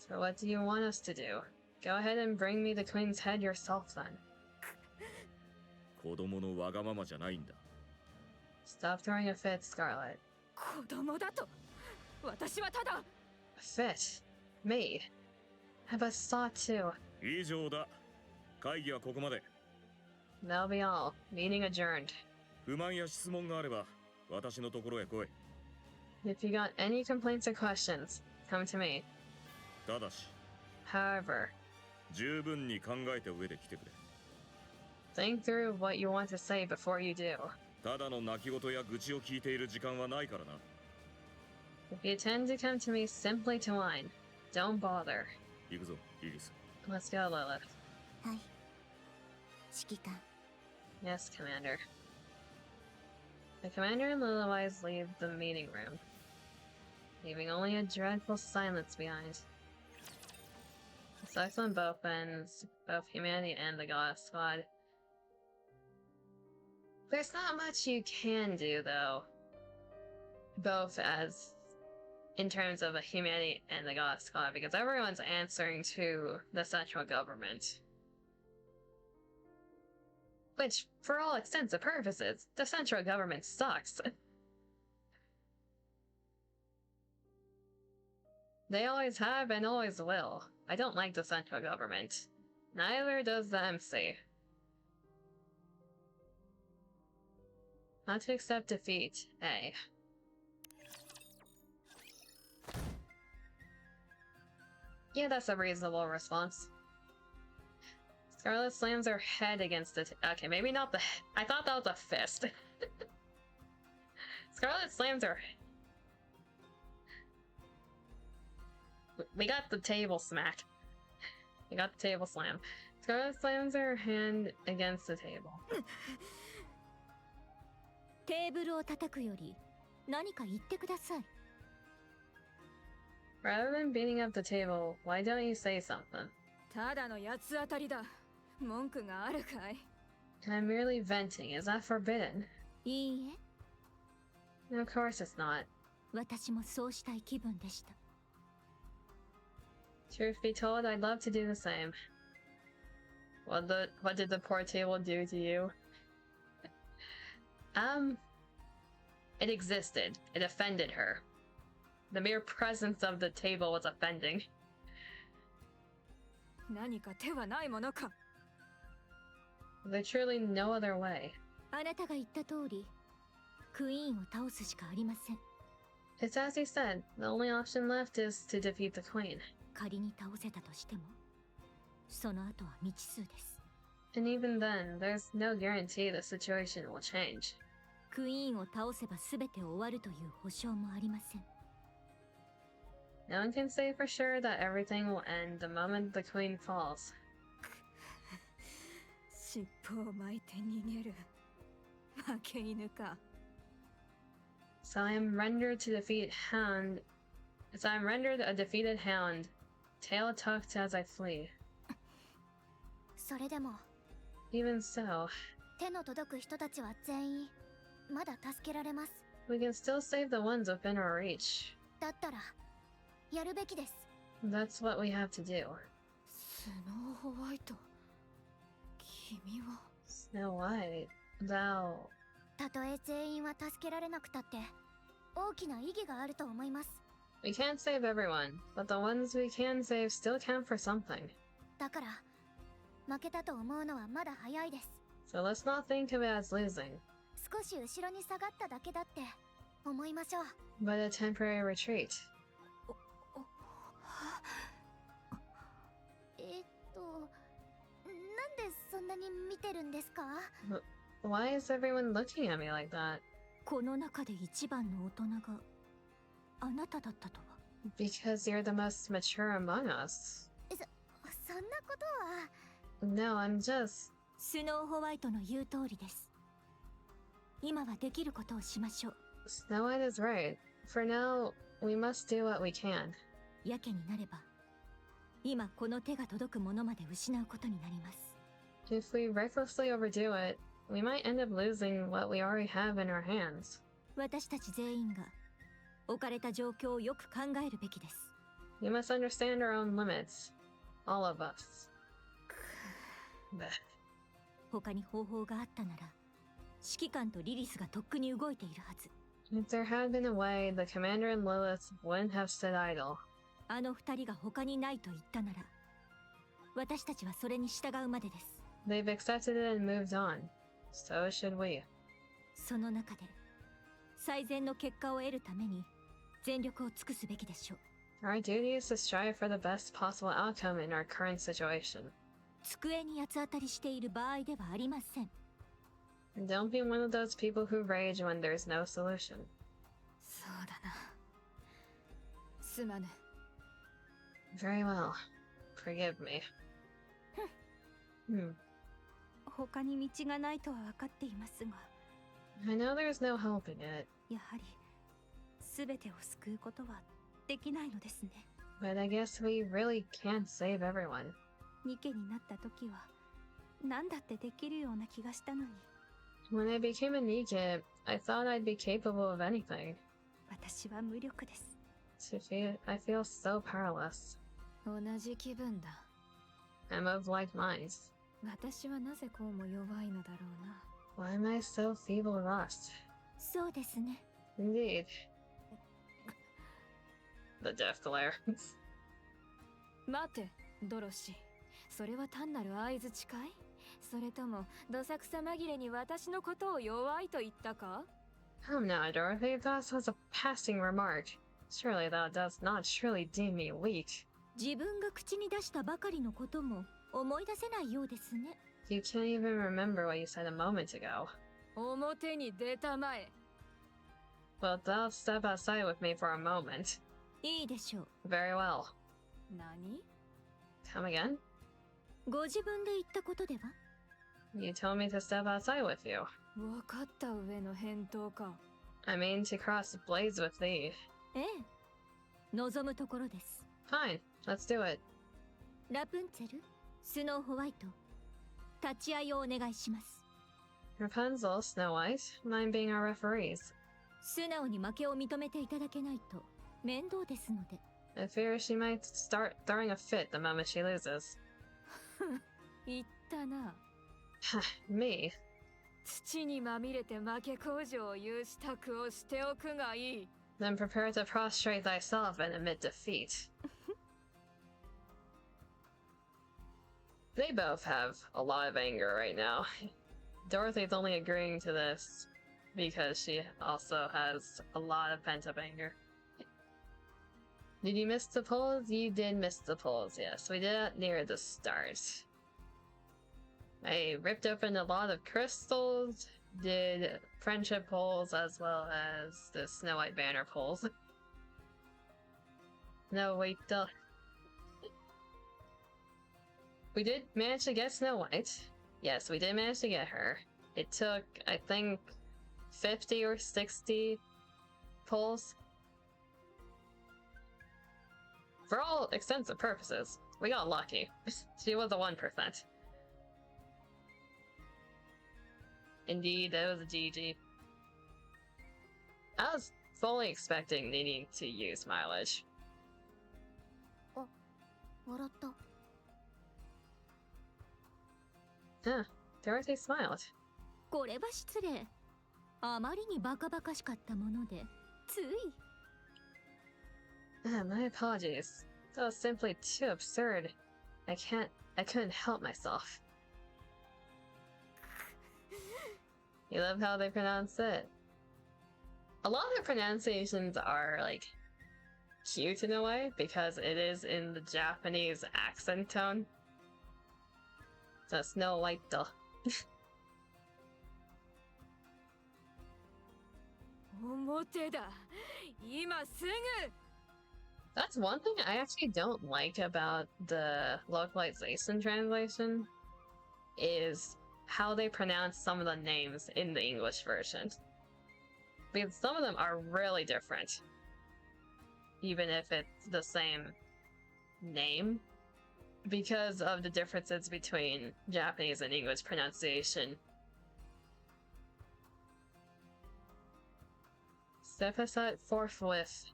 So what do you want us to do? Go ahead and bring me the queen's head yourself then.
子供のわがままじゃないんだ。
Stop throwing a fit, Scarlet.
子供だと。私はただ。
A fit? Me? I have a thought too.
以上だ。会議はここまで。
That'll be all. Meeting adjourned.
不満や質問があれば私のところへ来い。
If you got any complaints or questions, come to me.
ただし、
However,
十分に考えた上で来てくれ。
think through what you want to say before you do.
ただの泣き言や愚痴を聞いている時間はないからな。
If you tend to come to me simply to whine, don't bother.
行くぞ、イリス。
Let's go, Lilith.
はい指揮官
Yes, Commander. The Commander and Lilywise leave the meeting room, leaving only a dreadful silence behind. It sucks on both ends, both humanity and the Goddess Squad. There's not much you can do, though. Both as in terms of a humanity and the Goddess Squad, because everyone's answering to the central government. Which, for all extents and purposes, the central government sucks. They always have and always will. I don't like the central government. Neither does the MC. Not to accept defeat, A. Yeah, that's a reasonable response. Scarlet slams her head against it. Okay, maybe not the. I thought that was a fist. Scarlet slams her. We got the table smack. We got the table slam. Scarlet slams her hand against the table.
テーブルを叩くより何か言ってください。
Rather than beating up the table, why don't you say something?
ただの八つ当たりだ。文句があるかい？
I'm merely venting. Is that forbidden?
いいえ、
Of course it's not.
私もそうしたい気分でした。
Truth be told, I'd love to do the same. What did the poor table do to you? It existed. It offended her. The mere presence of the table was offending.
何か手はないものか？
There's truly no other way.
あなたが言った通り、クイーンを倒すしかありません。
It's as you said, the only option left is to defeat the queen.
仮に倒せたとしても、その後は未知数です。
And even then, there's no guarantee the situation will change.
クイーンを倒せば全て終わるという保証もありません。
No one can say for sure that everything will end the moment the queen falls.
尻尾を巻いて逃げる。負け犬か。
So I'm rendered a defeated hound, tail tucked as I flee.
それでも
Even so,
手の届く人たちは全員まだ助けられます。
we can still save the ones within our reach.
だったらやるべきです。
That's what we have to do.
スノーホワイト。君は。
Snow White, thou...
たとえ全員は助けられなくたって大きな意義があると思います。
We can't save everyone, but the ones we can save still count for something.
だから負けたと思うのはまだ早いです。
So let's not think of it as losing,
少し後ろに下がっただけだって思いましょう。
but a temporary retreat.
なんでそんなに見てるんですか？
Why is everyone looking at me like that?
この中で一番の大人があなただったとは。
Because you're the most mature among us.
そんなことは。
No, I'm just...
スノーホワイトの言う通りです。今はできることをしましょう。
Snow White is right. For now, we must do what we can.
やけになれば、今この手が届くものまで失うことになります。
If we recklessly overdo it, we might end up losing what we already have in our hands.
私たち全員が置かれた状況をよく考えるべきです。
We must understand our own limits. All of us.
他に方法があったなら、指揮官とリリスがとっくに動いているはず。
If there had been a way, the commander and Lilith wouldn't have stood idle.
あの二人が他にないと言ったなら、私たちはそれに従うまでです。
They've accepted it and moved on. So should we.
その中で、最善の結果を得るために全力を尽くすべきでしょう。
Our duty is to strive for the best possible outcome in our current situation.
机に八つ当たりしている場合ではありません。
Don't be one of those people who rage when there's no solution.
そうだな。すまぬ。
Very well. Forgive me.
他に道がないとは分かっていますが、
I know there's no help in it,
やはり全てを救うことはできないのですね。
but I guess we really can't save everyone.
ニケになった時は何だってできるような気がしたのに。
When I became a NIKKE, I thought I'd be capable of anything.
私は無力です。
I feel so powerless.
同じ気分だ。
I'm of like minds.
私はなぜこうも弱いのだろうな。
Why am I so feeble and lost?
そうですね。
Indeed. The death glare.
待て、ドロシー。それは単なる相づちかい？それともどさくさ紛れに私のことを弱いと言ったか？
Come now, Dorothy, that was a passing remark. Surely thou dost not surely deem me weak.
自分が口に出したばかりのことも思い出せないようですね。
You can't even remember what you said a moment ago.
表に出たまえ。
Well, thou step outside with me for a moment.
いいでしょう。
Very well.
何？
Come again?
ご自分で言ったことでは？
You told me to step outside with you.
分かった上の返答か。
I mean to cross the blades with thee.
ええ。望むところです。
Fine, let's do it.
ラプンツェル、スノーホワイト、立ち会いをお願いします。
Rapunzel, Snow White, mind being our referees.
素直に負けを認めていただけないと面倒ですので。
I fear she might start throwing a fit the moment she loses.
言ったな。
Me?
土にまみれて負け工場を言う支度をしておくがいい。
Then prepare to prostrate thyself and admit defeat. They both have a lot of anger right now. Dorothy's only agreeing to this because she also has a lot of pent-up anger. Did you miss the polls? You did miss the polls, yes. We did it near the start. I ripped open a lot of crystals, did friendship polls as well as the Snow White banner polls. No, wait, we did manage to get Snow White. Yes, we did manage to get her. It took, I think, 50 or 60 polls. For all extensive purposes, we got lucky. She was a 1%. Indeed, it was a GG. I was fully expecting needing to use mileage.
笑った。
Huh, Dorothy smiled.
これは失礼。あまりにバカバカしかったもので、つい。
My apologies. That was simply too absurd. I couldn't help myself. You love how they pronounce it. A lot of the pronunciations are, like, cute in a way, because it is in the Japanese accent tone. So Snow White.
表だ。今すぐ。
That's one thing I actually don't like about the localization translation, is how they pronounce some of the names in the English version. Because some of them are really different, even if it's the same name, because of the differences between Japanese and English pronunciation. Step aside forthwith.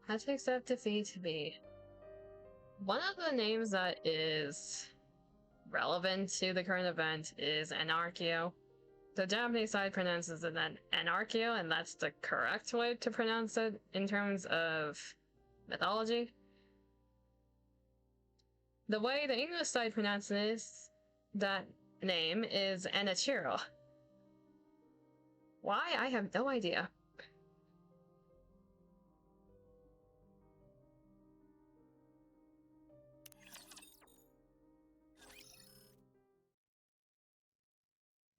Had to accept defeat to be. One of the names that is relevant to the current event is Anarchio. The Japanese side pronounces it Anarchio, and that's the correct way to pronounce it in terms of mythology. The way the English side pronounces that name is Anichiro. Why? I have no idea.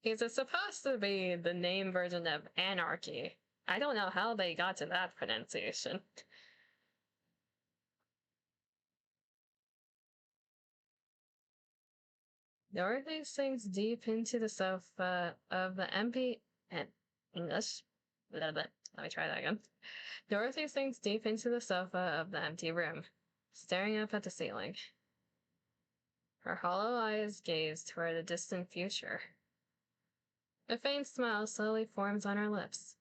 Is it supposed to be the name version of anarchy? I don't know how they got to that pronunciation. Dorothy sinks deep into the sofa of the empty and English. Blah, blah. Let me try that again. Dorothy sinks deep into the sofa of the empty room, staring up at the ceiling. Her hollow eyes gaze toward a distant future. A faint smile slowly forms on her lips.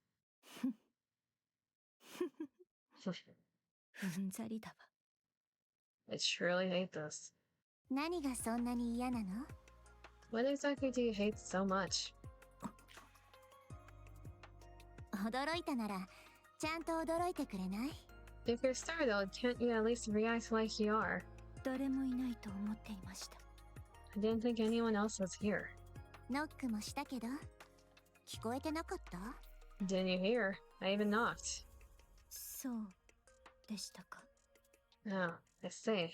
I truly hate this.
何がそんなに嫌なの?
What exactly do you hate so much?
驚いたならちゃんと驚いてくれない?
If you're startled, can't you at least react like you are?
誰もいないと思っていました。
I didn't think anyone else was here.
ノックもしたけど聞こえてなかった?
Didn't you hear? I even knocked.
そうでしたか。
Oh, I see.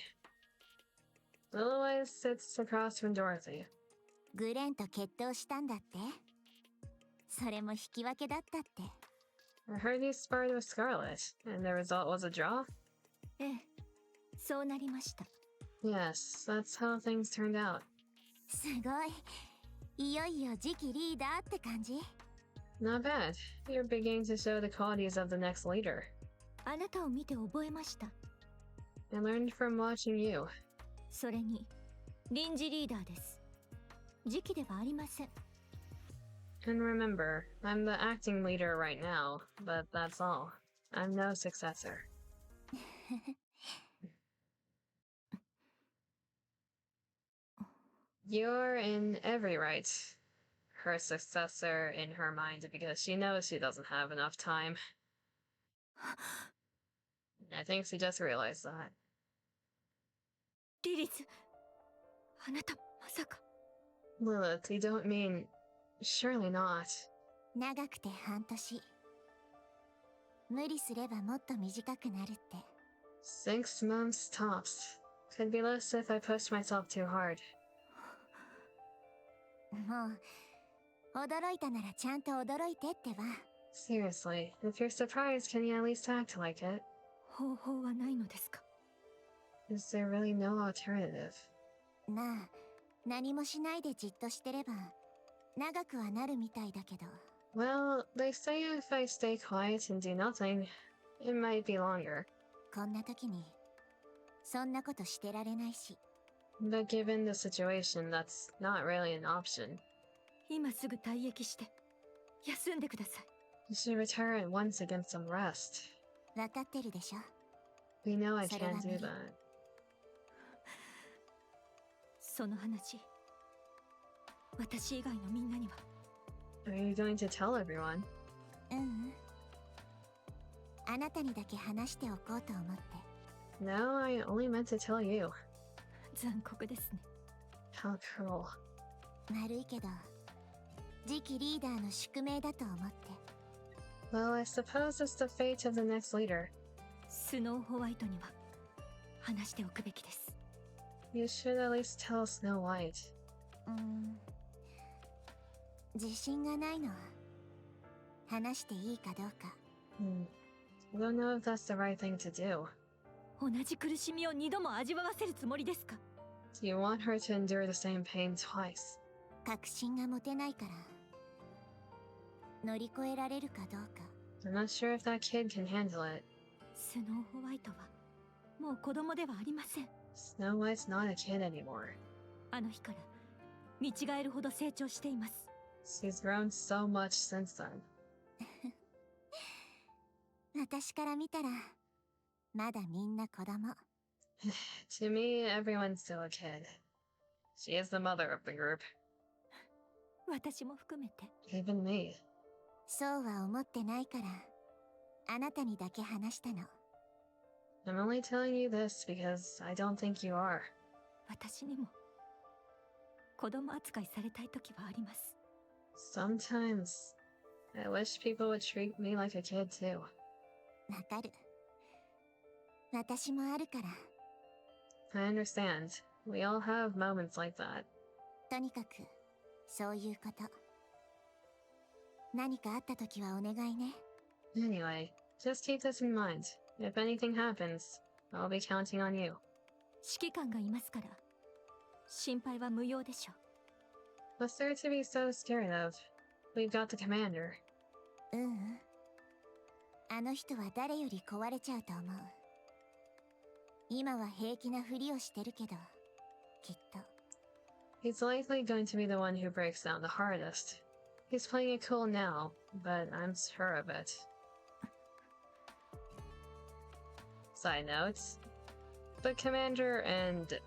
Little Eyes sits across from Dorothy.
グレンと決闘したんだって? それも引き分けだったって。
I heard you sparred with Scarlet, and the result was a draw?
ええ、そうなりました。
Yes, that's how things turned out.
すごい。いよいよ次期リーダーって感じ?
Not bad. You're beginning to show the qualities of the next leader.
あなたを見て覚えました。
I learned from watching you.
それに臨時リーダーです。次期ではありません。
And remember, I'm the acting leader right now, but that's all. I'm no successor. You're in every right. Her successor in her mind because she knows she doesn't have enough time. I think she just realized that.
リリス、あなたまさか。
Lilith, you don't mean... Surely not.
長くて半年。無理すればもっと短くなるって。
6 months tops. Could be less if I pushed myself too hard.
もう驚いたならちゃんと驚いてってば。
Seriously, if you're surprised, can you at least act like it?
方法はないのですか?
Is there really no alternative?
なあ、何もしないでじっとしてれば長くはなるみたいだけど。
Well, they say if I stay quiet and do nothing, it might be longer.
こんな時にそんなことしてられないし。
But given the situation, that's not really an option.
今すぐ退役して休んでください。
You should retire at once and get some rest.
わかってるでしょ?
We know I
それは
can't
無理。
do that.
その話、私以外のみんなには。
Are you going to tell everyone?
ううん。あなたにだけ話しておこうと思って。
No, I only meant to tell you.
残酷ですね。
How cruel.
悪いけど次期リーダーの宿命だと思って。
Well, I suppose it's the fate of the next leader.
スノーホワイトには話しておくべきです。
You should at least tell Snow White.
自信がないの。話していいかどうか。
I don't know if that's the right thing to do.
同じ苦しみを2度も味わわせるつもりですか?
Do you want her to endure the same pain twice?
確信が持てないから乗り越えられるかどうか。
I'm not sure if that kid can handle it.
スノーホワイトはもう子供ではありません。
Snow White's not a kid anymore.
あの日から見違えるほど成長しています。
She's grown so much since then.
私から見たらまだみんな子供。
To me, everyone's still a kid. She is the mother of the group.
私も含めて。
Even me.
そうは思ってないからあなたにだけ話したの。
I'm only telling you this because I don't think you are.
私にも子供扱いされたい時はあります。
Sometimes, I wish people would treat me like a kid too.
わかる。私もあるから。
I understand. We all have moments like that.
とにかくそういうこと。何かあった時はお願いね。
Anyway, just keep this in mind. If anything happens, I'll be counting on you.
指揮官がいますから心配は無用でしょう。
What's there to be so scared of? We've got the commander.
ううん。あの人は誰より壊れちゃうと思う。今は平気なふりをしてるけど、きっと。
He's likely going to be the one who breaks down the hardest. He's playing it cool now, but I'm sure of it. Side notes. The commander and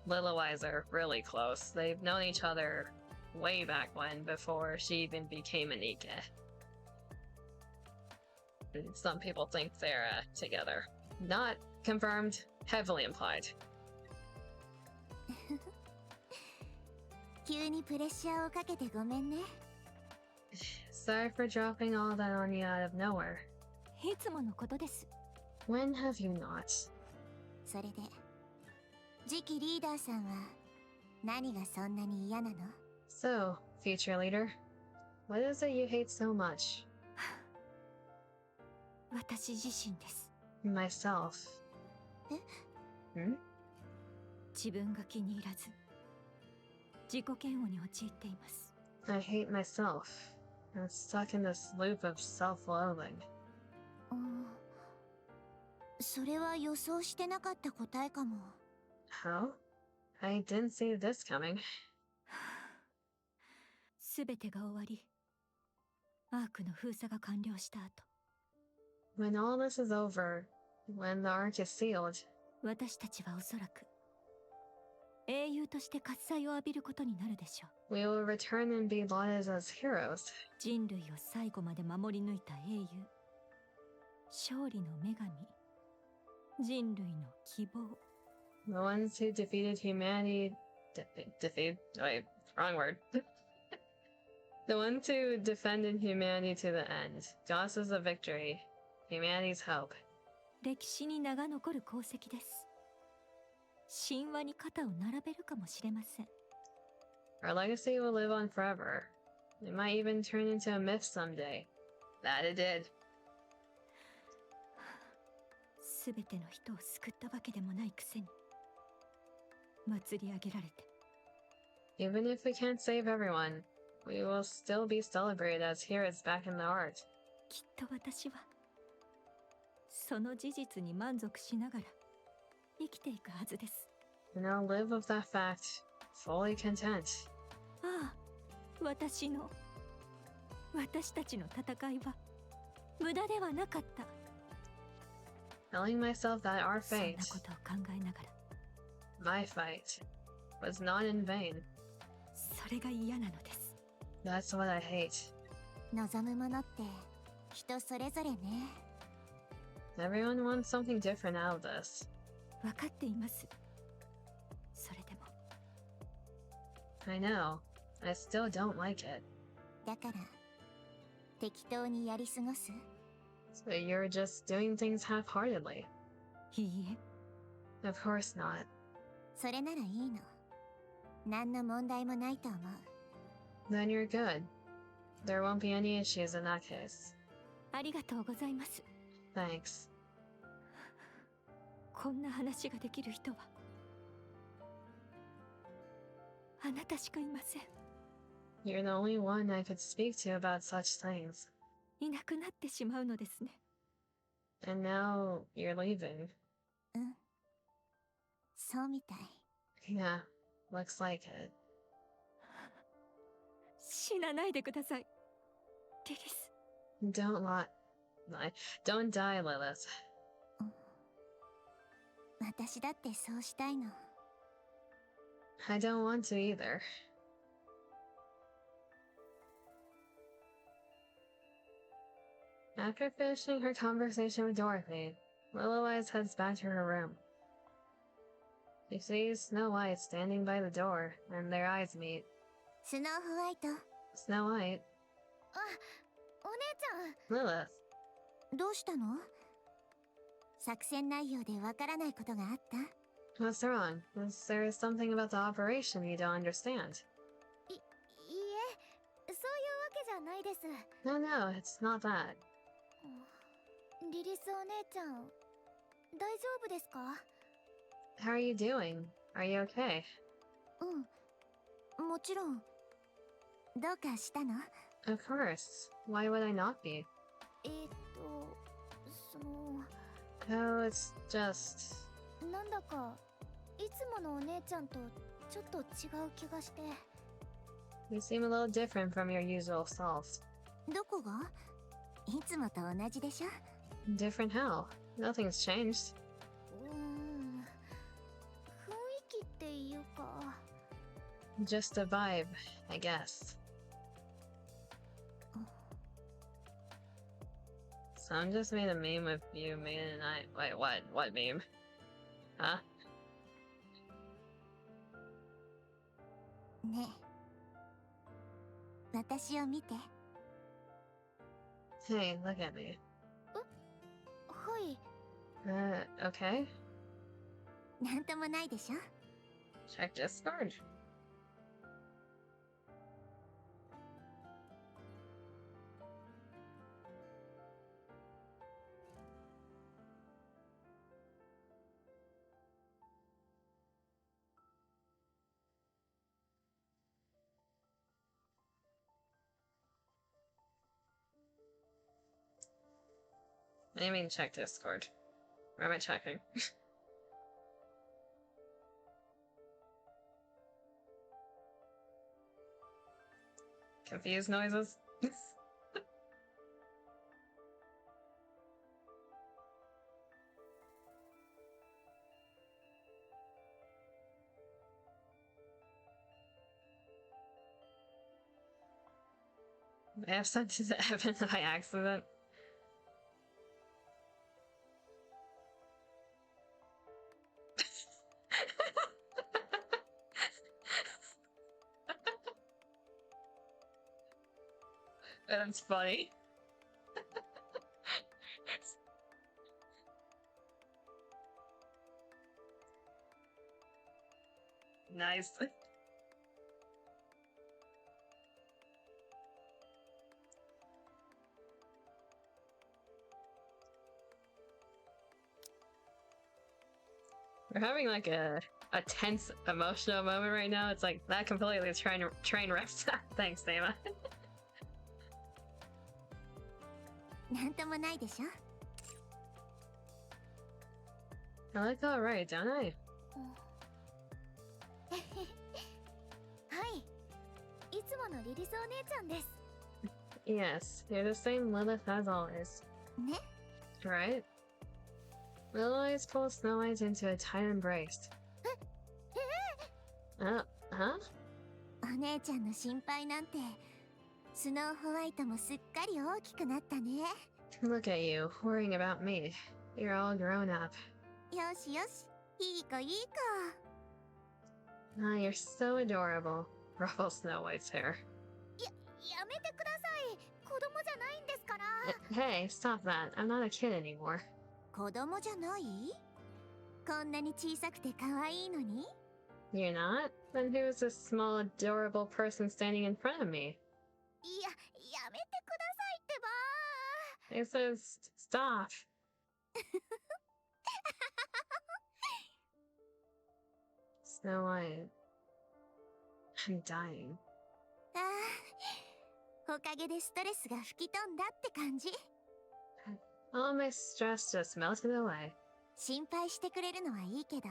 Lila Wise are really close. They've known each other way back when, before she even became a NIKKE. Some people think they're together. Not confirmed, heavily implied.
急にプレッシャーをかけてごめんね。
Sorry for dropping all that on you out of nowhere.
いつものことです。
When have you not?
それで、次期リーダーさんは何がそんなに嫌なの？
So, future leader, what is it you hate so much?
私自身です。
Myself.
え？
Hmm?
自分が気に入らず自己嫌悪に陥っています。
I hate myself. I'm stuck in this loop of self-loathing.
それは予想してなかった答えかも。
How? I didn't see this coming.
すべてが終わり、アークの封鎖が完了した後、
When all this is over, when the ARK is sealed,
私たちはおそらく英雄として喝采を浴びることになるでしょう。
we will return and be lauded as heroes.
人類を最後まで守り抜いた英雄、勝利の女神、人類の希望。
The ones who defeated humanity... Wait, wrong word. The ones who defended humanity to the end. Gods is the victory. Humanity's hope.
歴史に名が残る功績です。神話に肩を並べるかもしれません。
Our legacy will live on forever. It might even turn into a myth someday. That it did.
すべての人を救ったわけでもないくせに祭り上げられて。
Even if we can't save everyone, we will still be celebrated as heroes back in the ARK.
きっと私はその事実に満足しながら生きていくはずです。
And I'll live with that fact, fully content.
ああ、私たちの戦いは無駄ではなかった。
Telling myself that our
そんな
fate,
ことを考えながら、
my fight, was not in vain.
それが嫌なのです。
That's what I hate.
望むものって人それぞれね。
Everyone wants something different out of this.
分かっています。それでも
I know. I still don't like it.
だから適当にやり過ごす？
So you're just doing things half-heartedly.
いいえ、
Of course not.
それならいいの。何の問題もないと思う。
Then you're good. There won't be any issues in that case.
ありがとうございます。
Thanks.
こんな話ができる人はあなたしかいません。
You're the only one I could speak to about such things.
いなくなってしまうのですね。
And now you're leaving.
うん。そうみたい。
Yeah, Looks like it.
死なないでくださいリリス。
Don't don't die, Lilith.
私だってそうしたいの。
I don't want to either. After finishing her conversation with Dorothy, Willow-Eyes heads back to her room. She sees Snow White standing by the door, and their eyes meet.
スノーホワイト。
Snow White?
あ、お姉ちゃん。
Lilith?
どうしたの？作戦内容でわからないことがあった？
What's wrong? Is there something about the operation you don't understand?
いいえ、そういうわけじゃないです。
No, no, it's not that.
リリスお姉ちゃん、大丈夫ですか？
How are you doing? Are you okay?
うん、もちろん。どうかしたの？
Of course. Why would I not be?
その...
Oh, it's just...
なんだか、いつものお姉ちゃんとちょっと違う気がして。
You seem a little different from your usual self.
どこが？いつもと同じでしょ？
Different how? Nothing's changed.
雰囲気っていうか...
Just a vibe, I guess. Someone just made a meme of you, Maiden, and I... Wait, what? What meme? Huh?
ねえ、私を見て。
Hey, look at me.
はい。
Okay?
なんともないでしょ？
Check Discord. What do you mean check Discord? Where am I checking? Confused noises? I have sent it to Evan by accident. That's funny. Nice. We're having like a tense emotional moment right now. It's like that completely train wrecked. Thanks, Dama.
なんともないでしょ？
I look alright, don't I?
はい。いつものリリスお姉ちゃんです。
Yes, you're the same Lilith as always.
ね？
Right? Lilith pulls Snow White into a tight embrace. Huh?
お姉ちゃんの心配なんて、スノーホワイトもすっかり大きくなったね。
Look at you, worrying about me. You're all grown up.
よしよし、いい子いい子。
Ah, you're so adorable. Ruffles Snow White's hair.
やめてください。子供じゃないんですから。
Hey, stop that. I'm not a kid anymore.
子供じゃない？こんなに小さくて可愛いのに？
You're not? Then who's this small, adorable person standing in front of me?
やめてくださいってば。
It says, stop. Snow White. I'm dying.
ああ、おかげでストレスが吹き飛んだって感じ。
All my stress just melted away.
心配してくれるのはいいけど、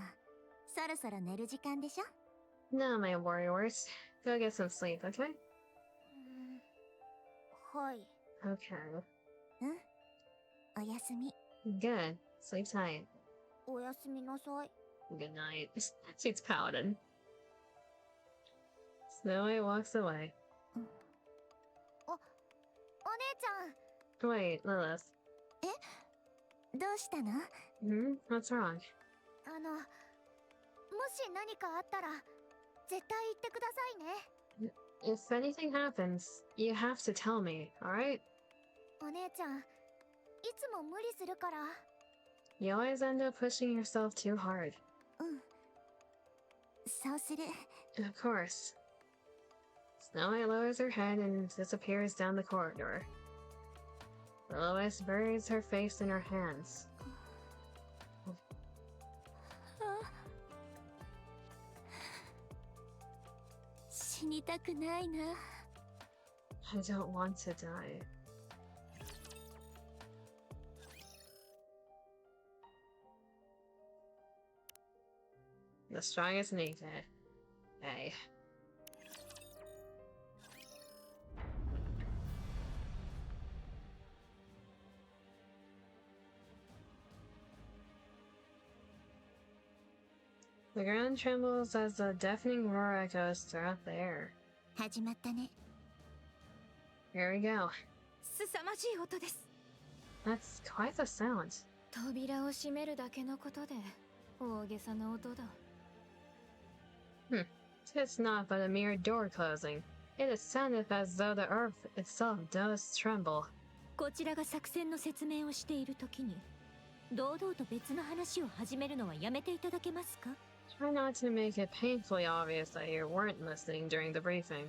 そろそろ寝る時間でしょ？
No, my warriors. Go get some sleep, okay?
はい。
Okay.
おやすみ。
Good. Sleep tight.
おやすみなさい。
Good night. She's pouting. Snow White walks away.
お姉ちゃん。
Wait, Lilith.
どうしたの？
What's wrong?
もし何かあったら絶対言ってくださいね。
If anything happens, you have to tell me, alright?
お姉ちゃん、いつも無理するから。
You always end up pushing yourself too hard.
そうする。
Of course. Snow White lowers her head and disappears down the corridor. Lilith buries her face in her hands.
死にたくないな。
I don't want to die. The strongest NIKKE. Hey. The ground trembles as a deafening roar echoes throughout the air.
始まったね。
Here we go.
凄まじい音です。
That's quite the sound.
扉を閉めるだけのことで大げさな音だ。
It's not but a mere door closing. It is sounded as though the earth itself does tremble.
こちらが作戦の説明をしている時に堂々と別の話を始めるのはやめていただけますか？
Try not to make it painfully obvious that you weren't listening during the briefing.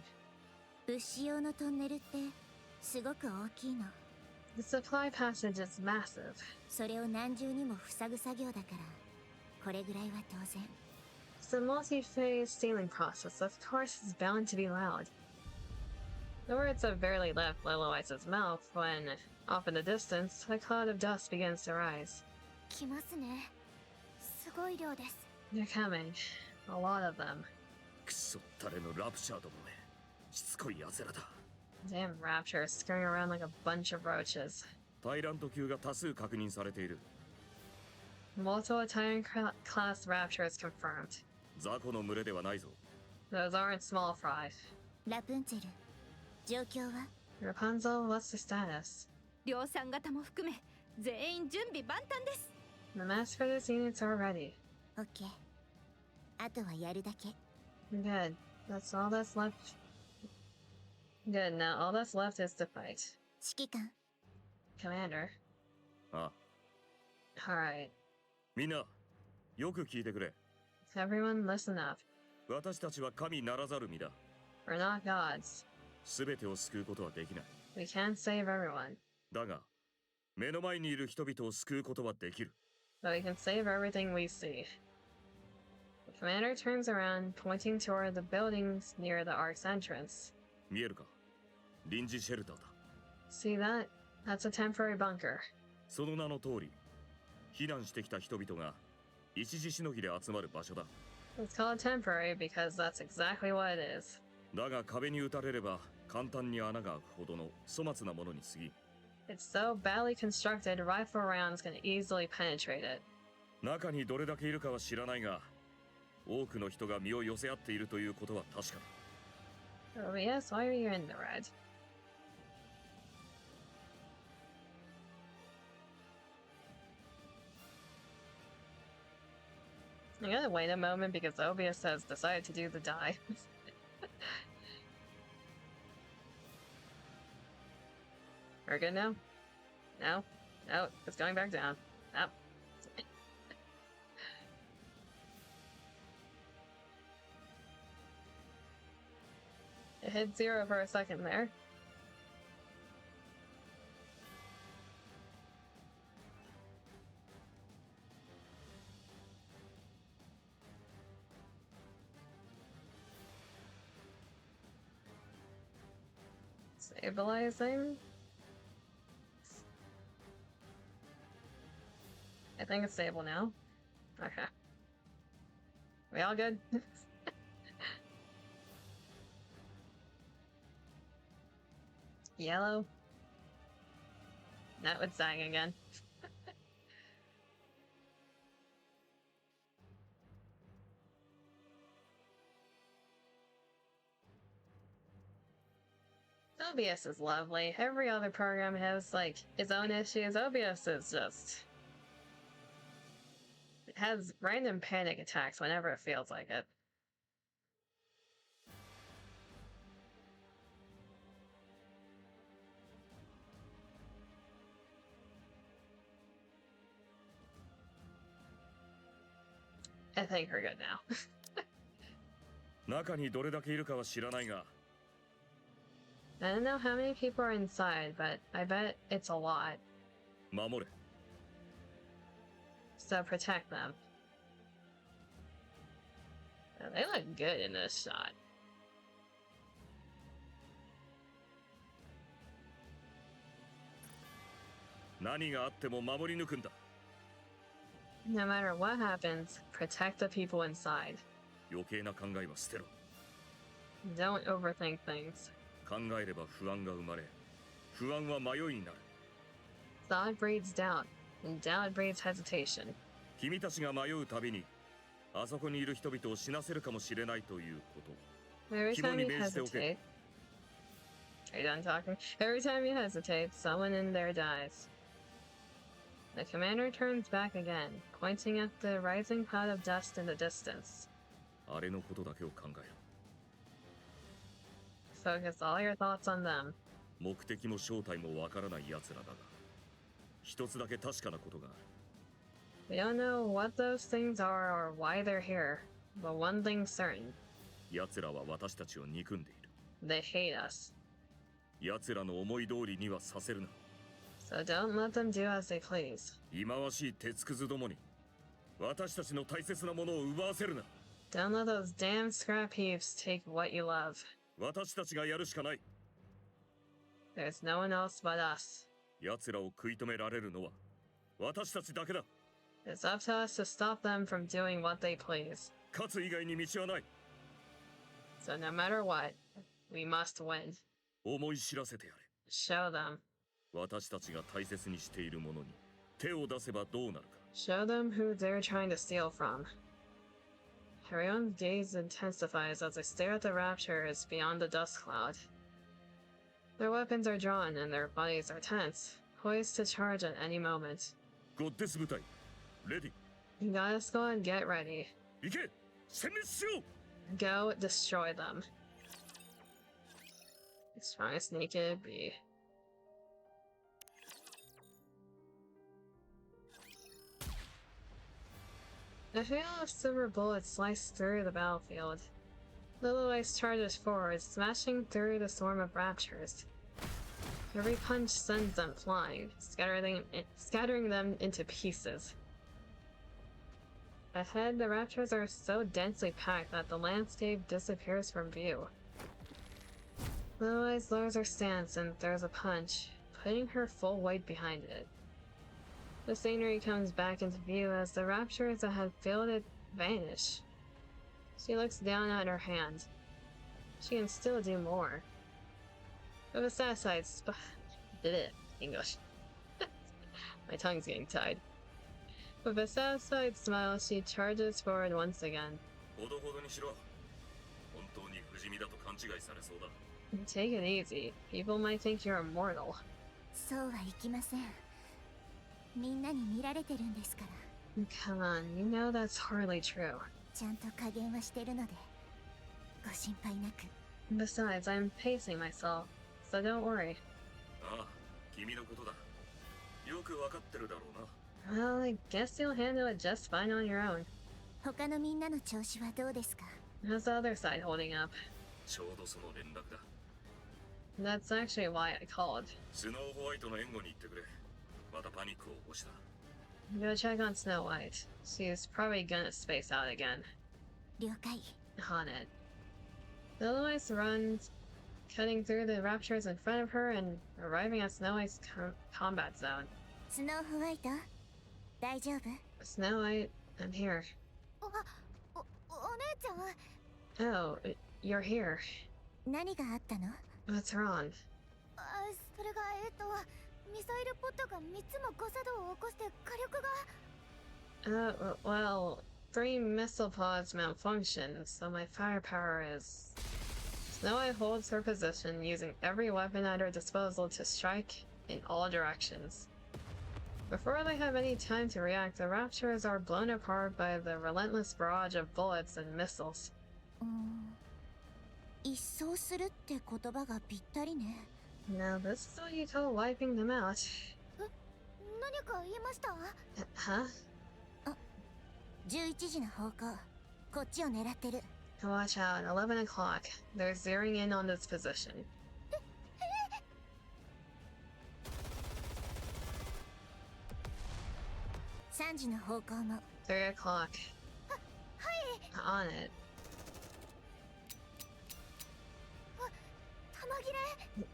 物資用のトンネルってすごく大きいの。
The supply passage is massive.
それを何重にも塞ぐ作業だからこれぐらいは当然。
It's a multi-phase sealing process. Of course, it's bound to be loud. The words have barely left Lilith's mouth when, off in the distance, a cloud of dust begins to rise.
来ますね。すごい量です。
They're coming. A lot of them.
クソったれのラプチャーどもめ。しつこい奴らだ。
Damn raptors scurrying around like a bunch of roaches.
タイラント級が多数確認されている。
Multiple Titan-class raptors confirmed.
雑魚の群れではないぞ。
Those aren't small fry.
ラプンツェル、状況は？
Rapunzel, what's the status?
量産型も含め全員準備万端です。
The mass for this units are ready.
オッケー。あとはやるだけ。
Good. That's all that's left. Good, now all that's left is to fight.
指揮官、
Commander.
あ、
Alright.
みんな、よく聞いてくれ。
Everyone listen up.
私たちは神ならざる身だ。
We're not gods.
すべてを救うことはできない。
We can't save everyone.
だが、目の前にいる人々を救うことはできる。
But we can save everything we see. The commander turns around, pointing toward the buildings near the ARK's entrance.
見えるか？臨時シェルターだ。
See that? That's a temporary bunker.
その名の通り、避難してきた人々が一時しのぎで集まる場所だ。
It's called temporary because that's exactly what it is.
だが壁に打たれれば簡単に穴が開くほどの粗末なものに過ぎ。
It's so badly constructed, rifle rounds can easily penetrate it.
中にどれだけいるかは知らないが、多くの人が身を寄せ合っているということは確かだ。
Oh yes, why are you in the red? I gotta wait a moment because Obius has decided to do the die. We're good now? No? No, it's going back down. Up. It hit 0 for a second there. Stabilizing. I think it's stable now. Okay. We all good? Yellow? That would sang again. OBS is lovely. Every other program has, like, its own issues. OBS is just... It has random panic attacks whenever it feels like it. I think we're good now.
中にどれだけいるかは知らないが、
I don't know how many people are inside, but I bet it's a lot.
守れ。
So protect them. Oh, they look good in this shot.
No
matter what happens, protect the people inside.
余計な考えは捨てろ。
Don't overthink things.
考えれば不安が生まれ、不安は迷いになる。
Thought breeds doubt, and doubt breeds hesitation.
君たちが迷うたびに、あそこにいる人々を死なせるかもしれないということ。
Every time you hesitate... Are you done talking? Every time you hesitate, someone in there dies. The commander turns back again, pointing at the rising cloud of dust in the distance.
あれのことだけを考えろ。
Focus all your thoughts on them.
目的も正体もわからない奴らだが、一つだけ確かなことがある。
We don't know what those things are or why they're here, but one thing's certain.
奴らは私たちを憎んでいる。
They hate us.
奴らの思い通りにはさせるな。
So don't let them do as they please.
忌まわしい鉄くずどもに、私たちの大切なものを奪わせるな。
Don't let those damn scrap heaps take what you love.
私たちがやるしかない。
There's no one else but us.
奴らを食い止められるのは私たちだけだ。
It's up to us to stop them from doing what they please.
勝つ以外に道はない。
So no matter what, we must win.
思い知らせてやれ。
Show them.
私たちが大切にしているものに手を出せばどうなるか。
Show them who they're trying to steal from. Everyone's gaze intensifies as they stare at the raptors beyond the dust cloud. Their weapons are drawn and their bodies are tense, poised to charge at any moment.
ゴッデス部隊、レディ。
You gotta go and get ready.
行け、殲滅しろ。
Go destroy them. As strong as NIKKE be. A hail of silver bullets slice through the battlefield. Little Ice charges forward, smashing through the swarm of raptors. Every punch sends them flying, scattering them into pieces. Ahead, the raptors are so densely packed that the landscape disappears from view. Little Ice lowers her stance and throws a punch, putting her full weight behind it. The scenery comes back into view as the raptors that had filled it vanish. She looks down at her hand. She can still do more. With a satisfied English. My tongue's getting tied. With a satisfied smile, she charges forward once again. Take it easy. People might think you're immortal.
そうはいきません。みんなに見られてるんですから。
Come on, you know that's hardly true.
ちゃんと加減はしてるので、ご心配なく。
Besides, I'm pacing myself, so don't worry.
ああ、君のことだ。よくわかってるだろうな。
Well, I guess you'll handle it just fine on your own.
他のみんなの調子はどうですか？
How's the other side holding up?
ちょうどその連絡だ。
That's actually why I called.
スノーホワイトの援護に行ってくれ。またパニックを起こした。
Go check on Snow White. She's probably gonna space out again.
了解。
On it. Little Ice runs, cutting through the raptors in front of her and arriving at Snow White's combat zone.
スノーホワイト、大丈夫？
Snow White, I'm here.
お姉ちゃん。
Oh, you're here.
何があったの？
What's wrong?
それがミサイルポットが3つも誤作動を起こして火力が。
Well, 3 missile pods malfunctioned, so my firepower is... Snow White holds her position, using every weapon at her disposal to strike in all directions. Before they have any time to react, the Raptors are blown apart by the relentless barrage of bullets and missiles.
一掃するって言葉がぴったりね。
Now this is what you call wiping them out.
何か言いました？
Huh?
11時の方向、こっちを狙ってる。
Watch out, 11 o'clock. They're zeroing in on this position.
3時の方向も。
3 o'clock.
はい。
On it.
弾切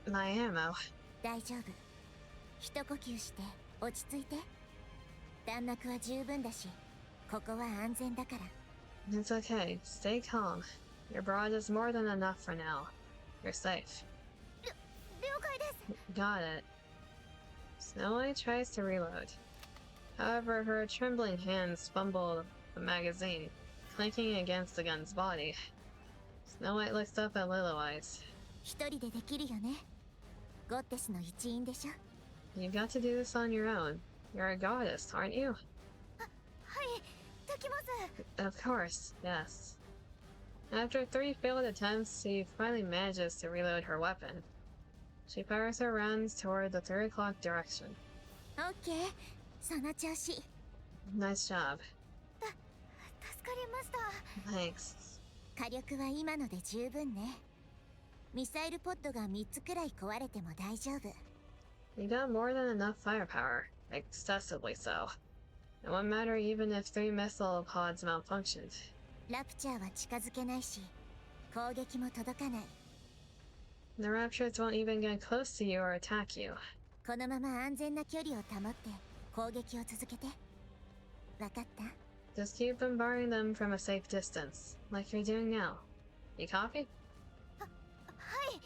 れ。
My ammo.
大丈夫。一呼吸して落ち着いて。弾幕は十分だし、ここは安全だから。
It's okay. Stay calm. Your barrage is more than enough for now. You're safe.
了解です。
Got it. Snow White tries to reload. However, her trembling hands fumble the magazine, clanking against the gun's body. Snow White looks up at Little Eyes.
一人でできるよね。ゴッテスの一員でしょ。
You've got to do this on your own. You're a goddess, aren't you?
はい、できます。
Of course, yes. After 3 failed attempts, she finally manages to reload her weapon. She fires her rounds toward the 3 o'clock direction.
オッケー、その調子。
Nice job.
助かりました。
Thanks.
火力は今ので十分ね。ミサイルポッドが3つくらい壊れても大丈夫。
You got more than enough firepower. Excessively so. It won't matter even if 3 missile pods malfunctioned.
ラプチャーは近づけないし、攻撃も届かない。
The Raptors won't even get close to you or attack you.
このまま安全な距離を保って攻撃を続けて。わかった？
Just keep bombarding them from a safe distance, like you're doing now. You copy?
はい、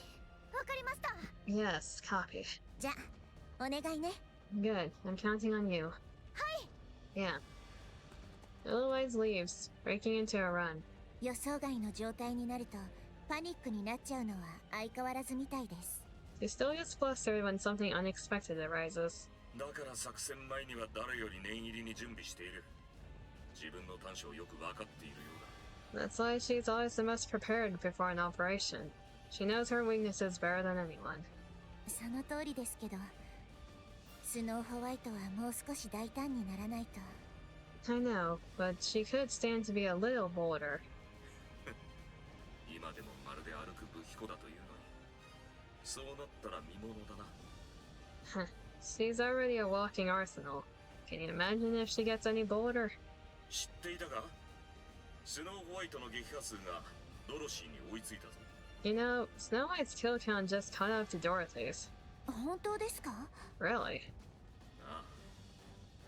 わかりました。
Yes, copy.
じゃあ、お願いね。
Good, I'm counting on you.
はい。
Yeah. Little Eyes leaves, breaking into a run.
予想外の状態になるとパニックになっちゃうのは相変わらずみたいです。
She still gets flustered when something unexpected arises.
だから作戦前には誰より念入りに準備している。自分の短所をよく分かっているようだ。
That's why she's always the most prepared before an operation. She knows her weaknesses better than anyone.
その通りですけど、スノーホワイトはもう少し大胆にならないと。
I know, but she could stand to be a little bolder.
今でもまるで歩く武器庫だというのに。そうなったら見ものだな。
Huh. She's already a walking arsenal. Can you imagine if she gets any bolder?
知っていたか？スノーホワイトの撃破数がドロシーに追いついたぞ。
You know, Snow White's kill count just caught up to Dorothy's.
本当ですか？
Really?
あ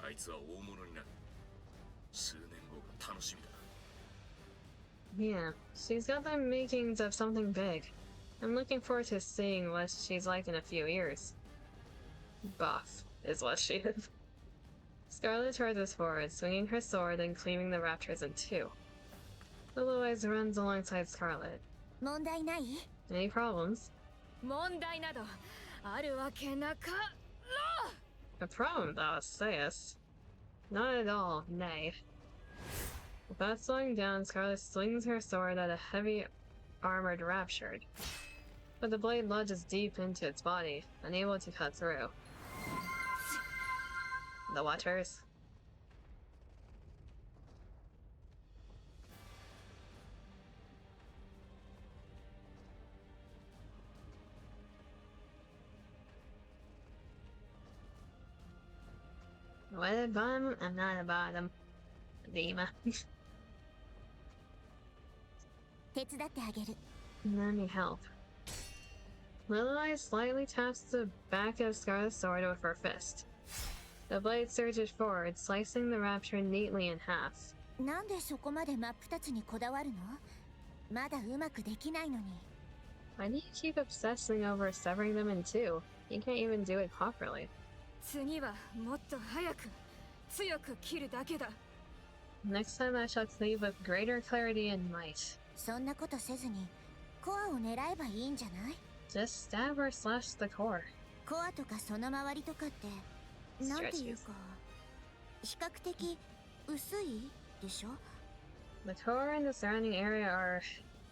あ、あいつは大物になる。数年後が楽しみだな。
Yeah, she's got the makings of something big. I'm looking forward to seeing what she's like in a few years. Buff is what she is. Scarlet charges forward, swinging her sword and cleaving the Raptors in two. Little Eyes runs alongside Scarlet.
問題ない？
Any problems?
問題などあるわけなかろう。
A problem, thou sayest. Not at all, nay. Without slowing down, Scarlet swings her sword at a heavy armored Raptured. But the blade lodges deep into its body, unable to cut through. The Watchers. What a bum, I'm not a bottom. Dima.
手伝ってあげる。
Let me help. Little Eye slightly taps the back of Scarlet's sword with her fist. The blade surges forward, slicing the Rapture neatly in half.
なんでそこまで真っ二つにこだわるの？まだうまくできないのに。
Why do you keep obsessing over severing them in two? You can't even do it properly.
次はもっと早く強く切るだけだ。
Next time I shall cleave with greater clarity and might.
そんなことせずにコアを狙えばいいんじゃない？
Just stab or slash the core.
コアとかその周りとかってなんていうか比較的薄いでしょ？
The core and the surrounding area are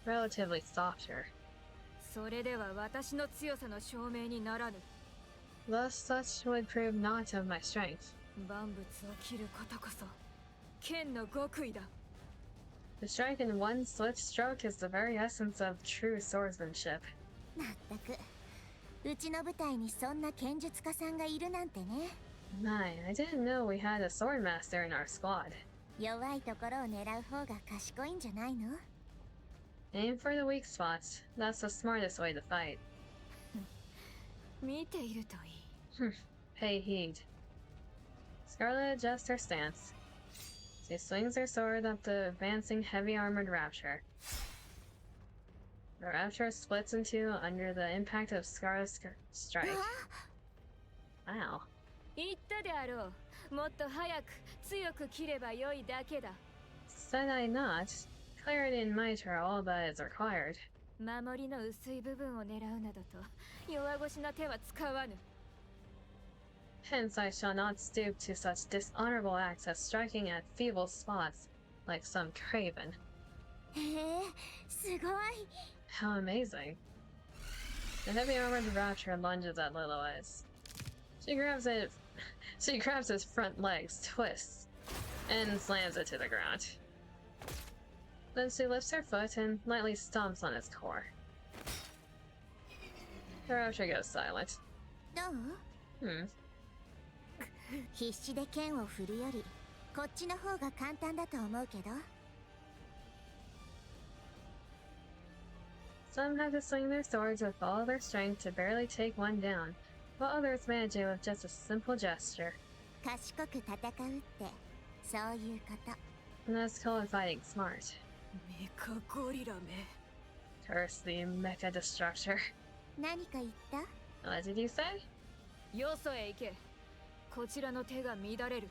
relatively softer.
それでは私の強さの証明にならぬ。
Thus, such would prove not of my strength.
万物を切ることこそ剣の極意だ。
To strike in one swift stroke is the very essence of true swordsmanship.
まったくうちの部隊にそんな剣術家さんがいるなんてね。
My, I didn't know we had a swordmaster in our squad.
弱いところを狙う方が賢いんじゃないの？
Aim for the weak spots. That's the smartest way to fight.
見ているといい。
Pay heed. Scarlet adjusts her stance. She swings her sword at the advancing heavy-armored rapture. The rapture splits in two under the impact of Scarlet's strike. Wow.
言ったであろう。もっと早く強く切ればよいだけだ。
Said I not? Clarity and might are all that is required.
守りの薄い部分を狙うなどと弱腰な手は使わぬ。
Hence I shall not stoop to such dishonorable acts as striking at feeble spots like some craven.
へえ、すごい。
How amazing. The heavy-armored rapture lunges at Lilith. She grabs his front legs, twists, and slams it to the ground. Then she lifts her foot and lightly stomps on its core. The rapture goes silent.
どう？必死で剣を振るよりこっちの方が簡単だと思うけど。
Some have to swing their swords with all their strength to barely take one down, while others manage it with just a simple gesture.
賢く戦うってそういうこと。
And that's called fighting smart.
メカゴリラめ。
Curse the mecha destructor.
何か言った？
What did you say?
よそへ行け。こちらの手が乱れる。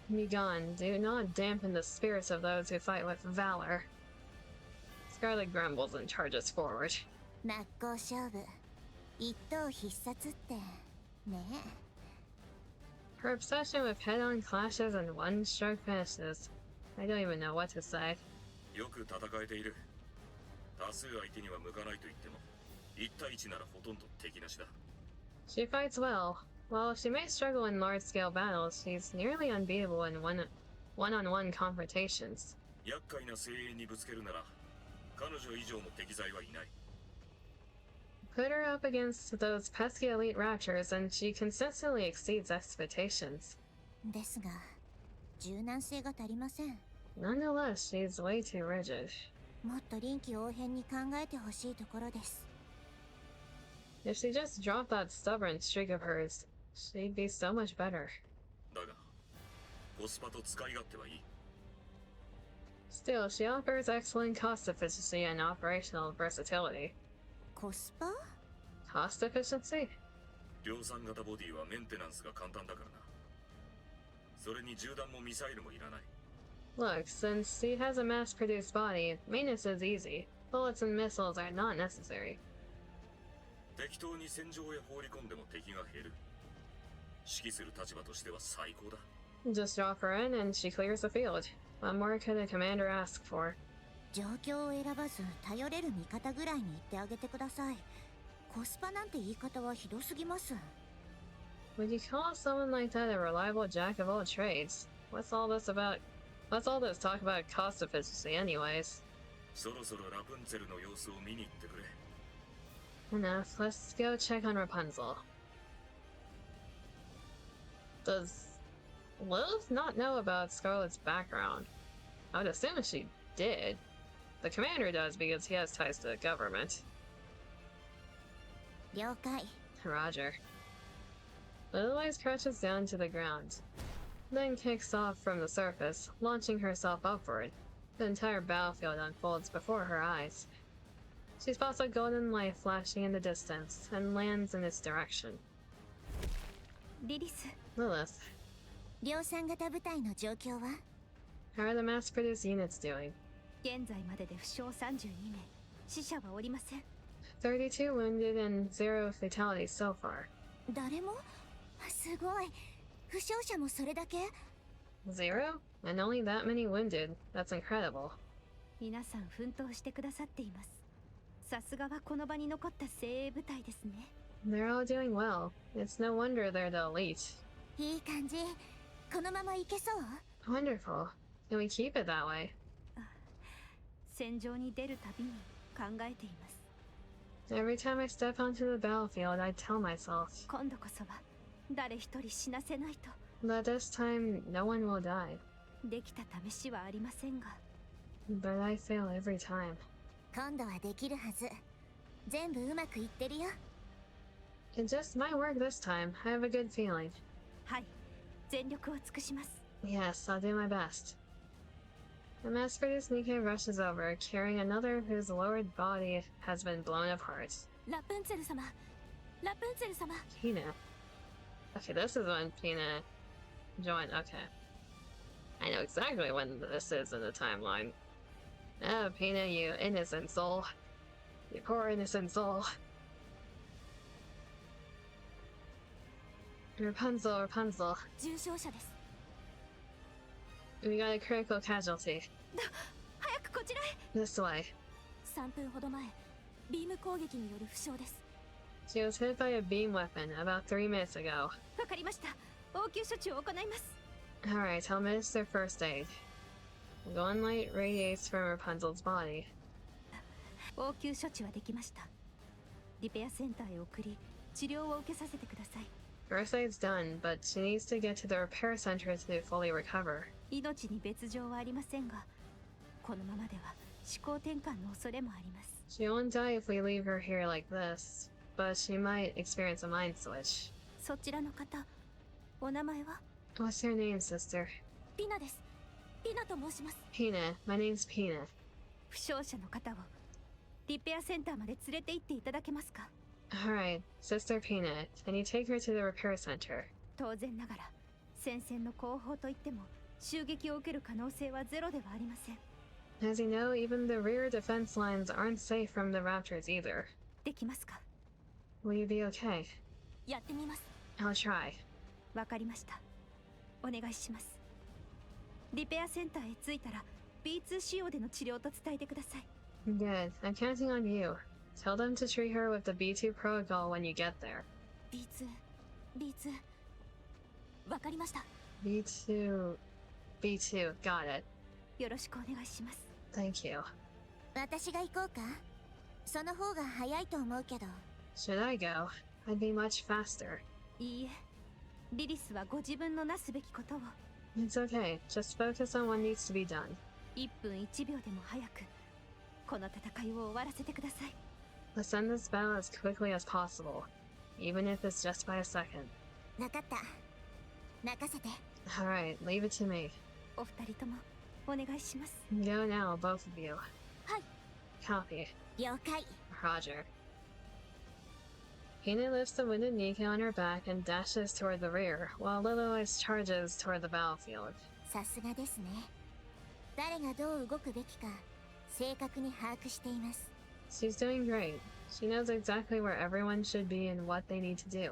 Be gone. Do not dampen the spirits of those who fight with valor. Scarlet grumbles and charges forward.
真っ向勝負。一刀必殺ってね。
Her obsession with head-on clashes and one-stroke finishes. I don't even know what to say.
よく戦えている。多数相手には向かないと言っても、1対1ならほとんど敵なしだ。
She fights well. While she may struggle in large-scale battles, she's nearly unbeatable in one-on-one confrontations.
厄介な精鋭にぶつけるなら、彼女以上の敵材はいない。
Put her up against those pesky elite raptures and she consistently exceeds expectations.
ですが柔軟性が足りません。
Nonetheless, she's way too rigid.
もっと臨機応変に考えてほしいところです。
If she just dropped that stubborn streak of hers, she'd be so much better.
だが、コスパと使い勝手はいい。
Still, she offers excellent cost efficiency and operational versatility.
コスパ？
Cost efficiency?
量産型ボディはメンテナンスが簡単だからな。それに銃弾もミサイルもいらない。
Look, since she has a mass-produced body, maintenance is easy. Bullets and missiles are not necessary.
適当に戦場へ放り込んでも敵が減る。指揮する立場としては最高だ。
Just drop her in and she clears the field. What more could a commander ask for?
状況を選ばず頼れる味方ぐらいに言ってあげてください。コスパなんて言い方はひどすぎます。
Would you call someone like that a reliable jack of all trades? What's all this talk about cost efficiency anyways?
そろそろラプンツェルの様子を見に行ってくれ。
Enough, let's go check on Rapunzel. Does Lilith not know about Scarlet's background? I would assume she did. The commander does because he has ties to the government.
了解。
Roger. Lilith crouches down to the ground, then kicks off from the surface, launching herself upward. The entire battlefield unfolds before her eyes. She spots a golden light flashing in the distance and lands in its direction.
リリス、
Lilith,
量産型部隊の状況は？
how are the mass-produced units doing?
現在までで負傷32名、死者はおりません。
32 wounded and 0 fatalities so far.
誰も？すごい。負傷者もそれだけ？
0? And only that many wounded. That's incredible.
皆さん奮闘してくださっています。さすがはこの場に残った精鋭部隊ですね。
They're all doing well. It's no wonder they're the elite.
いい感じ。このままいけそう？
Wonderful. Can we keep it that way?
戦場に出るたびに考えています。
Every time I step onto the battlefield, I tell myself
今度こそは誰一人死なせないと。
that this time no one will die.
できた試しはありませんが。
But I fail every time.
今度はできるはず。全部うまくいってるよ。
It just might work this time. I have a good feeling.
はい、全力を尽くします。
Yes, I'll do my best. The mass-produced NIKKE rushes over, carrying another whose lowered body has been blown apart.
ラプンツェル様、ラプンツェル様。
Pina. Okay, this is when Pina joined. Okay. I know exactly when this is in the timeline. Oh, Pina, you innocent soul. You poor innocent soul. Rapunzel, Rapunzel.
重傷者です。
We got a critical casualty.
早くこちらへ。
This way.
3分ほど前、ビーム攻撃による負傷です。
She was hit by a beam weapon about 3 minutes ago.
わかりました。応急処置を行います。
Alright, I'll administer first aid. Golden light radiates from Rapunzel's body.
応急処置はできました。リペアセンターへ送り、治療を受けさせてください。
First aid's done, but she needs to get to the repair center to fully recover.
命に別状はありませんが、このままでは思考転換の恐れもあります。
She won't die if we leave her here like this, but she might experience a mind switch.
そちらの方、お名前は？
What's your name, sister?
ピナです。ピナと申します。
Pina. My name's Pina.
負傷者の方をリペアセンターまで連れて行っていただけますか？
Alright, Sister Pina, can you take her to the repair center?
当然ながら戦線の後方といっても襲撃を受ける可能性はゼロではありません。
As you know, even the rear defense lines aren't safe from the Raptors either.
できますか？
Will you be okay?
やってみます。
I'll try.
わかりました。お願いします。リペアセンターへ着いたら B2 仕様での治療と伝えてください。
Good. I'm counting on you. Tell them to treat her with the B2 protocol when you get there.
B2 わかりました。
B2... B2, got it.
よろしくお願いします。
Thank you.
私が行こうか？その方が早いと思うけど。
Should I go? I'd be much faster.
いいえ、リリスはご自分のなすべきことを
It's okay. Just focus on what needs to be done.
1分1秒でも早くこの戦いを終わらせてください。
Let's end this battle as quickly as possible, even if it's just by a second.
わかった。任せて。
Alright, leave it to me.
お二人ともお願いします。
Go now, both of you.
はい。
Copy.
了解。
Roger. Pina lifts the wounded NIKKE on her back and dashes toward the rear, while Lilith charges toward the battlefield.
さすがですね。誰がどう動くべきか正確に把握しています。
She's doing great. She knows exactly where everyone should be and what they need to do.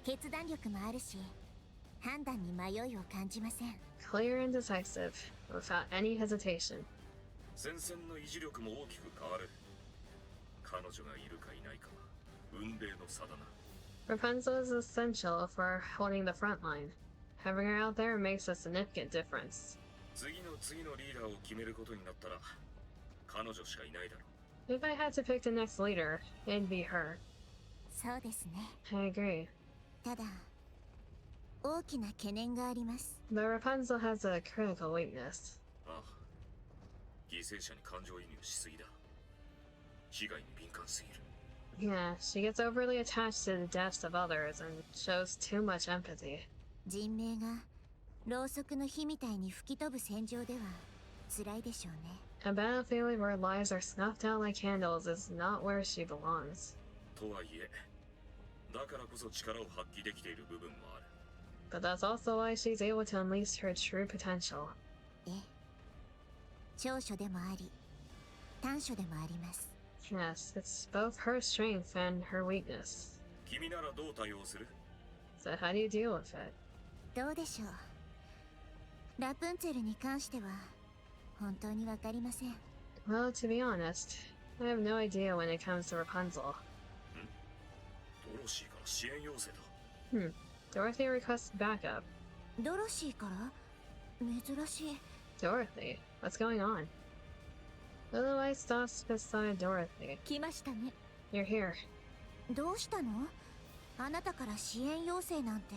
決断力もあるし、判断に迷いを感じません。
Clear and decisive, without any hesitation.
戦線の維持力も大きく変わる。彼女がいるかいないかは運命の差だな。
Rapunzel is essential for holding the front line. Having her out there makes a significant difference.
次のリーダーを決めることになったら彼女しかいないだろう。
If I had to pick the next leader, it'd be her.
そうですね。
I agree.
ただ、大きな懸念があります。
But Rapunzel has a critical weakness.
ああ、犠牲者に感情移入しすぎだ。被害に敏感すぎる。
Yeah, she gets overly attached to the deaths of others and shows too much empathy.
人命がろうそくの火みたいに吹き飛ぶ戦場では辛いでしょうね。
A battlefield where lives are snuffed out like candles is not where she belongs.
とはいえ、だからこそ力を発揮できている部分もある。
But that's also why she's able to unleash her true potential.
ええ、長所でもあり短所でもあります。
Yes, it's both her strength and her weakness.
君ならどう対応する？
So how do you deal with it?
どうでしょう。ラプンツェルに関しては本当にわかりません。
Well, to be honest, I have no idea when it comes to Rapunzel.
ドロシーから支援要請だ。
Dorothy requests backup.
ドロシーから珍しい。
Dorothy? What's going on? Lilywhite stops beside Dorothy.
来ましたね。
You're here.
どうしたの？あなたから支援要請なんて。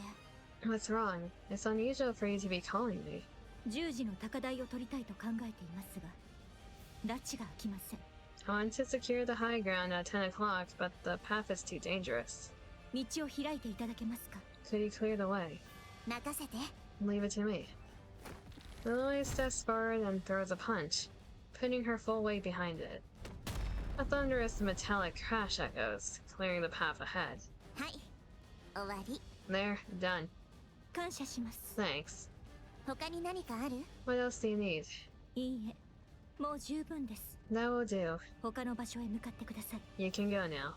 What's wrong? It's unusual for you to be calling me.
10時の高台を取りたいと考えていますが、拉致が開きません。
I want to secure the high ground at 10 o'clock, but the path is too dangerous.
道を開いていただけますか？
Could you clear the way?
任せて。
Leave it to me. Lily steps forward and throws a punch, putting her full weight behind it. A thunderous metallic crash echoes, clearing the path ahead.
はい、終わり。
There, done.
感謝します。
Thanks.
他に何かある？
What else do you need?
いいえ、もう十分です。
That will do.
他の場所へ向かってください。
You can go now.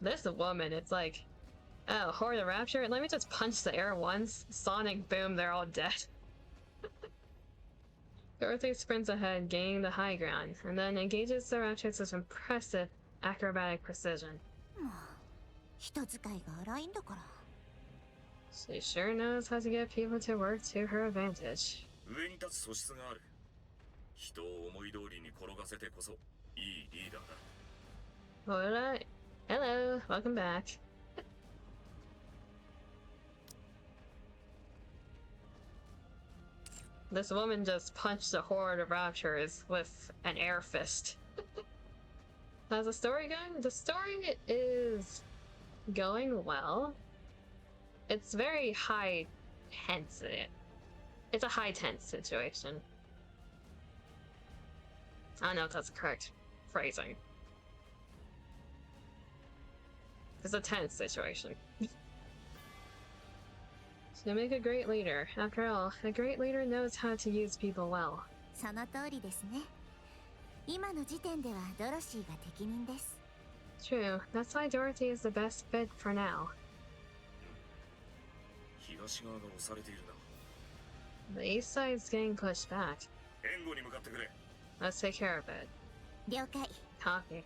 This woman, it's like, oh, Horde of Rapture? Let me just punch the air once. Sonic boom, they're all dead. Dorothy sprints ahead, gaining the high ground, and then engages the Raptors with impressive acrobatic precision.
もう人使いが荒いんだから。
She sure knows how to get people to work to her advantage.
上に立つ素質がある。人を思い通りに転がせてこそいいリーダーだ。
Alright. Hello, welcome back. This woman just punched a horde of raptures with an air fist. How's the story going? The story is going well. It's very high tense. It's a high tense situation. I don't know if that's the correct phrasing. It's a tense situation. She'll make a great leader. After all, a great leader knows how to use people well.
その通りですね。今の時点ではドロシーが適任です。
True, that's why Dorothy is the best fit for now.
東側が押されているな。
The east side's getting pushed back.
援護に向かってくれ。
Let's take care of it.
了解。
Copy.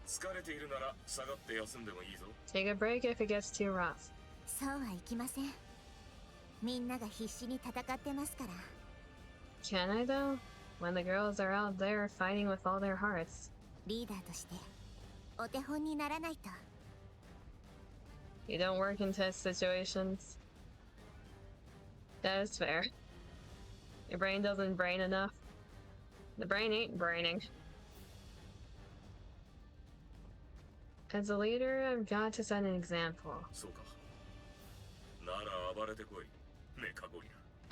疲れているなら下がって休んでもいいぞ。
Take a break if it gets too rough.
そうはいきません。みんなが必死に戦ってますから。
Can I though? When the girls are out there fighting with all their hearts.
リーダーとしてお手本にならないと。
You don't work in tense situations. That is fair. Your brain doesn't brain enough. The brain ain't braining. As a leader, I've got to set an example.
そうか。なら暴れてこい。メカゴリ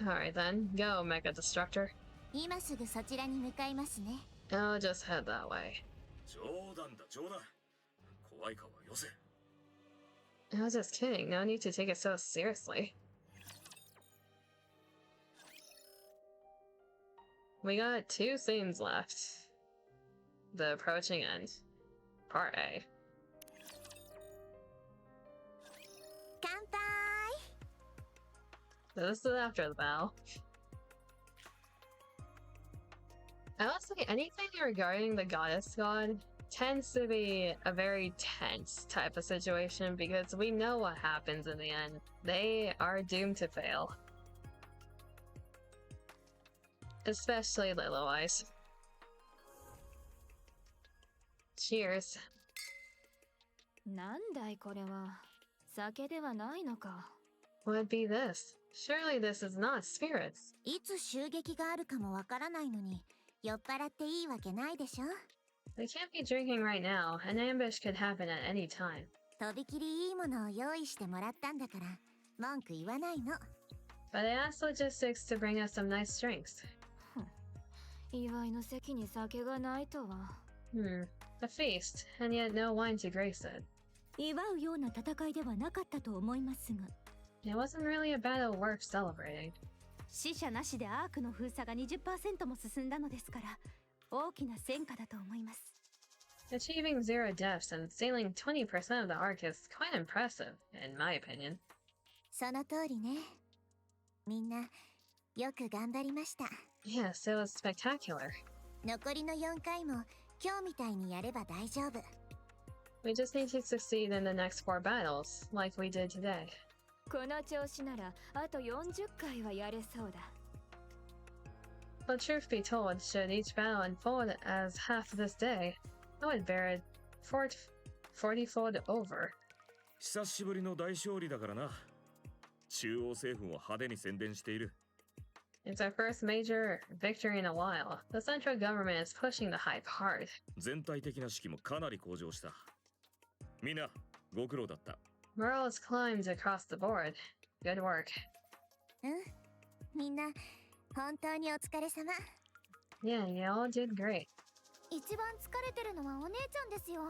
ラ。
Alright then, go, Mecha Destructor.
今すぐそちらに向かいますね。
I'll just head that way.
冗談だ冗談。怖い顔はよせ。
I was just kidding, no need to take it so seriously. We got 2 scenes left. The approaching end. Part A.
乾杯。
So this is after the battle. I would say anything regarding the goddess god tends to be a very tense type of situation because we know what happens in the end. They are doomed to fail. Especially Lilywhite. Cheers.
なんだいこれは。酒ではないのか。
What would be this? Surely this is not spirits.
いつ襲撃があるかもわからないのに酔っ払っていいわけないでしょ。
They can't be drinking right now. An ambush could happen at any time.
とびきりいいものを用意してもらったんだから文句言わないの。
But I asked logistics to bring us some nice drinks.
祝いの席に酒がないとは。
A feast, and yet no wine to grace it.
祝うような戦いではなかったと思いますが。
It wasn't really a battle worth celebrating.
死者なしでアークの封鎖が 20% も進んだのですから、大きな戦果だと思います。
Achieving 0 deaths and sailing 20% of the ARK is quite impressive, in my opinion.
その通りね。みんな、よく頑張りました。
Yes, it was spectacular.
残りの4回も、今日みたいにやれば大丈夫。
We just need to succeed in the next 4 battles, like we did today.
この調子なら、あと40回はやれそうだ。
But truth be told, should each battle unfold as half this day, I would bear it 40-fold over.
久しぶりの大勝利だからな。中央政府も派手に宣伝している。
It's our first major victory in a while. The central government is pushing the hype hard.
全体的な士気もかなり向上した。みんな、ご苦労だった。
Morale has climbed across the board. Good work.
みんな、本当にお疲れ様。
Yeah, you all did great.
一番疲れてるのはお姉ちゃんですよ。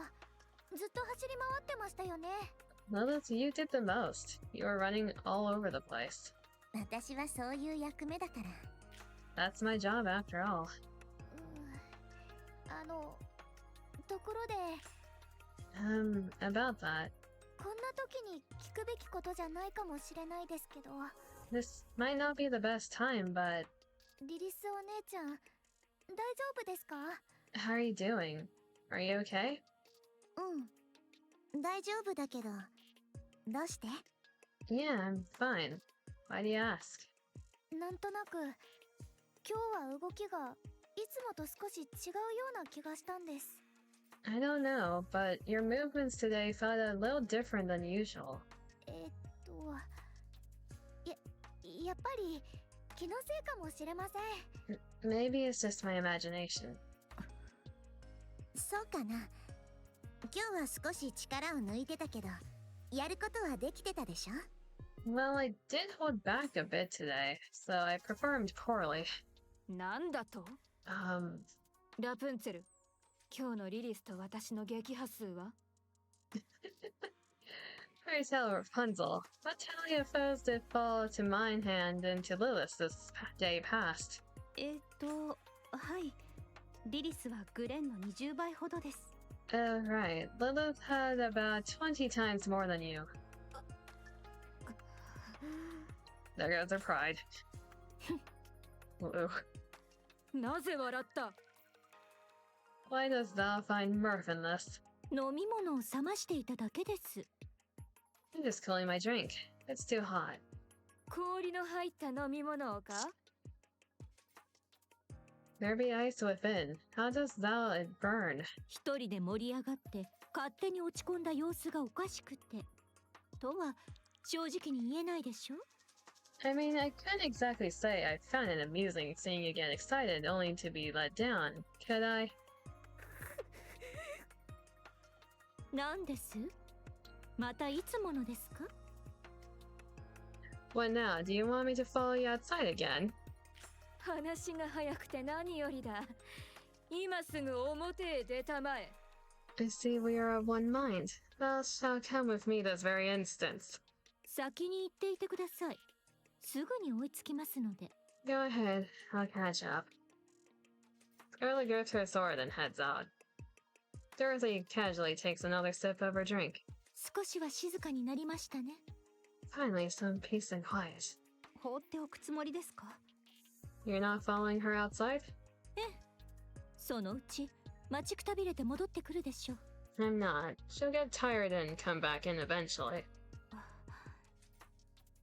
ずっと走り回ってましたよね。
Lilith, you did the most. You were running all over the place.
私はそういう役目だから。
That's my job after all.
ところで。
About that.
こんな時に聞くべきことじゃないかもしれないですけど。
This might not be the best time, but...
リリスお姉ちゃん、大丈夫ですか？
How are you doing? Are you okay?
大丈夫だけど、どうして？
Yeah, I'm fine. Why do you ask?
なんとなく、今日は動きがいつもと少し違うような気がしたんです。
I don't know, but your movements today felt a little different than usual.
やっぱり気のせいかもしれません。
Maybe it's just my imagination.
そうかな。今日は少し力を抜いてたけど、やることはできてたでしょ？
Well, I did hold back a bit today, so I performed poorly.
なんだと？ラプンツェル、今日のリリスと私の撃破数は？
Fairy tale Rapunzel. What tally of foes did fall to mine hand and to Lilith this day past?
はい。リリスはグレンの20倍ほどです。
Right. Lilith had about 20 times more than you. There goes her pride. Woo.
なぜ笑った？
Why dost thou find mirth in this?
飲み物を冷ましていただけです。
I'm just cooling my drink. It's too hot.
氷の入った飲み物をか？
There be ice within. How dost thou it burn?
一人で盛り上がって勝手に落ち込んだ様子がおかしくて。とは正直に言えないでしょ？
I mean, I couldn't exactly say I found it amusing seeing you get excited only to be let down, could I?
なんです？またいつものですか？
What now? Do you want me to follow you outside again?
話が早くて何よりだ。今すぐ表へ出たまえ。
I see we are of one mind. Thou shalt come with me this very instant.
先に行っていてください。すぐに追いつきますので。
Go ahead, I'll catch up. Scarlet grips her sword and heads out. Dorothy casually takes another sip of her drink.
少しは静かになりましたね。
Finally, some peace and quiet.
放っておくつもりですか？
You're not following her outside?
ええ。そのうち待ちくたびれて戻ってくるでしょう。
I'm not. She'll get tired and come back in eventually.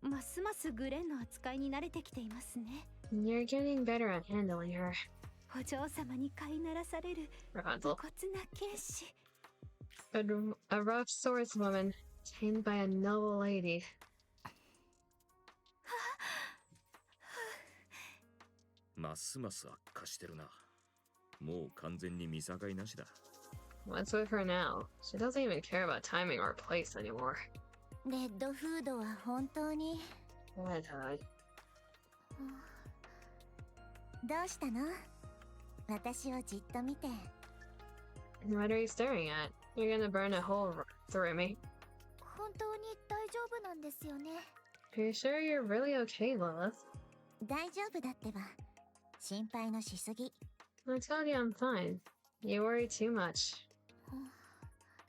ますますグレンの扱いに慣れてきていますね。
You're getting better at handling her.
お嬢様に飼いならされる
Rapunzel.
武骨な剣士。
A rough swordswoman, tamed by a noble lady.
ますます悪化してるな。もう完全に見境なしだ。
What's with her now? She doesn't even care about timing or place anymore.
レッドフードは本当に。
Red Hood.
どうしたの？私をじっと見て。
What are you staring at? You're gonna burn a hole through me.
本当に大丈夫なんですよね。
Are you sure you're really okay, Lilith?
大丈夫だってば。心配のしすぎ。
I told you I'm fine. You worry too much.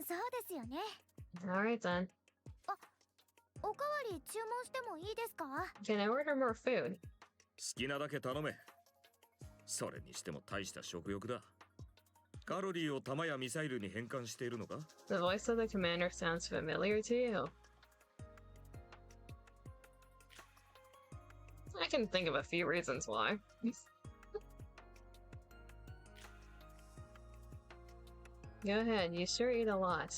そうですよね。
Alright then.
おかわり注文してもいいですか？
Can I order more food?
好きなだけ頼め。それにしても大した食欲だ。カロリーを弾やミサイルに変換しているのか？
The voice of the commander sounds familiar to you. I can think of a few reasons why. Go ahead, you sure eat a lot.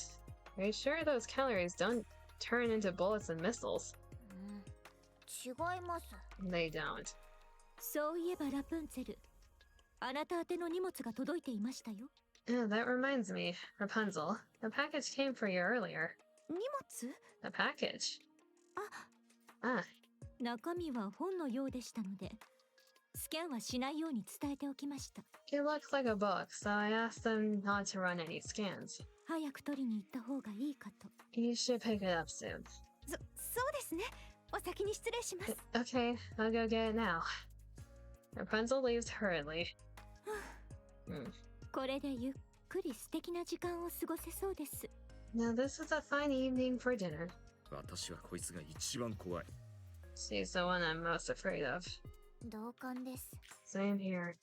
Are you sure those calories don't turn into bullets and missiles?
違います。
They don't.
そういえばラプンツェル、あなた宛ての荷物が届いていましたよ。
Oh, that reminds me, Rapunzel. A package came for you earlier.
荷物？
A package?
あ、
Ah,
中身は本のようでしたので、スキャンはしないように伝えておきました。
it looks like a book, so I asked them not to run any scans.
早く取りに行った方がいいかと。
You should pick it up soon.
そうですね。お先に失礼します。
Okay, I'll go get it now. Rapunzel leaves hurriedly.
これでゆっくり素敵な時間を過ごせそうです。
Now this is a fine evening for dinner.
私はこいつが一番怖い。
She's the one I'm most afraid of.
同感です。
Same here.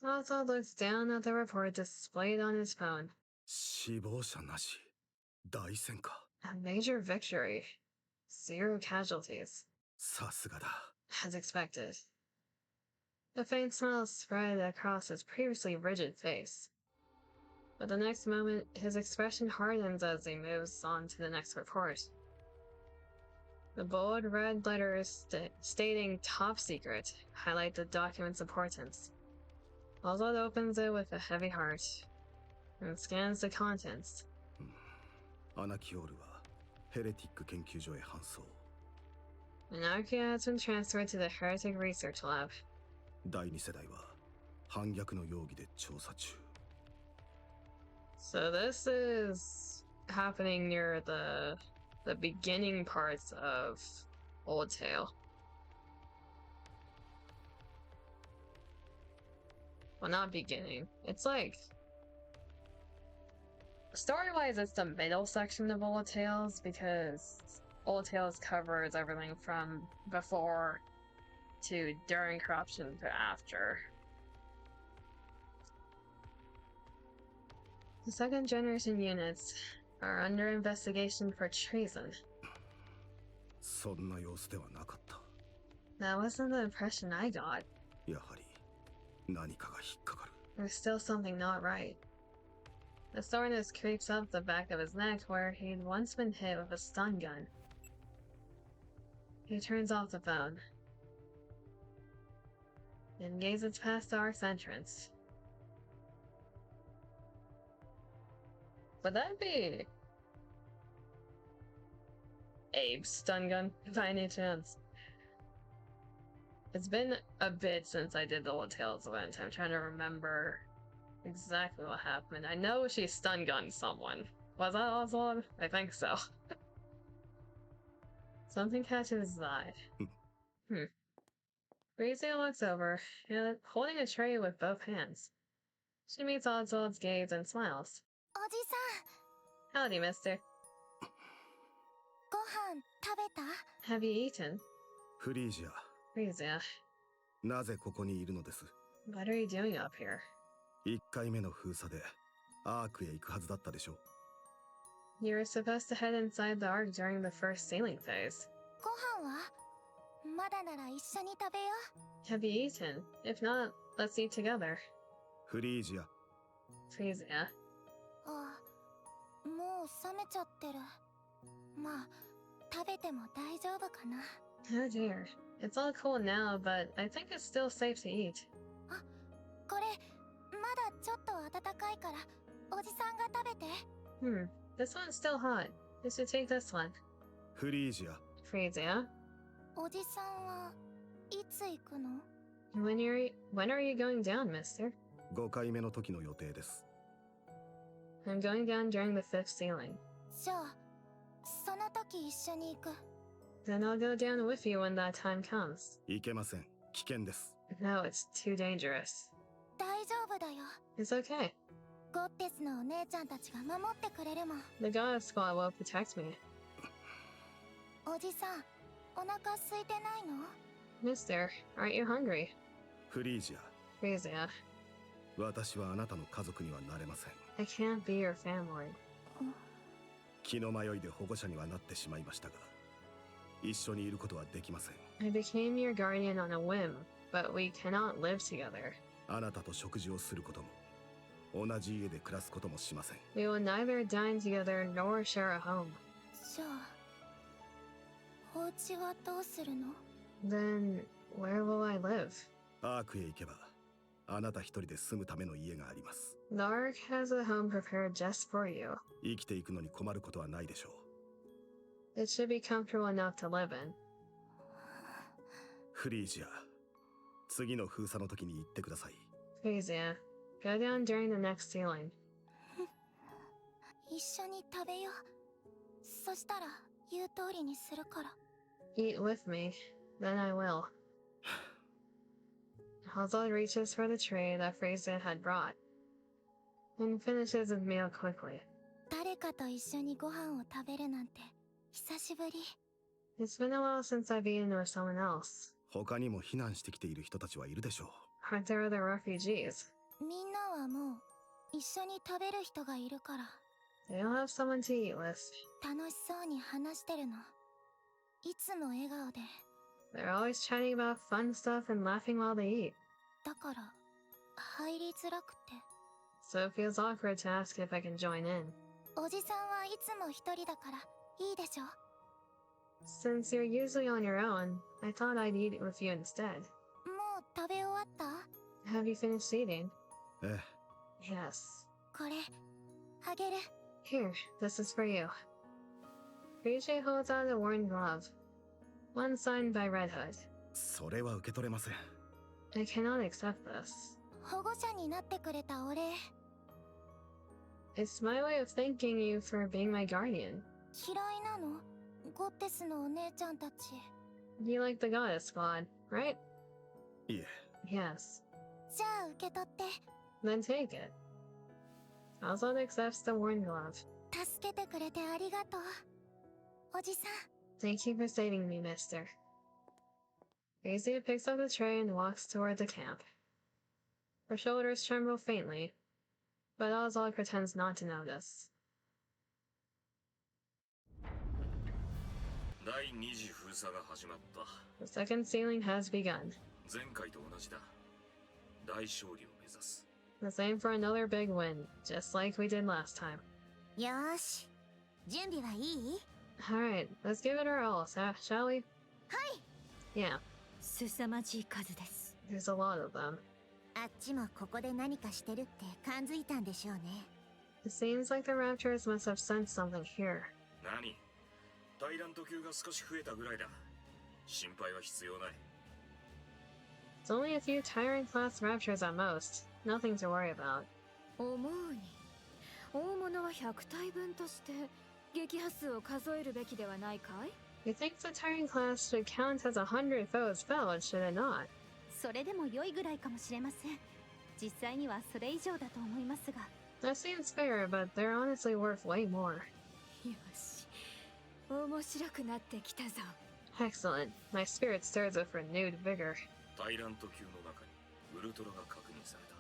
Otto looks down at the report displayed on his phone.
死亡者なし。大戦果。
A major victory. 0 casualties.
さすがだ。
As expected. A faint smile spread across his previously rigid face. But the next moment, his expression hardens as he moves on to the next report. The bold red letters stating top secret highlight the document's importance. Oswald opens it with a heavy heart and scans the contents.
アナキオールはヘレティック研究所へ搬送。
An ARK has been transferred to the Heretic Research Lab.
第2世代は反逆の容疑で調査中。
So this is happening near the beginning parts of Old Tale. Well, not beginning. It's like story-wise, it's the middle section of Old Tales because Old Tales covers everything from before to during corruption to after. The second generation units are under investigation for treason.
そんな様子ではなかった。
That wasn't the impression I got.
やはり何かが引っかかる。
There's still something not right. The soreness creeps up the back of his neck where he'd once been hit with a stun gun. He turns off the phone and gazes past the ARK's entrance. Would that be Abe's stun gun by any chance? It's been a bit since I did the Old Tales event. I'm trying to remember exactly what happened. I know she stun gunned someone. Was that Oswald? I think so. Something catches his eye. Breezy looks over, holding a tray with both hands. She meets Oswald's gaze and smiles.
おじさん、
Howdy, mister.
ご飯食べた？
Have you eaten?
フリージア、
Frisia,
なぜここにいるのです？
what are you doing up here?
1回目の封鎖でアークへ行くはずだったでしょ。
You were supposed to head inside the ARK during the first sailing phase.
ご飯は？まだなら一緒に食べよう。
Have you eaten? If not, let's eat together.
フリージア、
Frisia,
あ、もう冷めちゃってる。まあ、食べても大丈夫かな。
oh dear. It's all cold now, but I think it's still safe to eat.
これ、まだちょっと温かいから、おじさんが食べて。
This one's still hot. You should take this one.
フリージア、
Frisia,
おじさんはいつ行くの？
When are you going down, mister?
5回目の時の予定です。
I'm going down during the 5th ceiling.
じゃあその時一緒に行く。
Then I'll go down with you when that time comes.
行けません。危険です。
No, it's too dangerous.
大丈夫だよ。
It's okay.
ゴッテスのお姉ちゃんたちが守ってくれるもん。
The goddess squad will protect me.
おじさん、お腹空いてないの？
Mister, aren't you hungry?
フリージア、
Frisia,
私はあなたの家族にはなれません。
I can't be your family.
気の迷いで保護者にはなってしまいましたが、一緒にいることはできません。
I became your guardian on a whim, but we cannot live together.
あなたと食事をすることも、同じ家で暮らすこともしません。
We will neither dine together nor share a home.
じゃあお家はどうするの？
Then, where will I live?
アークへ行けば、あなた一人で住むための家があります。
The ARK has a home prepared just for you.
生きていくのに困ることはないでしょう。
It should be comfortable enough to live in.
フリージア、次の封鎖の時に言ってください。
Frisia, go down during the next ceiling.
一緒に食べよう。そしたら言う通りにするから。
Eat with me, then I will. Hazard reaches for the tray that Frisia had brought, and finishes his meal quickly.
誰かと一緒にご飯を食べるなんて久しぶり。
It's been a while since I've eaten with someone else.
他にも避難してきている人たちはいるでしょう。
Aren't there other refugees?
みんなはもう一緒に食べる人がいるから。
They all have someone to eat with.
楽しそうに話してるの。いつも笑顔で。
They're always chatting about fun stuff and laughing while they eat.
だから入りづらくて。
So it feels awkward to ask if I can join in.
おじさんはいつも一人だからいいでしょ。
Since you're usually on your own, I thought I'd eat with you instead.
もう食べ終わった？
Have you finished eating?
え
Yes.
これあげる。
Here, this is for you. Frisia holds out a worn glove. One signed by Red Hood.
それは受け取れません。
I cannot accept this.
保護者になってくれたお礼。
It's my way of thanking you for being my guardian.
嫌いなの？ゴッテスのお姉ちゃんたち。
You like the goddess squad, right?
いえ、
Yes.
じゃあ受け取って。
Then take it. Oswald accepts the worn glove.
助けてくれてありがとう。おじさん。
Thank you for saving me, mister. Frisia picks up the tray and walks toward the camp. Her shoulders tremble faintly, but Oswald pretends not to notice.
第2次封鎖が始まった。
The second ceiling has begun.
前回と同じだ。大勝利を目指す。
Let's aim for another big win, just like we did last time.
よーし。準備はいい？
Alright, let's give it our all, shall we?
はい。
Yeah,
凄まじい数です。
there's a lot of them.
あっちもここで何かしてるって感づいたんでしょうね。
It seems like the raptors must have sensed something here.
何？タイラント級が少し増えたぐらいだ。心配は必要ない。
It's only a few tyrant-class raptors at most. Nothing to worry about.
思うに大物は100体分として撃破数を数えるべきではないかい？
You think the tyrant class should count as 100 foes felled, should it not?
それでも良いぐらいかもしれません。実際にはそれ以上だと思いますが。
That seems fair, but they're honestly worth way more.
よし、面白くなってきたぞ。
Excellent. My spirit stirs with renewed vigor.
タイラント級の中にウルトラが確認された。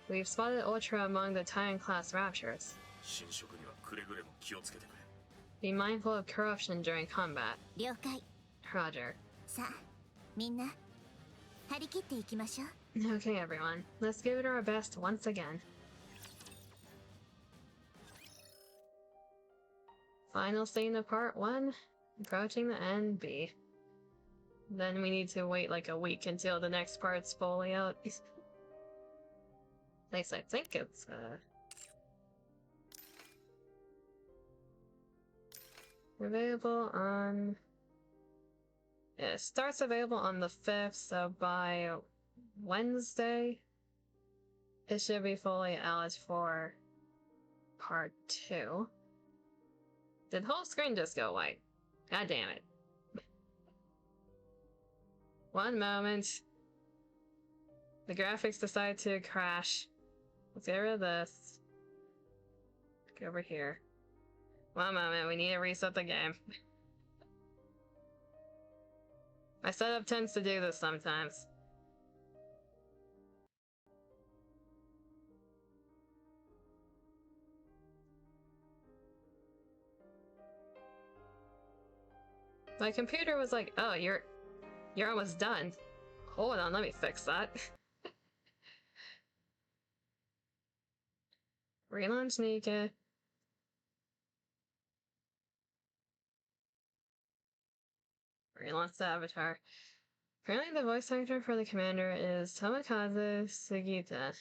We've spotted Ultra among the tyrant-class raptors.
侵食にはくれぐれも気をつけてくれ。
Be mindful of corruption during combat.
了解。
Roger.
さあ、みんな張り切っていきましょう。
Okay, everyone. Let's give it our best once again. Final scene of part 1. Approaching the end, B. Then we need to wait like a week until the next part's fully out. At least I think it's, available on It starts available on the 5th, so by Wednesday, it should be fully out for part 2. Did the whole screen just go white? God damn it. One moment. The graphics decide to crash. Let's get rid of this. Go over here. One moment, we need to reset the game. My setup tends to do this sometimes. My computer was like, oh, you're almost done. Hold on, let me fix that. Relaunch NIKKE. Relaunch the avatar. Apparently the voice actor for the commander is Tomokazu Sugita.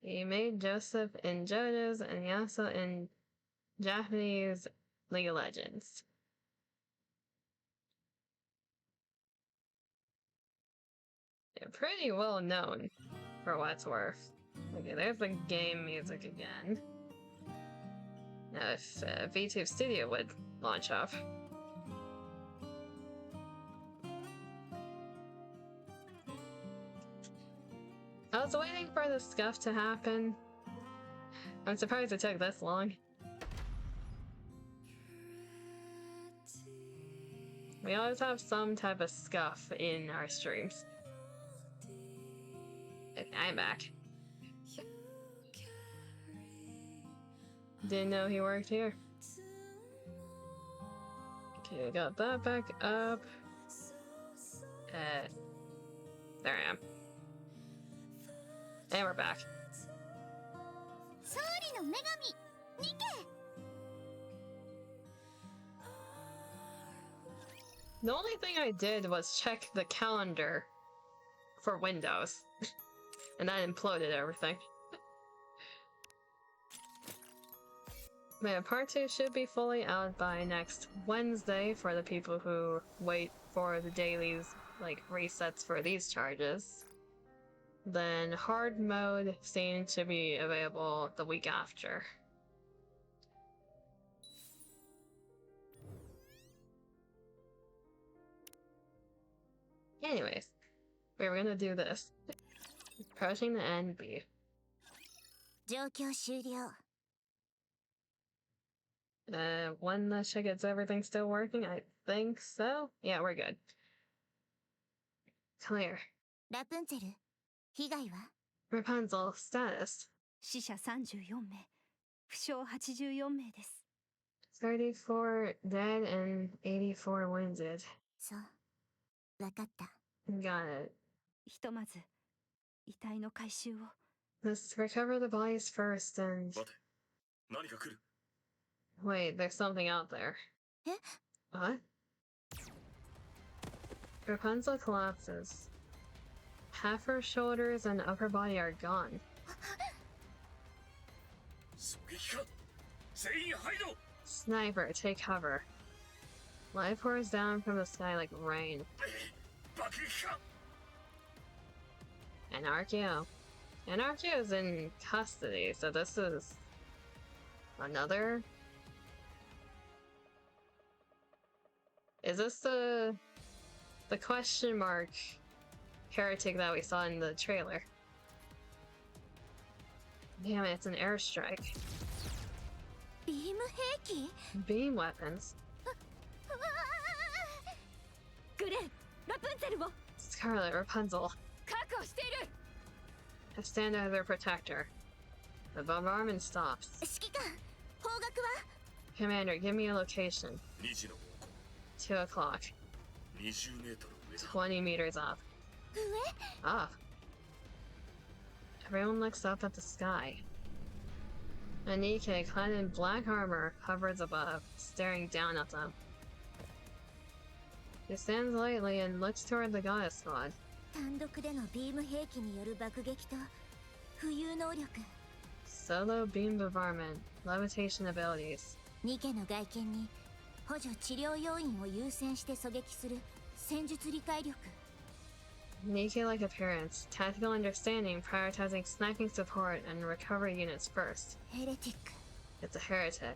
He made Joseph in JoJo's and Yasuo in Japanese League of Legends. Yeah, pretty well known for what it's worth. Okay, there's the game music again. Now if VTube Studio would launch up. I was waiting for the scuff to happen. I'm surprised it took this long. We always have some type of scuff in our streams. Okay, I'm back. Didn't know he worked here. Okay, got that back up. There I am. And we're back. The only thing I did was check the calendar for Windows. And that imploded everything. Man, part 2 should be fully out by next Wednesday for the people who wait for the dailies, like, resets for these charges. Then hard mode seems to be available the week after. Anyways, we were gonna do this. Approaching the NB. When the check gets everything still working, I think so. Yeah, we're good. Clear. Rapunzel, status.
死者34名、負傷84名です。
34 dead and 84 wounded.
そう、わかった。
Got it.
ひとまず遺体の回収を。
Let's recover the bodies first and...
待て、何か来る。
Wait, there's something out there. What? Rapunzel collapses. Half her shoulders and upper body are gone. Sniper, take cover. Light pours down from the sky like rain. Anarchio. Anarchio is in custody, so this is another. Is this the question mark heretic that we saw in the trailer? Damn it, it's an airstrike. Beam weapons. Scarlet, Rapunzel. I stand as their protector. The bombardment stops. Commander, give me a location. 2 o'clock. 20 meters up. Up. Everyone looks up at the sky. NIKKE, clad in black armor, hovers above, staring down at them. He stands lightly and looks toward the goddess squad. Solo beam bombardment, levitation abilities.
ニケの外見に補助治療要員を優先して狙撃する戦術理解力。
NIKKE-like appearance, tactical understanding, prioritizing sniping support and recovery units first.
ヘレティック。
It's a heretic.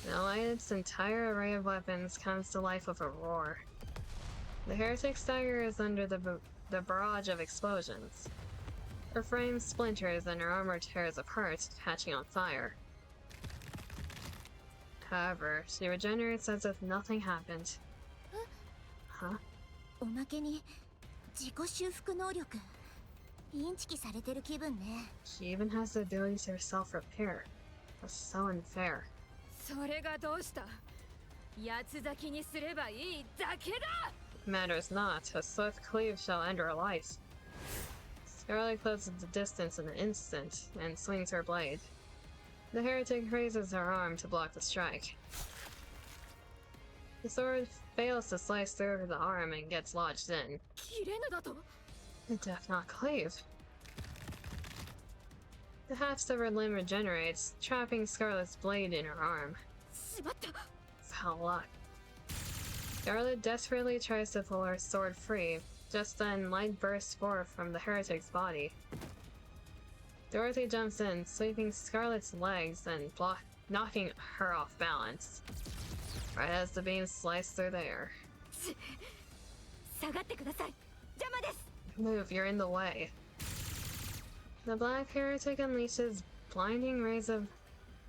Now its entire array of weapons comes to life with a roar. The heretic staggers under the barrage of explosions. Her frame splinters and her armor tears apart, catching on fire. However, she regenerates as if nothing happened. Huh?
おまけに自己修復能力。インチキされてる気分ね。
She even has the ability to self-repair. That's so unfair.
それがどうした？八つ咲きにすればいいだけだ。
Matters not. A swift cleave shall end her life. Scarlet closes the distance in an instant and swings her blade. The heretic raises her arm to block the strike. The sword fails to slice through the arm and gets lodged in.
切れぬだと？
It doth not cleave. The half-severed limb regenerates, trapping Scarlet's blade in her arm.
しまった。
Foul luck. Scarlet desperately tries to pull her sword free. Just then, light bursts forth from the heretic's body. Dorothy jumps in, sweeping Scarlet's legs and knocking her off balance. Right as the beams slice through the air.
下がってください。邪魔です。
Move, you're in the way. The black heretic unleashes blinding rays of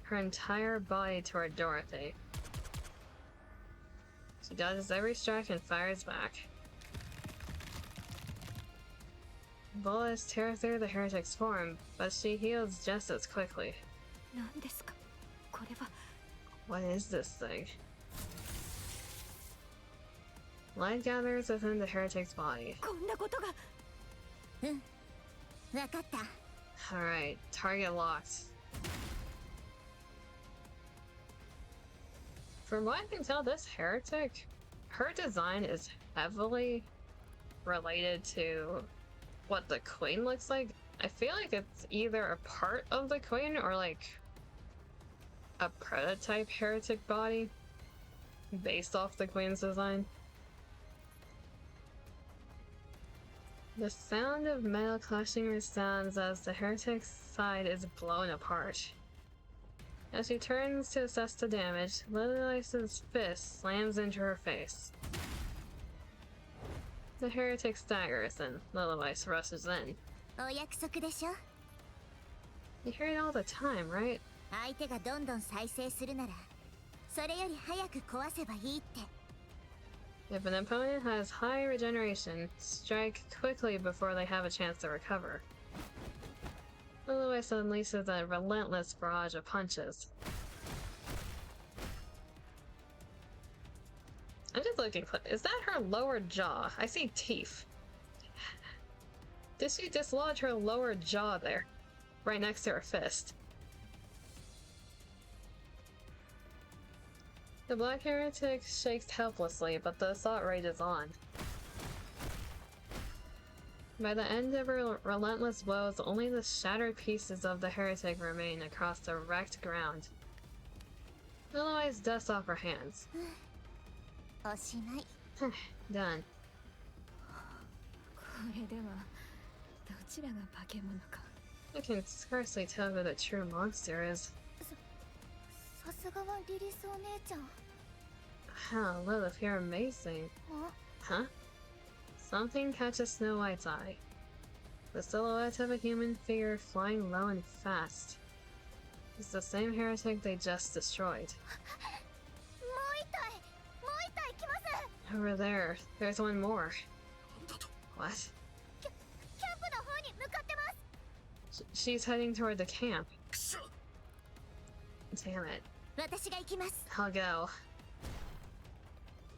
her entire body toward Dorothy. She dodges every strike and fires back. Bullets tear through the heretic's form, but she heals just as quickly.
何ですか？これは。
What is this thing? Light gathers within the heretic's body.
こんなことが。
わかった。
Alright, target locked. From what I can tell, this heretic, her design is heavily related to what the queen looks like. I feel like it's either a part of the queen or like a prototype heretic body based off the queen's design. The sound of metal clashing resounds as the heretic's side is blown apart. As she turns to assess the damage, Lilywhite's fist slams into her face. The heretic staggers and Lilywhite rushes in.
お約束でしょ。
You hear it all the time, right?
相手がどんどん再生するなら、それより早く壊せばいいって。
If an opponent has high regeneration, strike quickly before they have a chance to recover. Lilywhite unleashes a relentless barrage of punches. I'm just looking. Is that her lower jaw? I see teeth. Did she dislodge her lower jaw there? Right next to her fist. The black heretic shakes helplessly, but the assault rages on. By the end of her relentless blows, only the shattered pieces of the heretic remain across the wrecked ground. Lilywhite dusts off her hands.
おしまい。
Done.
これではどちらが化け物か。
I can scarcely tell who the true monster is.
さすがはリリスお姉ちゃん。
Wow, Lilith, you're amazing.
あ、
Huh? Something catches Snow White's eye. The silhouette of a human figure flying low and fast. It's the same heretic they just destroyed.
もう一体、もう一体来ます。
Over there, there's one more. What?
キャンプの方に向かってます。
She's heading toward the camp. Damn it.
私が行きます。
I'll go.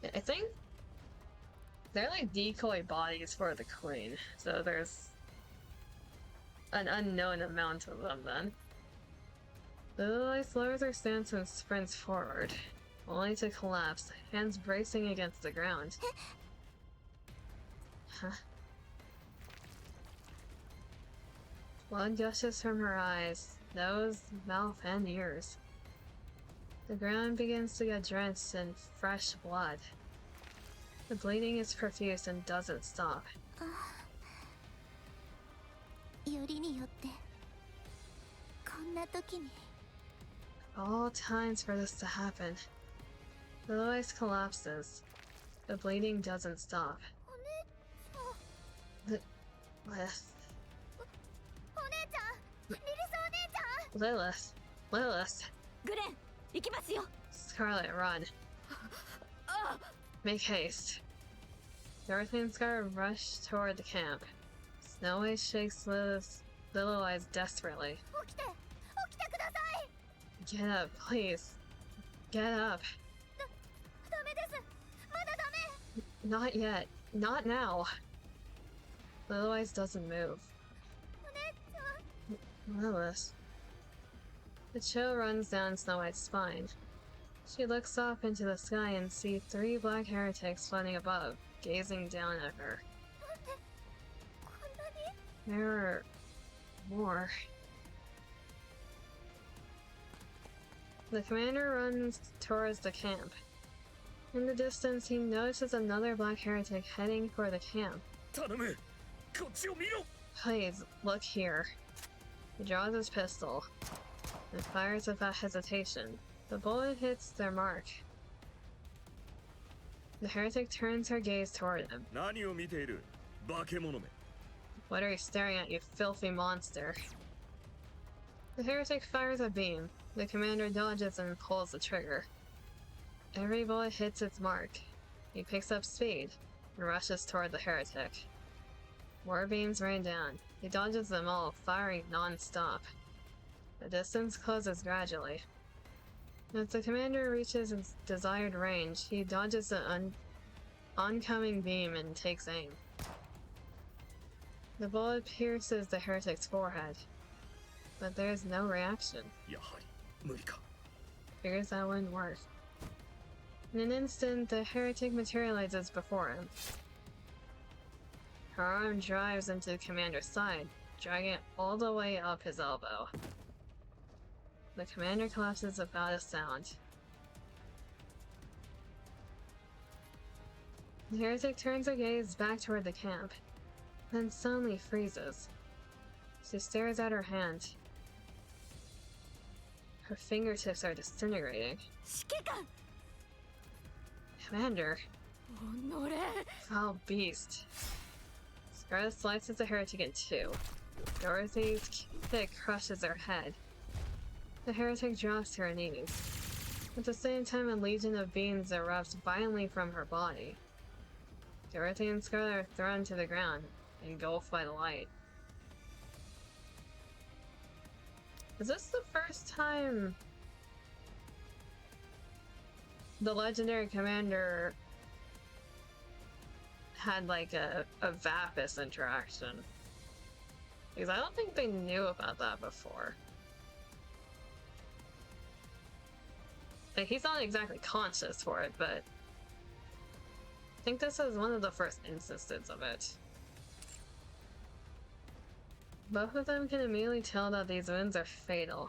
I think they're like decoy bodies for the queen, so there's an unknown amount of them then. Lilywhite lowers her stance and sprints forward, only to collapse, hands bracing against the ground. Huh? Blood gushes from her eyes, nose, mouth, and ears. The ground begins to get drenched in fresh blood. The bleeding is profuse and doesn't stop.
よりによってこんな時に
All times for this to happen. The voice collapses. The bleeding doesn't stop.
お姉ちゃん
Lilith.
お姉ちゃんリリスお姉ちゃん
Lilith. Lilith.
グレン行きますよ。
Scarlet, run. Make haste. Dorothy and Scarlet rush toward the camp. Snow White shakes Lilith's little eyes desperately.
起きてください
Get up, please. Get up.
ダメですまだダメ
Not yet. Not now. Little Eyes doesn't move.
お姉ちゃん
Lilith. The chill runs down Snow White's spine. She looks off into the sky and sees 3 black heretics floating above, gazing down at her.
なんでこんなに
There are more. The commander runs towards the camp. In the distance, he notices another black heretic heading for the camp.
頼むこっちを見ろ
Please, look here. He draws his pistol and fires without hesitation. The bullet hits their mark. The heretic turns her gaze toward him.
何を見ている化け物め
What are you staring at, you filthy monster? The heretic fires a beam. The commander dodges and pulls the trigger. Every bullet hits its mark. He picks up speed and rushes toward the heretic. More beams rain down. He dodges them all, firing non-stop. The distance closes gradually. As the commander reaches his desired range, he dodges the oncoming beam and takes aim. The bullet pierces the heretic's forehead, but there's no reaction.
やはり無理か
Figures that wouldn't work. In an instant, the heretic materializes before him. Her arm drives into the commander's side, dragging it all the way up his elbow. The commander collapses without a sound. The heretic turns her gaze back toward the camp, then suddenly freezes. She stares at her hand. Her fingertips are disintegrating.
指揮官
Commander,
おのれ
foul beast. Scarlet slices the heretic in 2. Dorothy's kick crushes her head. The heretic drops to her knees. At the same time, a legion of beams erupts violently from her body. Dorothy and Scarlet are thrown to the ground, engulfed by the light. Is this the first time the legendary commander had like a Vapus interaction? Because I don't think they knew about that before. Like, he's not exactly conscious for it, but I think this is one of the first instances of it. Both of them can immediately tell that these wounds are fatal.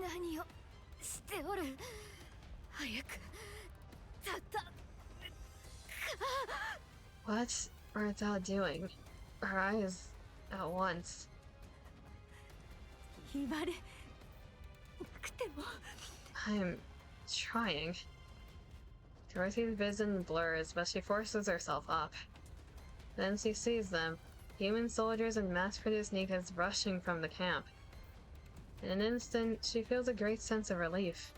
何をしておる早くたた
What art thou doing? Her eyes at once.
言われなくても
I'm trying. Dorothy's vision blurs, but she forces herself up. Then she sees them, human soldiers and mass-produced NIKKEs rushing from the camp. In an instant, she feels a great sense of relief.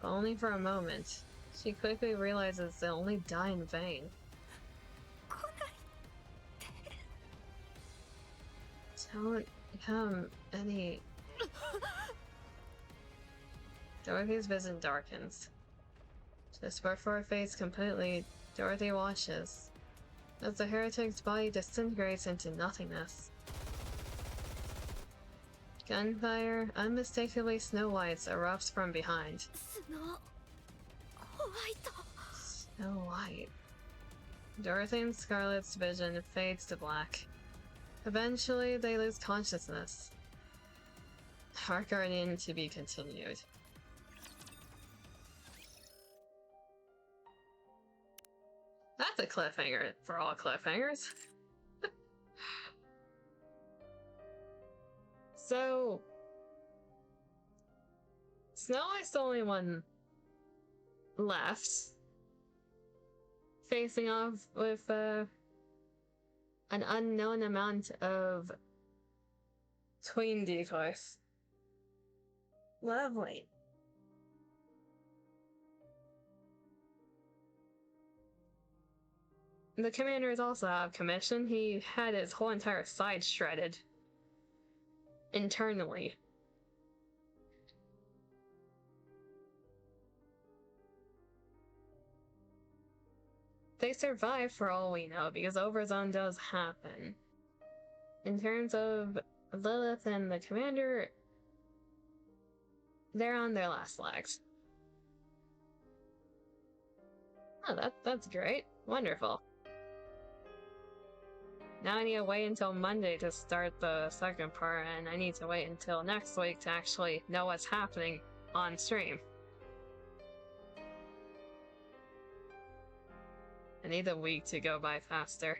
But only for a moment. She quickly realizes they'll only die in vain.
来ない
Don't come any... Dorothy's vision darkens. Just before her face completely, Dorothy watches as the heretic's body disintegrates into nothingness. Gunfire, unmistakably Snow White's, erupts from behind.
スノーホワイト
Snow White. Dorothy and Scarlet's vision fades to black. Eventually, they lose consciousness. ARK Guardian to be continued. That's a cliffhanger for all cliffhangers. So, Snow White's the only one left, facing off with an unknown amount of tween decoys. Lovely. The commander is also out of commission. He had his whole entire side shredded internally. They survive for all we know, because overzone does happen. In terms of Lilith and the commander, they're on their last legs. Oh, that's great. Wonderful. Now I need to wait until Monday to start the second part, and I need to wait until next week to actually know what's happening on stream. I need the week to go by faster.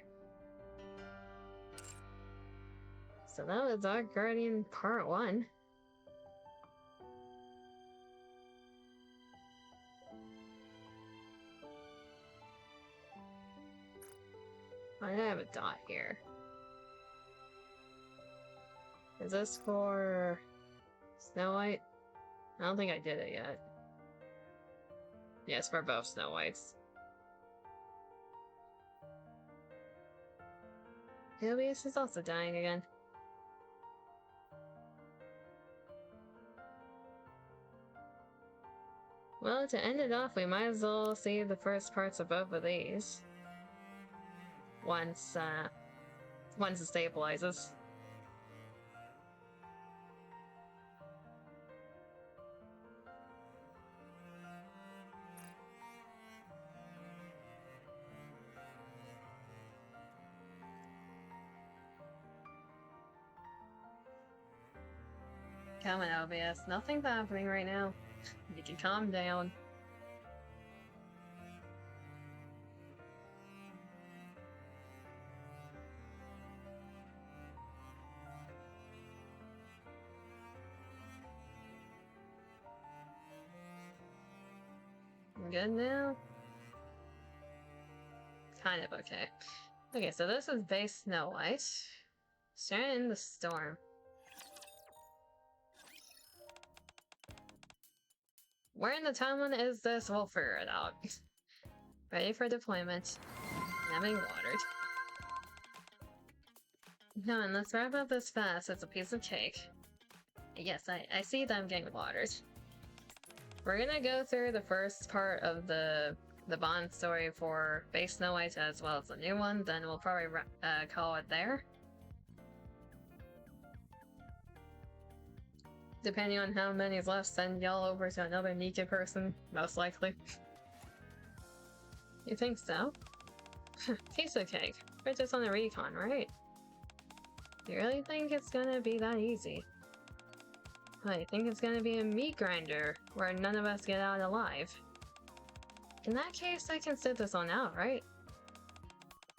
So that was ARK Guardian Part 1. I have a dot here. Is this for Snow White? I don't think I did it yet. Yes, for both Snow Whites. Helios is also dying again. Well, to end it off, we might as well see the first parts of both of these. Once it stabilizes. Come on, OBS. Nothing's happening right now. You can calm down. Good now? Kind of okay. Okay, so this is base Snow White. Stranded in the storm. Where in the timeline is this? We'll figure it out. Ready for deployment. I'm being watered. No, and let's wrap up this fast. It's a piece of cake. Yes, I see that I'm getting watered. We're gonna go through the first part of the Bond story for base Snow White as well as the new one, then we'll probably call it there. Depending on how many is left, send y'all over to another NIKKE person, most likely. You think so? Piece of cake. We're just on a recon, right? You really think it's gonna be that easy? I think it's gonna be a meat grinder, where none of us get out alive. In that case, I can sit this one out, right?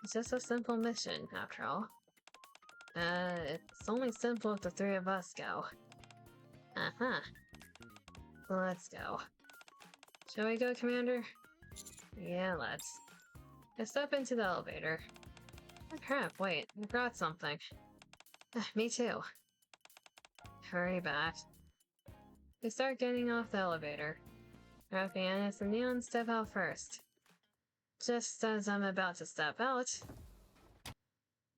It's just a simple mission, after all. It's only simple if the three of us go. Uh-huh. Let's go. Shall we go, Commander? Yeah, let's. I step into the elevator. Oh crap, wait, I forgot something. Me too. Hurry back. We start getting off the elevator. Raphaelis and Neon step out first. Just as I'm about to step out,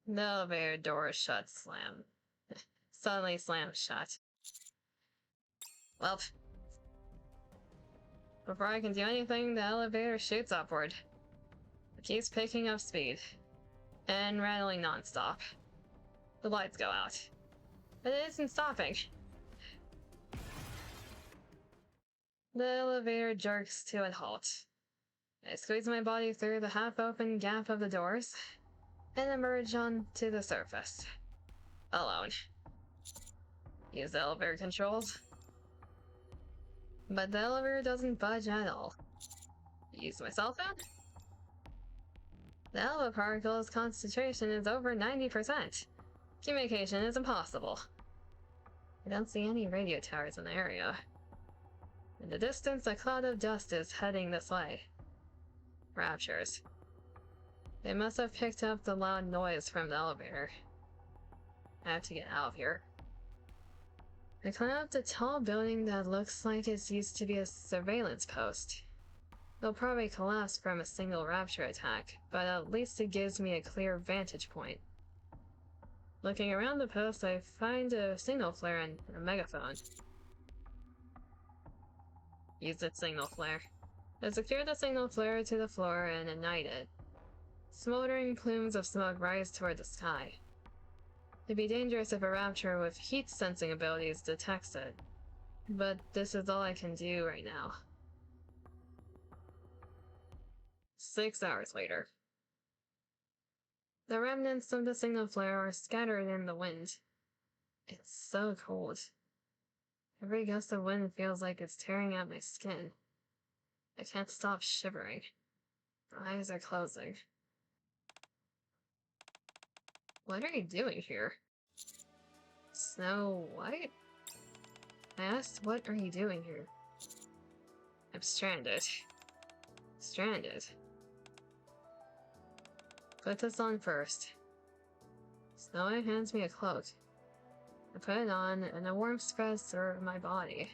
the elevator door slam. Suddenly slams shut. Well, before I can do anything, the elevator shoots upward. It keeps picking up speed, and rattling non-stop. The lights go out, but it isn't stopping. The elevator jerks to a halt. I squeeze my body through the half-open gap of the doors, and emerge onto the surface. alone. Use the elevator controls. But the elevator doesn't budge at all. Use my cell phone? The alpha particle's concentration is over 90%. Communication is impossible. I don't see any radio towers in the area. In the distance, a cloud of dust is heading this way. Raptures. They must have picked up the loud noise from the elevator. I have to get out of here. I climb up the tall building that looks like it used to be a surveillance post. It'll probably collapse from a single rapture attack, but at least it gives me a clear vantage point. Looking around the post, I find a signal flare and a megaphone. Use the signal flare. I secure the signal flare to the floor and ignite it. Smoldering plumes of smoke rise toward the sky. It'd be dangerous if a rapture with heat-sensing abilities detects it, but this is all I can do right now. 6 hours later. The remnants of the signal flare are scattered in the wind. It's so cold. Every gust of wind feels like it's tearing at my skin. I can't stop shivering. My eyes are closing. What are you doing here? Snow White? I asked, what are you doing here? I'm stranded. Stranded. Put this on first. Snow White hands me a cloak. I put it on, and a warmth spreads through my body.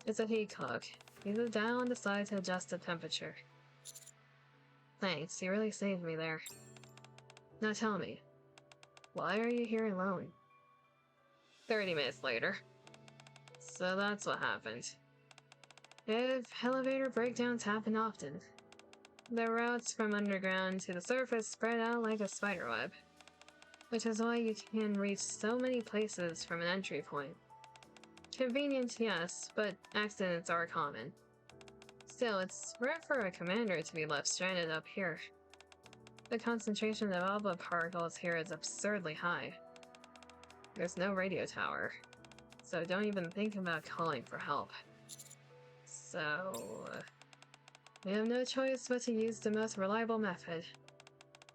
It's a heat cloak. Use it down on the side to adjust the temperature. Thanks, you really saved me there. Now tell me, why are you here alone? 30 minutes later. So that's what happened. If elevator breakdowns happen often, the routes from underground to the surface spread out like a spiderweb, which is why you can reach so many places from an entry point. Convenient, yes, but accidents are common. Still, it's rare for a commander to be left stranded up here. The concentration of alpha particles here is absurdly high. There's no radio tower, so don't even think about calling for help. So, we have no choice but to use the most reliable method.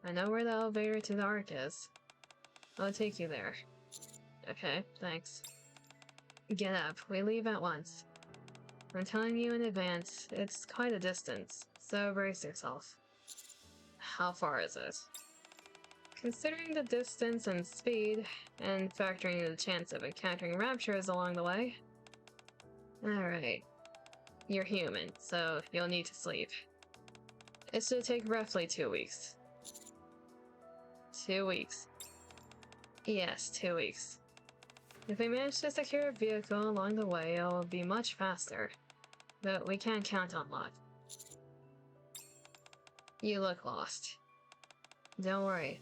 I know where the elevator to the ARK is. I'll take you there. Okay, thanks. Get up, we leave at once. I'm telling you in advance, it's quite a distance, so brace yourself. How far is it? Considering the distance and speed, and factoring in the chance of encountering raptures along the way. Alright. You're human, so you'll need to sleep. It should take roughly 2 weeks. 2 weeks. Yes, 2 weeks. If we manage to secure a vehicle along the way, it'll be much faster. But we can't count on luck. You look lost. Don't worry.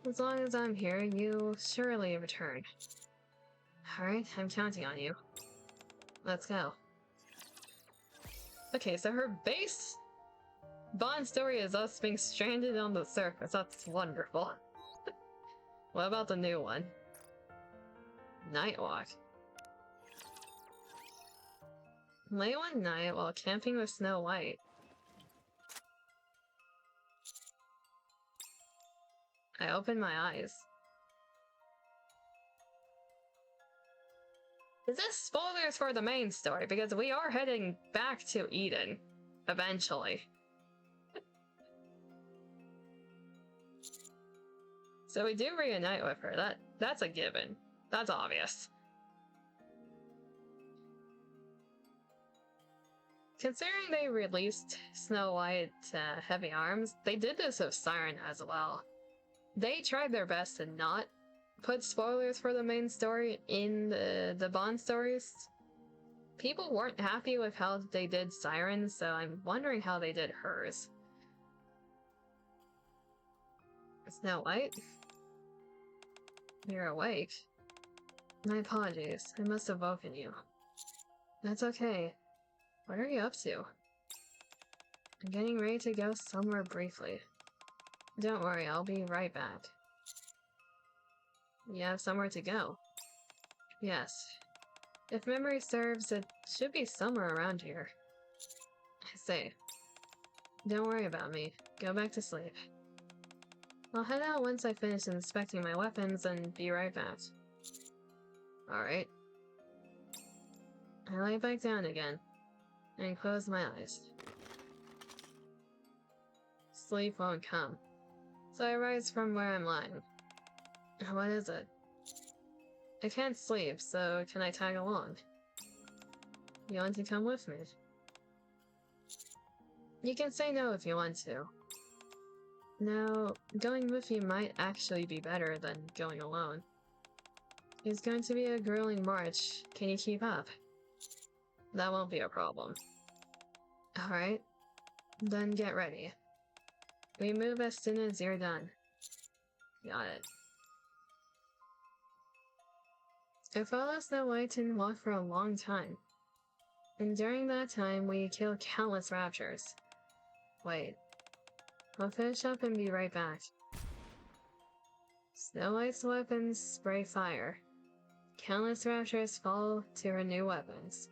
As long as I'm here, you'll surely return. Alright, I'm counting on you. Let's go. Okay, so her base Bond story is us being stranded on the surface. That's wonderful. What about the new one? Night walk. Late one night while camping with Snow White. I opened my eyes. Is this spoilers for the main story? Because we are heading back to Eden. Eventually. So we do reunite with her. That's a given. That's obvious. Considering they released Snow White Heavy Arms, they did this with Siren as well. They tried their best to not put spoilers for the main story in the Bond stories. People weren't happy with how they did Siren, so I'm wondering how they did hers. Snow White? You're awake. My apologies, I must have woken you. That's okay. What are you up to? I'm getting ready to go somewhere briefly. Don't worry, I'll be right back. You have somewhere to go. Yes. If memory serves, it should be somewhere around here. I say, don't worry about me. Go back to sleep. I'll head out once I finish inspecting my weapons and be right back. Alright. I lay back down again and close my eyes. Sleep won't come, so I rise from where I'm lying. What is it? I can't sleep, so can I tag along? You want to come with me? You can say no if you want to. No, going with you might actually be better than going alone. It's going to be a grueling march. Can you keep up? That won't be a problem. Alright, then get ready. We move as soon as you're done. Got it. I followed Snow White and walked for a long time. And during that time, we killed countless raptors. Wait. I'll finish up and be right back. Snow White's weapons spray fire. Countless raptors fall to her new weapons.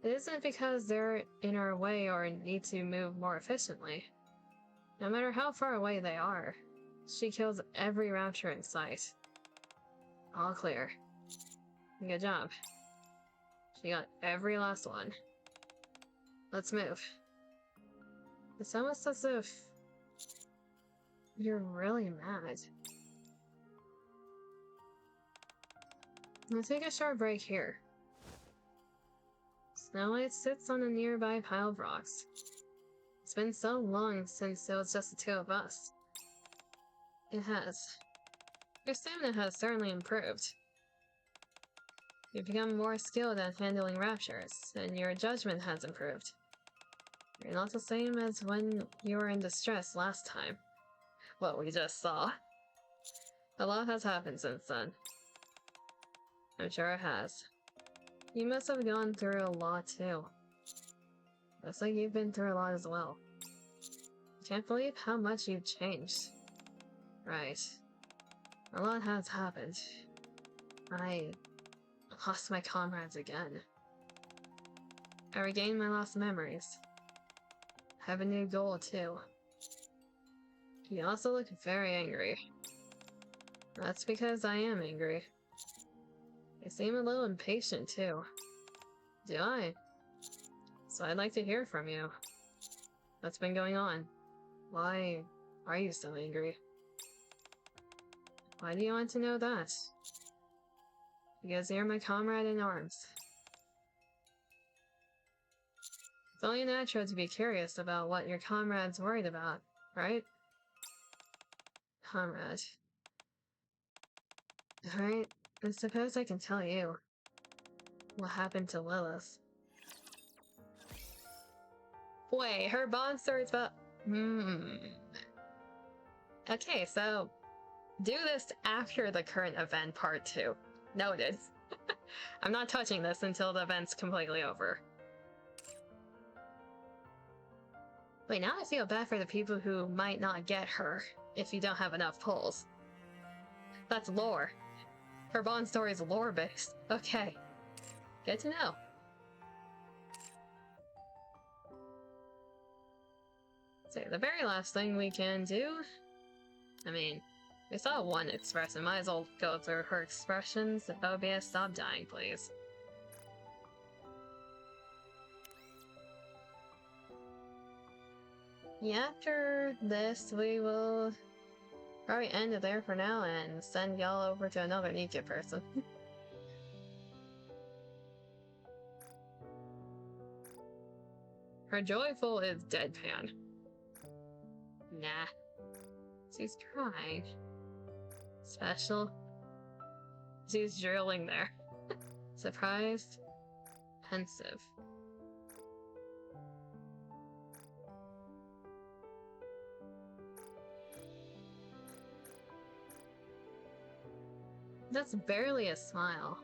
It isn't because they're in our way or need to move more efficiently. No matter how far away they are, she kills every raptor in sight. All clear. Good job. She got every last one. Let's move. It's almost as if you're really mad. We'll take a short break here. Snow White sits on a nearby pile of rocks. It's been so long since it was just the two of us. It has. Your stamina has certainly improved. You've become more skilled at handling raptures, and your judgment has improved. You're not the same as when you were in distress last time. What we just saw. A lot has happened since then. I'm sure it has. You must have gone through a lot too. Looks like you've been through a lot as well. Can't believe how much you've changed. Right. A lot has happened. I lost my comrades again. I regained my lost memories. I have a new goal too. You also look very angry. That's because I am angry. You seem a little impatient too. Do I? So I'd like to hear from you. What's been going on? Why are you so angry? Why do you want to know that? Because you're my comrade in arms. It's only natural to be curious about what your comrade's worried about, right? Comrade. Alright, I suppose I can tell you what happened to Lilith. Wait, her bond story's about... Okay, so do this after the current event part 2. Noted. I'm not touching this until the event's completely over. Wait, now I feel bad for the people who might not get her if you don't have enough pulls. That's lore. Her bond story is lore-based. Okay. Good to know. So the very last thing we can do... I mean, we saw one expression, might as well go through her expressions. OBS, stop dying, please. Yeah, after this, we will probably end it there for now and send y'all over to another NIKKE person. Her joyful is deadpan. Nah. She's crying. Special. She's drilling there. Surprised. Pensive. That's barely a smile.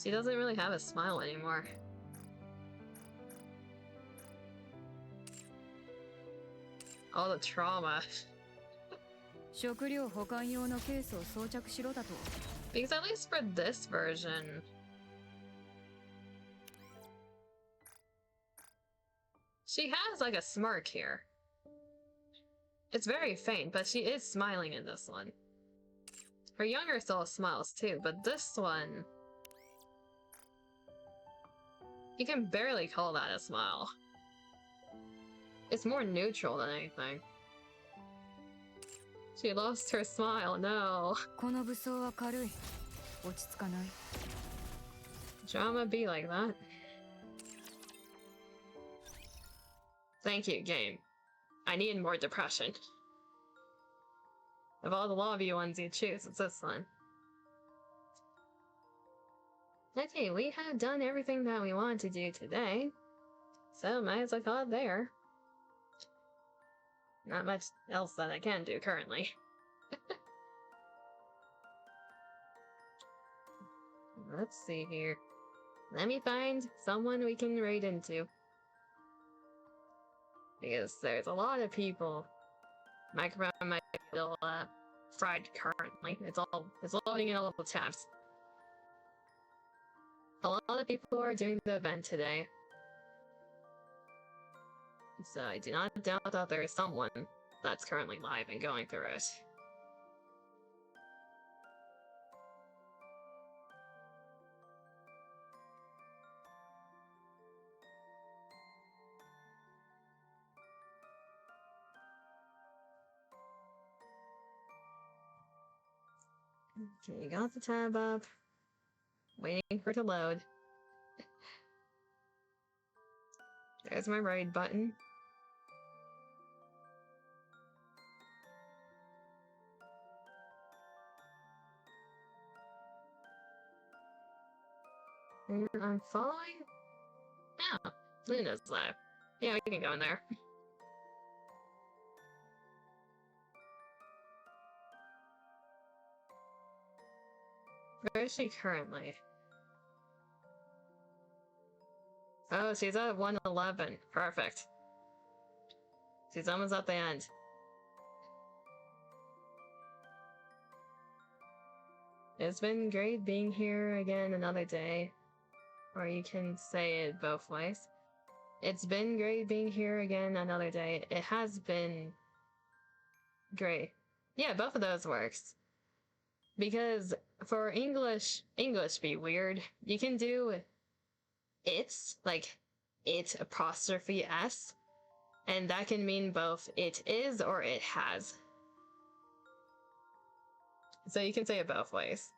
She doesn't really have a smile anymore. All the trauma.
食料保管用のケースを装着しろだと。
Because at least for this version, she has like a smirk here. It's very faint, but she is smiling in this one. Her younger self smiles too, but this one, you can barely call that a smile. It's more neutral than anything. She lost her smile, no.
この武装は軽い。落ち着かない。
Drama be like that. Thank you, game. I need more depression. Of all the lobby ones you choose, it's this one. Okay, we have done everything that we want to do today. So might as well call it there. Not much else that I can do currently. Let's see here. Let me find someone we can raid into. Because there's a lot of people. Microphone might be still fried currently. It's loading in all the tabs. A lot of people are doing the event today. So I do not doubt that there is someone that's currently live and going through it. Okay, got the tab up. Waiting for it to load. There's my raid button. And I'm following? Yeah, Luna's live. Yeah, we can go in there. Where is she currently? Oh, she's at 111. Perfect. She's almost at the end. It's been great being here again another day. Or you can say it both ways. It's been great being here again another day. It has been great. Yeah, both of those works. Because for English be weird. You can do it's, like it apostrophe s, and that can mean both it is or it has. So you can say it both ways.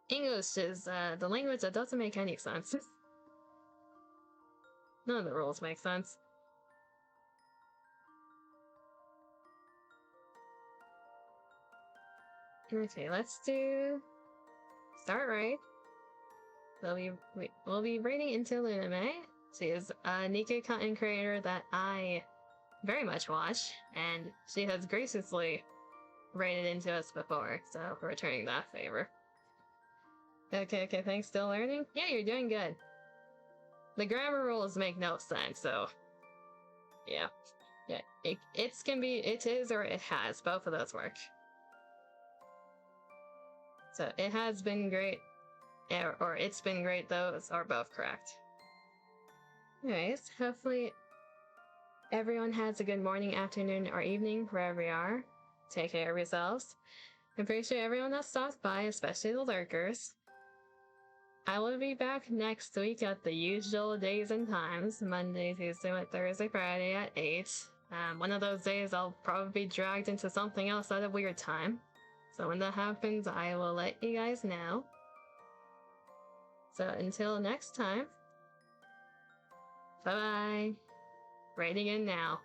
English is the language that doesn't make any sense. None of the rules make sense. Okay, let's do start raid. We'll be raiding into Luname. She is a NIKKE content creator that I very much watch, and she has graciously raided into us before, so we're returning that favor. Okay, thanks, still learning? Yeah, you're doing good. The grammar rules make no sense, so yeah. Yeah, it can be it is or it has, both of those work. So it has been great, or it's been great, those are both correct. Anyways, hopefully everyone has a good morning, afternoon, or evening wherever you are. Take care of yourselves. I appreciate everyone that stopped by, especially the lurkers. I will be back next week at the usual days and times, Monday, Tuesday, Thursday, Friday at 8. One of those days I'll probably be dragged into something else at a weird time. So when that happens, I will let you guys know. So until next time, bye-bye. Raiding in now.